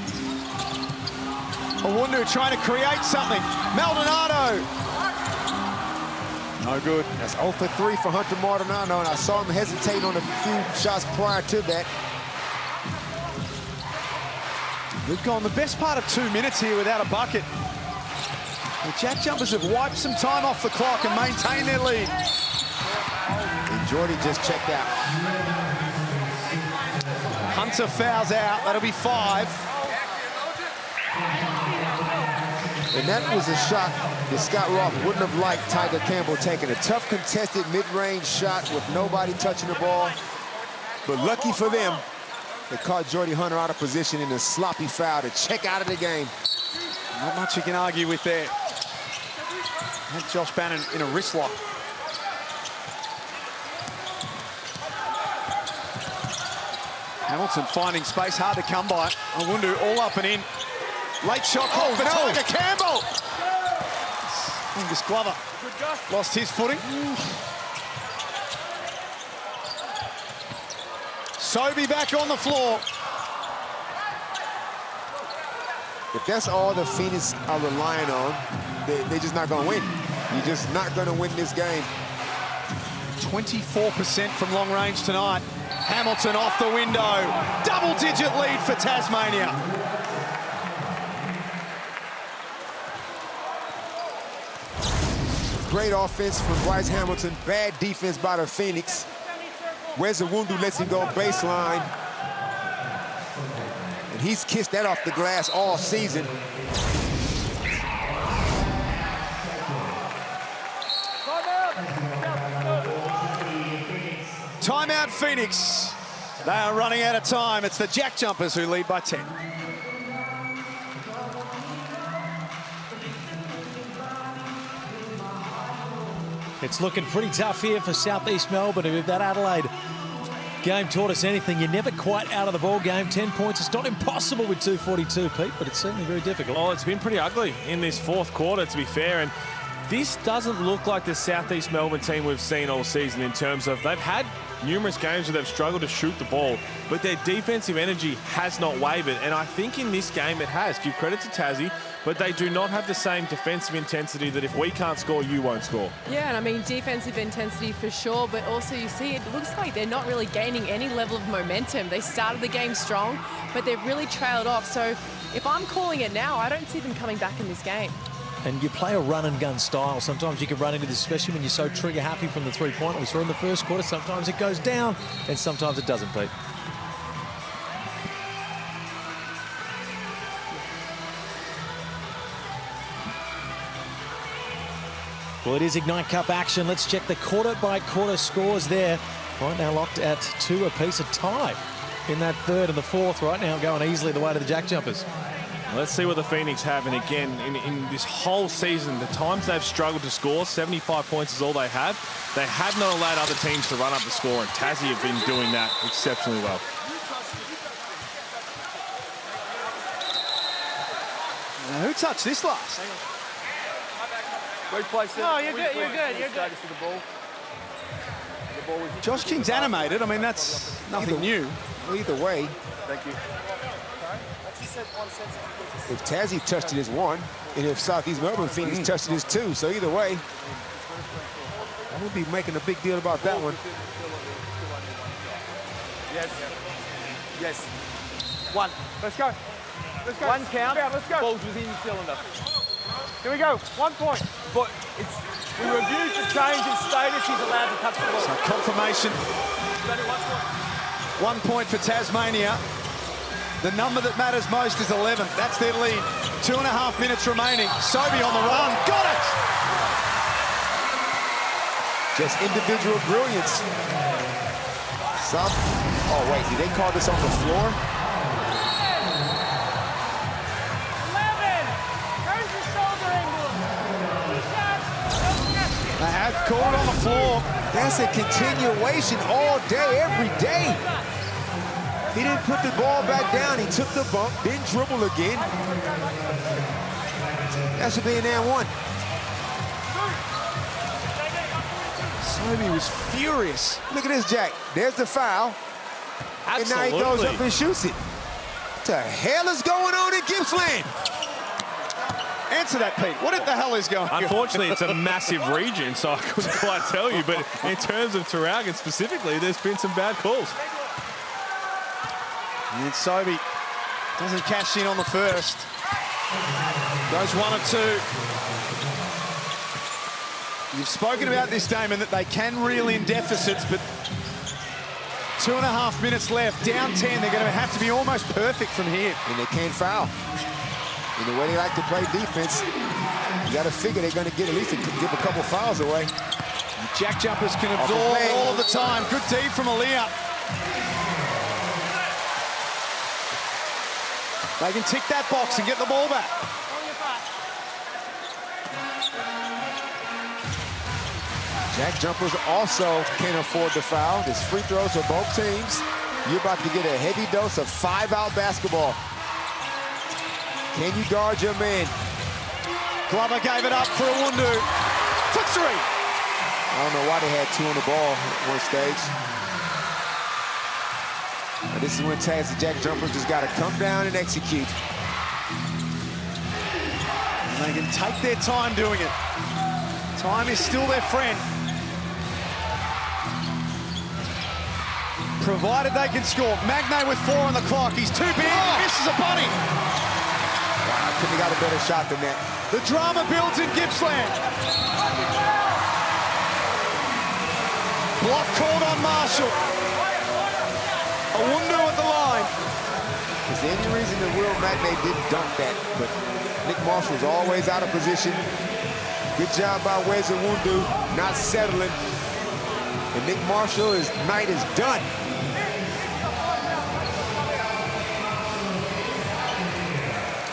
Owundu trying to create something. Maldonado. No good. That's 0 for 3 for Hunter Maldonado, and I saw him hesitate on a few shots prior to that. We've gone the best part of 2 minutes here without a bucket. The JackJumpers have wiped some time off the clock and maintained their lead. And Jordy just checked out. Hunter fouls out. That'll be 5. And that was a shot that Scott Roth wouldn't have liked Tiger Campbell taking. A tough contested mid-range shot with nobody touching the ball. But lucky for them, they caught Jordy Hunter out of position in a sloppy foul to check out of the game. Not much you can argue with there. Had Josh Bannon in a wrist lock. Hamilton finding space, hard to come by. Owundu all up and in. Late shot call for Tiger Campbell. Angus Glover lost his footing. Sobey back on the floor. If that's all the Phoenix are relying on, they're just not going to win. You're just not going to win this game. 24% from long range tonight. Hamilton off the window. Double-digit lead for Tasmania. Great offense from Bryce Hamilton. Bad defense by the Phoenix. Where's Owundu lets him go baseline. And he's kissed that off the glass all season. Timeout, Phoenix. They are running out of time. It's the JackJumpers who lead by 10. It's looking pretty tough here for Southeast Melbourne. If that Adelaide game taught us anything, you're never quite out of the ball game. 10 points. It's not impossible with 2:42, Pete, but it's certainly very difficult. Oh, it's been pretty ugly in this fourth quarter, to be fair. And this doesn't look like the Southeast Melbourne team we've seen all season in terms of they've had numerous games where they've struggled to shoot the ball, but their defensive energy has not wavered. And I think in this game it has. Give credit to Tassie, but they do not have the same defensive intensity that if we can't score, you won't score. Yeah, and I mean, defensive intensity for sure, but also you see it looks like they're not really gaining any level of momentum. They started the game strong, but they've really trailed off. So if I'm calling it now, I don't see them coming back in this game. And you play a run-and-gun style. Sometimes you can run into this, especially when you're so trigger-happy from the three-point. We saw in the first quarter, sometimes it goes down, and sometimes it doesn't, Pete. Well, it is Ignite Cup action. Let's check the quarter-by-quarter scores there. Right now locked at 2 apiece, a tie in that third and the fourth. Right now going easily the way to the JackJumpers. Let's see what the Phoenix have. And again, in this whole season, the times they've struggled to score, 75 points is all they have. They have not allowed other teams to run up the score, and Tassie have been doing that exceptionally well. Now, who touched this last? No, you're good, you're good, you're good. Josh King's animated. I mean, that's nothing new. Either way. Thank you. If Tassie touched it, it's 1. And if Southeast Melbourne Phoenix touched it, it's 2. So either way, I would be making a big deal about that one. Yes. Yes. 1. Let's go. Let's go. 1 count. Yeah, let's go. Ball's within the cylinder. Here we go. 1 point. But we reviewed the change in status. He's allowed to touch the ball. So confirmation 1 point for Tasmania. The number that matters most is 11. That's their lead. 2.5 minutes remaining. Sobey on the run. Got it! Just individual brilliance. Oh, wait, did they call this on the floor? 11. Turns the shoulder angle. They have called it on the floor. That's a continuation all day, every day. He didn't put the ball back down. He took the bump, then dribble again. That should be an and one. Sobey was furious. Look at this, Jack. There's the foul. Absolutely. And now he goes up and shoots it. What the hell is going on in Gippsland? Answer that, Pete. What the hell is going on? Unfortunately, it's a massive region, so I couldn't quite tell you. But in terms of Tarragona specifically, there's been some bad calls. And Sobey doesn't cash in on the first. Goes 1 or 2. You've spoken about this, Damon, that they can reel in deficits, but 2.5 minutes left, down 10. They're going to have to be almost perfect from here. And they can't foul. And the way they like to play defense, you got to figure they're going to get at least give a couple fouls away. JackJumpers can absorb all of the time. Good D from Aaliyah. They can tick that box and get the ball back. JackJumpers also can't afford the foul. There's free throws for both teams. You're about to get a heavy dose of 5-out basketball. Can you guard your man? Glover gave it up for Awundu. For 3. I don't know why they had 2 on the ball at one stage. But this is when Taz and JackJumpers just got to come down and execute. And they can take their time doing it. Time is still their friend. Provided they can score. Magnay with 4 on the clock. He's too big. Misses a bunny. Wow, couldn't have got a better shot than that. The drama builds in Gippsland. Block called on Marshall. Awundu at the line. Is there any reason that Will Magnay didn't dunk that? But Nick Marshall was always out of position. Good job by Wes Awundu, not settling. And Nick Marshall, his night is done.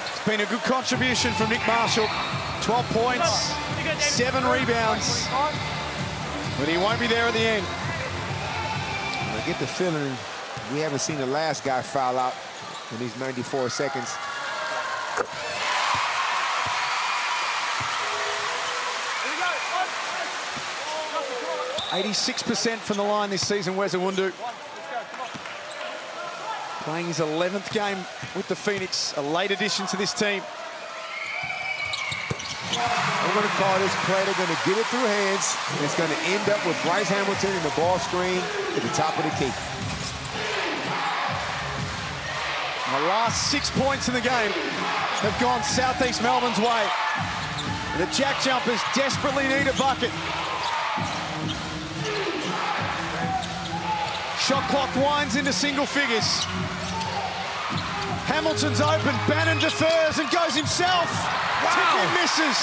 It's been a good contribution from Nick Marshall. 12 points, 7 rebounds. But he won't be there at the end. I get the feeling we haven't seen the last guy foul out in these 94 seconds. %86% from the line this season, Wes Awundu. Playing his 11th game with the Phoenix, a late addition to this team. I'm going to call this play. They're going to get it through hands. And it's going to end up with Bryce Hamilton in the ball screen at the top of the key. The last 6 points in the game have gone Southeast Melbourne's way. The JackJumpers desperately need a bucket. Shot clock winds into single figures. Hamilton's open. Bannon defers and goes himself. Wow. Tip-in misses.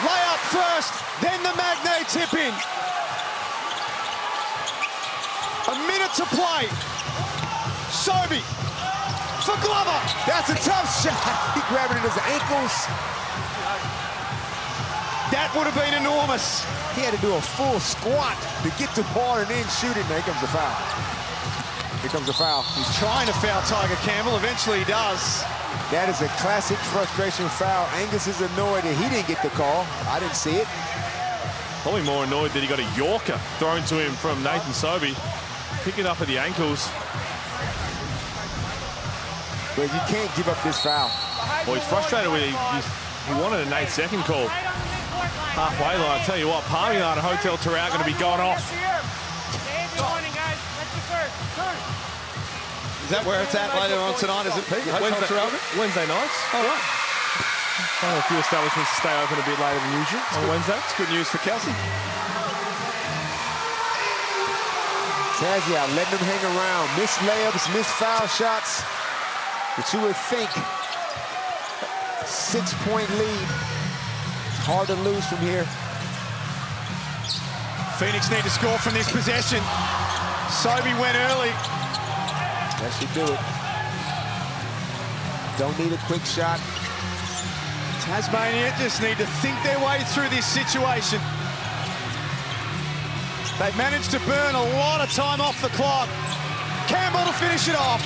Layup first, then the Magnay tip-in. A minute to play. Sobey for Glover. That's a tough shot. He grabbed it in his ankles. That would have been enormous. He had to do a full squat to get the ball and then shoot it. Now here comes the foul. Here comes the foul. He's trying to foul Tiger Campbell. Eventually he does. That is a classic frustration foul. Angus is annoyed that he didn't get the call. I didn't see it. Probably more annoyed that he got a Yorker thrown to him from Nathan Sobey. Pick it up at the ankles. But you can't give up this foul. Well, he's frustrated with it. He wanted an 8-second call. Halfway line, I tell you what, Palmy and Hotel Tarragona going to be going off. Is that where it's at later on tonight, is it, Pete? Wednesday nights. Oh, right. A few establishments stay open a bit later than usual on Wednesday. It's good news for Kelsey. Tazzy out, letting them hang around. Missed layups, missed foul shots. But you would think 6-point lead. It's hard to lose from here. Phoenix need to score from this possession. Sobey went early. That should do it. Don't need a quick shot. Tasmania just need to think their way through this situation. They've managed to burn a lot of time off the clock. Campbell to finish it off.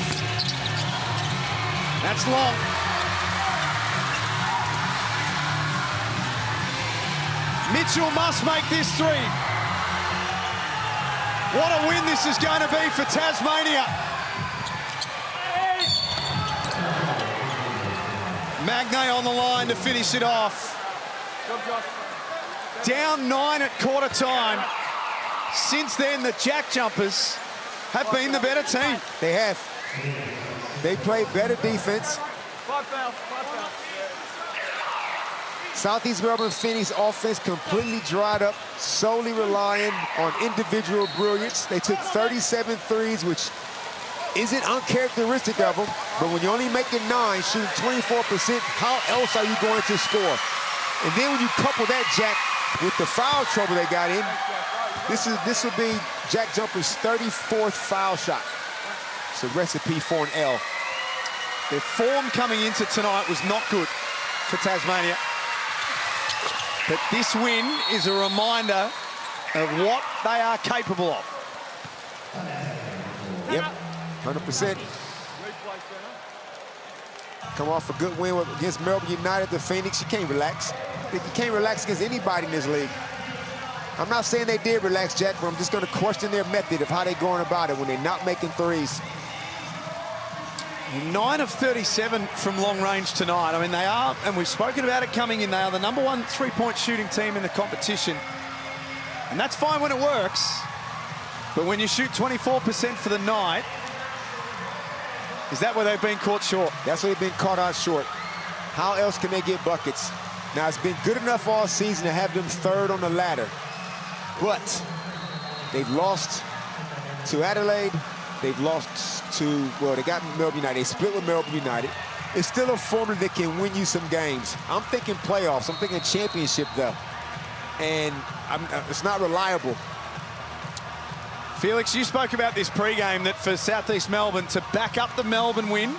That's long. Mitchell must make this three. What a win this is going to be for Tasmania. Magnay on the line to finish it off. Down 9 at quarter time. Since then, the JackJumpers have been the better team. They have. They played better defense. Southeast Melbourne Phoenix offense completely dried up, solely relying on individual brilliance. They took 37 threes, which isn't uncharacteristic of them, but when you're only making 9, shooting 24%, how else are you going to score? And then when you couple that, Jack, with the foul trouble they got in, this will be JackJumpers' 34th foul shot. It's a recipe for an L. Their form coming into tonight was not good for Tasmania. But this win is a reminder of what they are capable of. Yep, 100%. Come off a good win against Melbourne United, the Phoenix. You can't relax. You can't relax against anybody in this league. I'm not saying they did relax, Jack, but I'm just going to question their method of how they're going about it when they're not making threes. 9 of 37 from long range tonight. I mean, they are, and we've spoken about it coming in, they are the #1 3-point shooting team in the competition. And that's fine when it works. But when you shoot 24% for the night, is that where they've been caught short? That's where they've been caught out short. How else can they get buckets? Now, it's been good enough all season to have them third on the ladder. But they've lost to Adelaide. They've lost to, well, they got Melbourne United. They split with Melbourne United. It's still a formula that can win you some games. I'm thinking playoffs. I'm thinking championship, though. And it's not reliable. Felix, you spoke about this pregame that for Southeast Melbourne to back up the Melbourne win,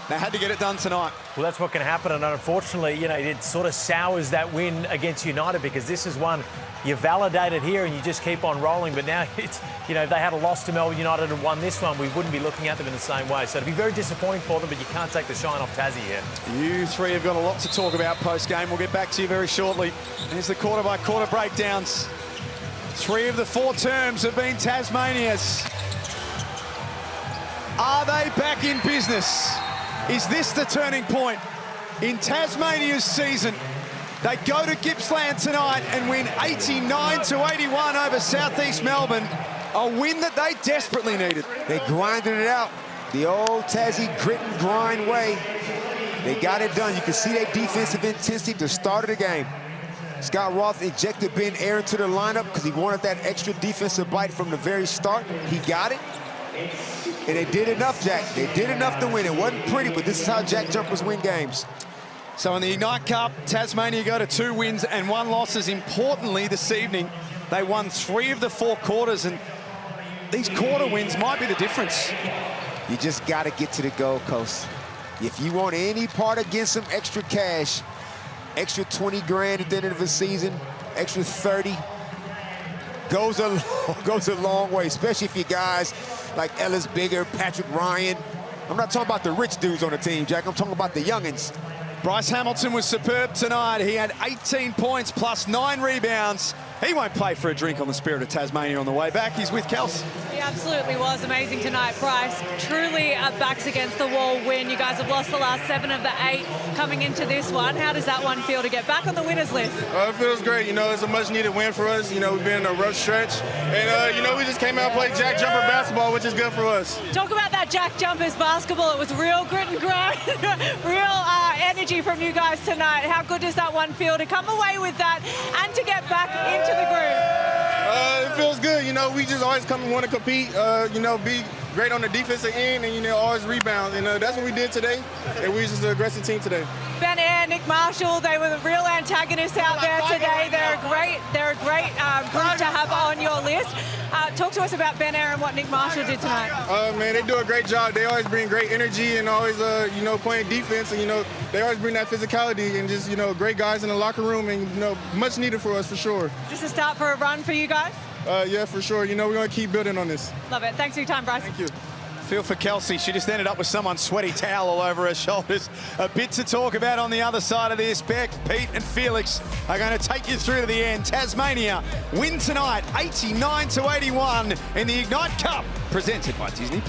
they had to get it done tonight. Well, that's what can happen, and unfortunately, you know, it sort of sours that win against United because this is one you validated here and you just keep on rolling. But now it's, you know, if they had a loss to Melbourne United and won this one, we wouldn't be looking at them in the same way. So it'd be very disappointing for them, but you can't take the shine off Tassie here. You three have got a lot to talk about post-game. We'll get back to you very shortly. Here's the quarter-by-quarter breakdowns. 3 of the 4 terms have been Tasmania's. Are they back in business? Is this the turning point in Tasmania's season? They go to Gippsland tonight and win 89-81 over Southeast Melbourne, a win that they desperately needed. They grinded it out the old Tassie grit and grind way. They got it done. You can see their defensive intensity to start of the game. Scott Roth ejected Ben Aaron to the lineup because he wanted that extra defensive bite from the very start. He got it. And they did enough, Jack. They did enough to win. It wasn't pretty, but this is how JackJumpers win games. So in the Ignite Cup, Tasmania go to 2 wins and 1 loss. Importantly, this evening, they won 3 of the 4 quarters, and these quarter wins might be the difference. You just got to get to the Gold Coast. If you want any part of getting some extra cash, extra 20 grand at the end of the season, extra 30, goes a long way, especially if you guys like Ellis Bigger, Patrick Ryan. I'm not talking about the rich dudes on the team, Jack. I'm talking about the youngins. Bryce Hamilton was superb tonight. He had 18 points plus 9 rebounds. He won't play for a drink on the Spirit of Tasmania on the way back. He's with Kels. He absolutely was amazing tonight, Bryce. Truly a backs against the wall win. You guys have lost the last 7 of the 8 coming into this one. How does that one feel to get back on the winners list? It feels great. You know, it's a much needed win for us. You know, we've been in a rough stretch. And, you know, we just came out and played JackJumper basketball, which is good for us. Talk about that JackJumpers basketball. It was real grit and grind, real energy from you guys tonight. How good does that one feel to come away with that and to get back into the groove? It feels good. You know, know, we just always come and want to compete, you know, be great on the defensive end and, you know, always rebound. And that's what we did today. And we were just an aggressive team today. Ben Air, Nick Marshall, they were the real antagonists out there today. They're a great group to have on your list. Talk to us about Ben Air and what Nick Marshall did tonight. Man, they do a great job. They always bring great energy and always, you know, playing defense. And, you know, they always bring that physicality and just, you know, great guys in the locker room and, you know, much needed for us for sure. Just a start for a run for you guys? Yeah, for sure. You know, we're going to keep building on this. Love it. Thanks for your time, Bryce. Thank you. Feel for Kelsey. She just ended up with someone's sweaty towel all over her shoulders. A bit to talk about on the other side of this. Beck, Pete and Felix are going to take you through to the end. Tasmania win tonight 89-81 in the Ignite Cup, presented by Disney+.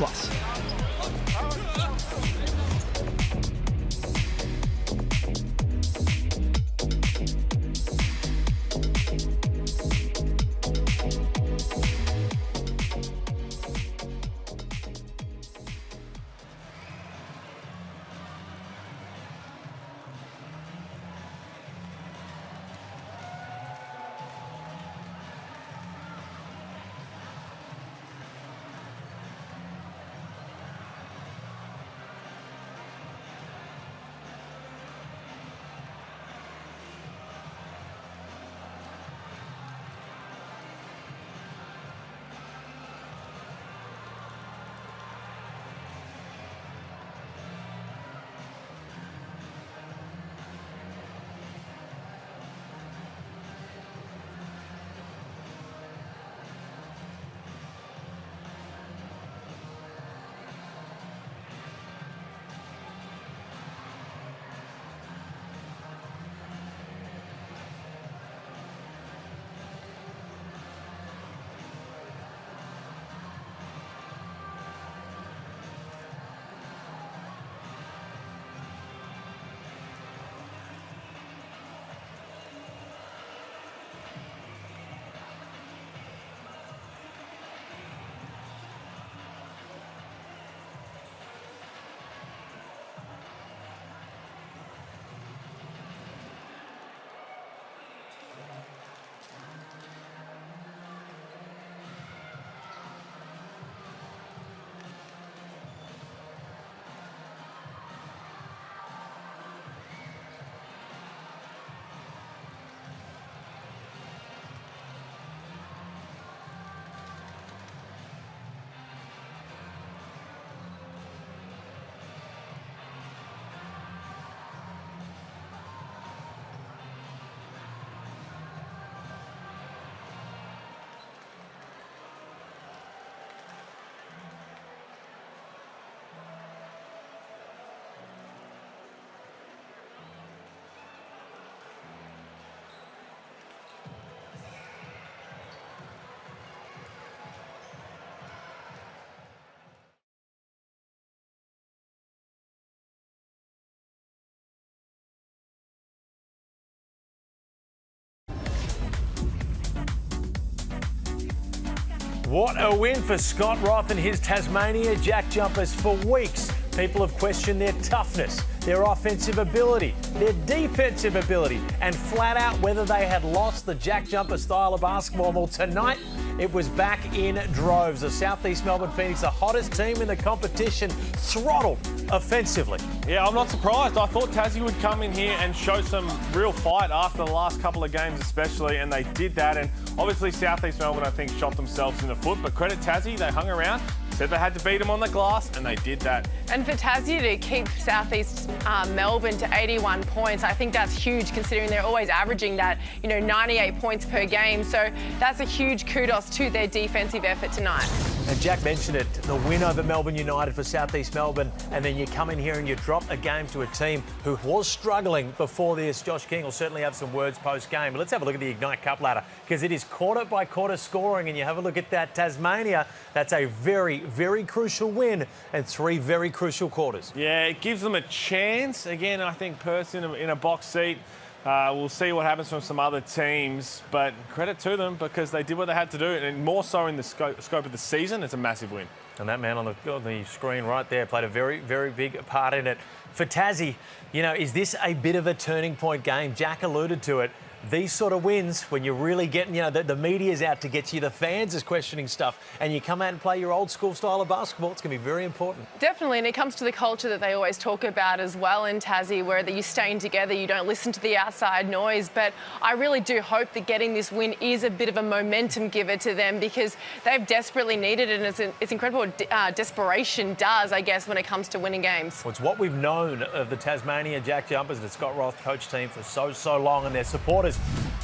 What a win for Scott Roth and his Tasmania JackJumpers. For weeks, people have questioned their toughness, their offensive ability, their defensive ability, and flat out whether they had lost the JackJumper style of basketball. Well, tonight, it was back in droves. The Southeast Melbourne Phoenix, the hottest team in the competition, throttled offensively. Yeah, I'm not surprised. I thought Tassie would come in here and show some real fight after the last couple of games especially, and they did that. And obviously Southeast Melbourne, I think, shot themselves in the foot, but credit Tassie, they hung around, said they had to beat them on the glass, and they did that. And for Tassie to keep Southeast Melbourne to 81 points, I think that's huge considering they're always averaging that, 98 points per game. So that's a huge kudos to their defensive effort tonight. And Jack mentioned it, the win over Melbourne United for Southeast Melbourne, and then you come in here and you drop a game to a team who was struggling before this. Josh King will certainly have some words post-game. But let's have a look at the Ignite Cup ladder, because it is quarter-by-quarter scoring, and you have a look at that Tasmania. That's a very, very crucial win and 3 very crucial quarters. Yeah, it gives them a chance. Again, I think Perth in a box seat. We'll see what happens from some other teams, but credit to them because they did what they had to do, and more so in the scope of the season, it's a massive win. And that man on the screen right there played a very, very big part in it. For Tassie, is this a bit of a turning point game? Jack alluded to it. these sort of wins, when you're really getting, the media's out to get you, the fans is questioning stuff, and you come out and play your old school style of basketball, it's going to be very important. Definitely, and it comes to the culture that they always talk about as well in Tassie, where you're staying together, you don't listen to the outside noise. But I really do hope that getting this win is a bit of a momentum giver to them, because they've desperately needed it, and it's incredible what desperation does, I guess, when it comes to winning games. Well, it's what we've known of the Tasmania JackJumpers, the Scott Roth coach team, for so long, and their supporters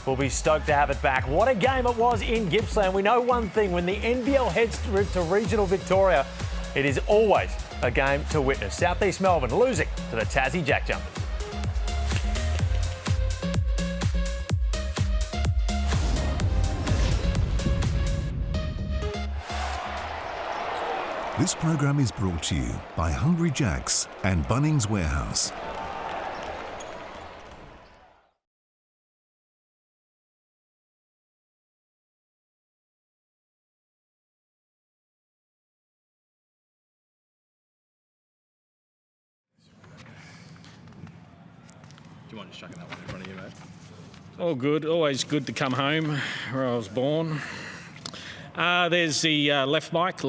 will be stoked to have it back. What a game it was in Gippsland. We know one thing: when the NBL heads to regional Victoria, it is always a game to witness. South East Melbourne losing to the Tassie JackJumpers. This program is brought to you by Hungry Jack's and Bunnings Warehouse. Do you mind just chucking that one in front of you, mate? All good. Always good to come home where I was born. There's the left mic.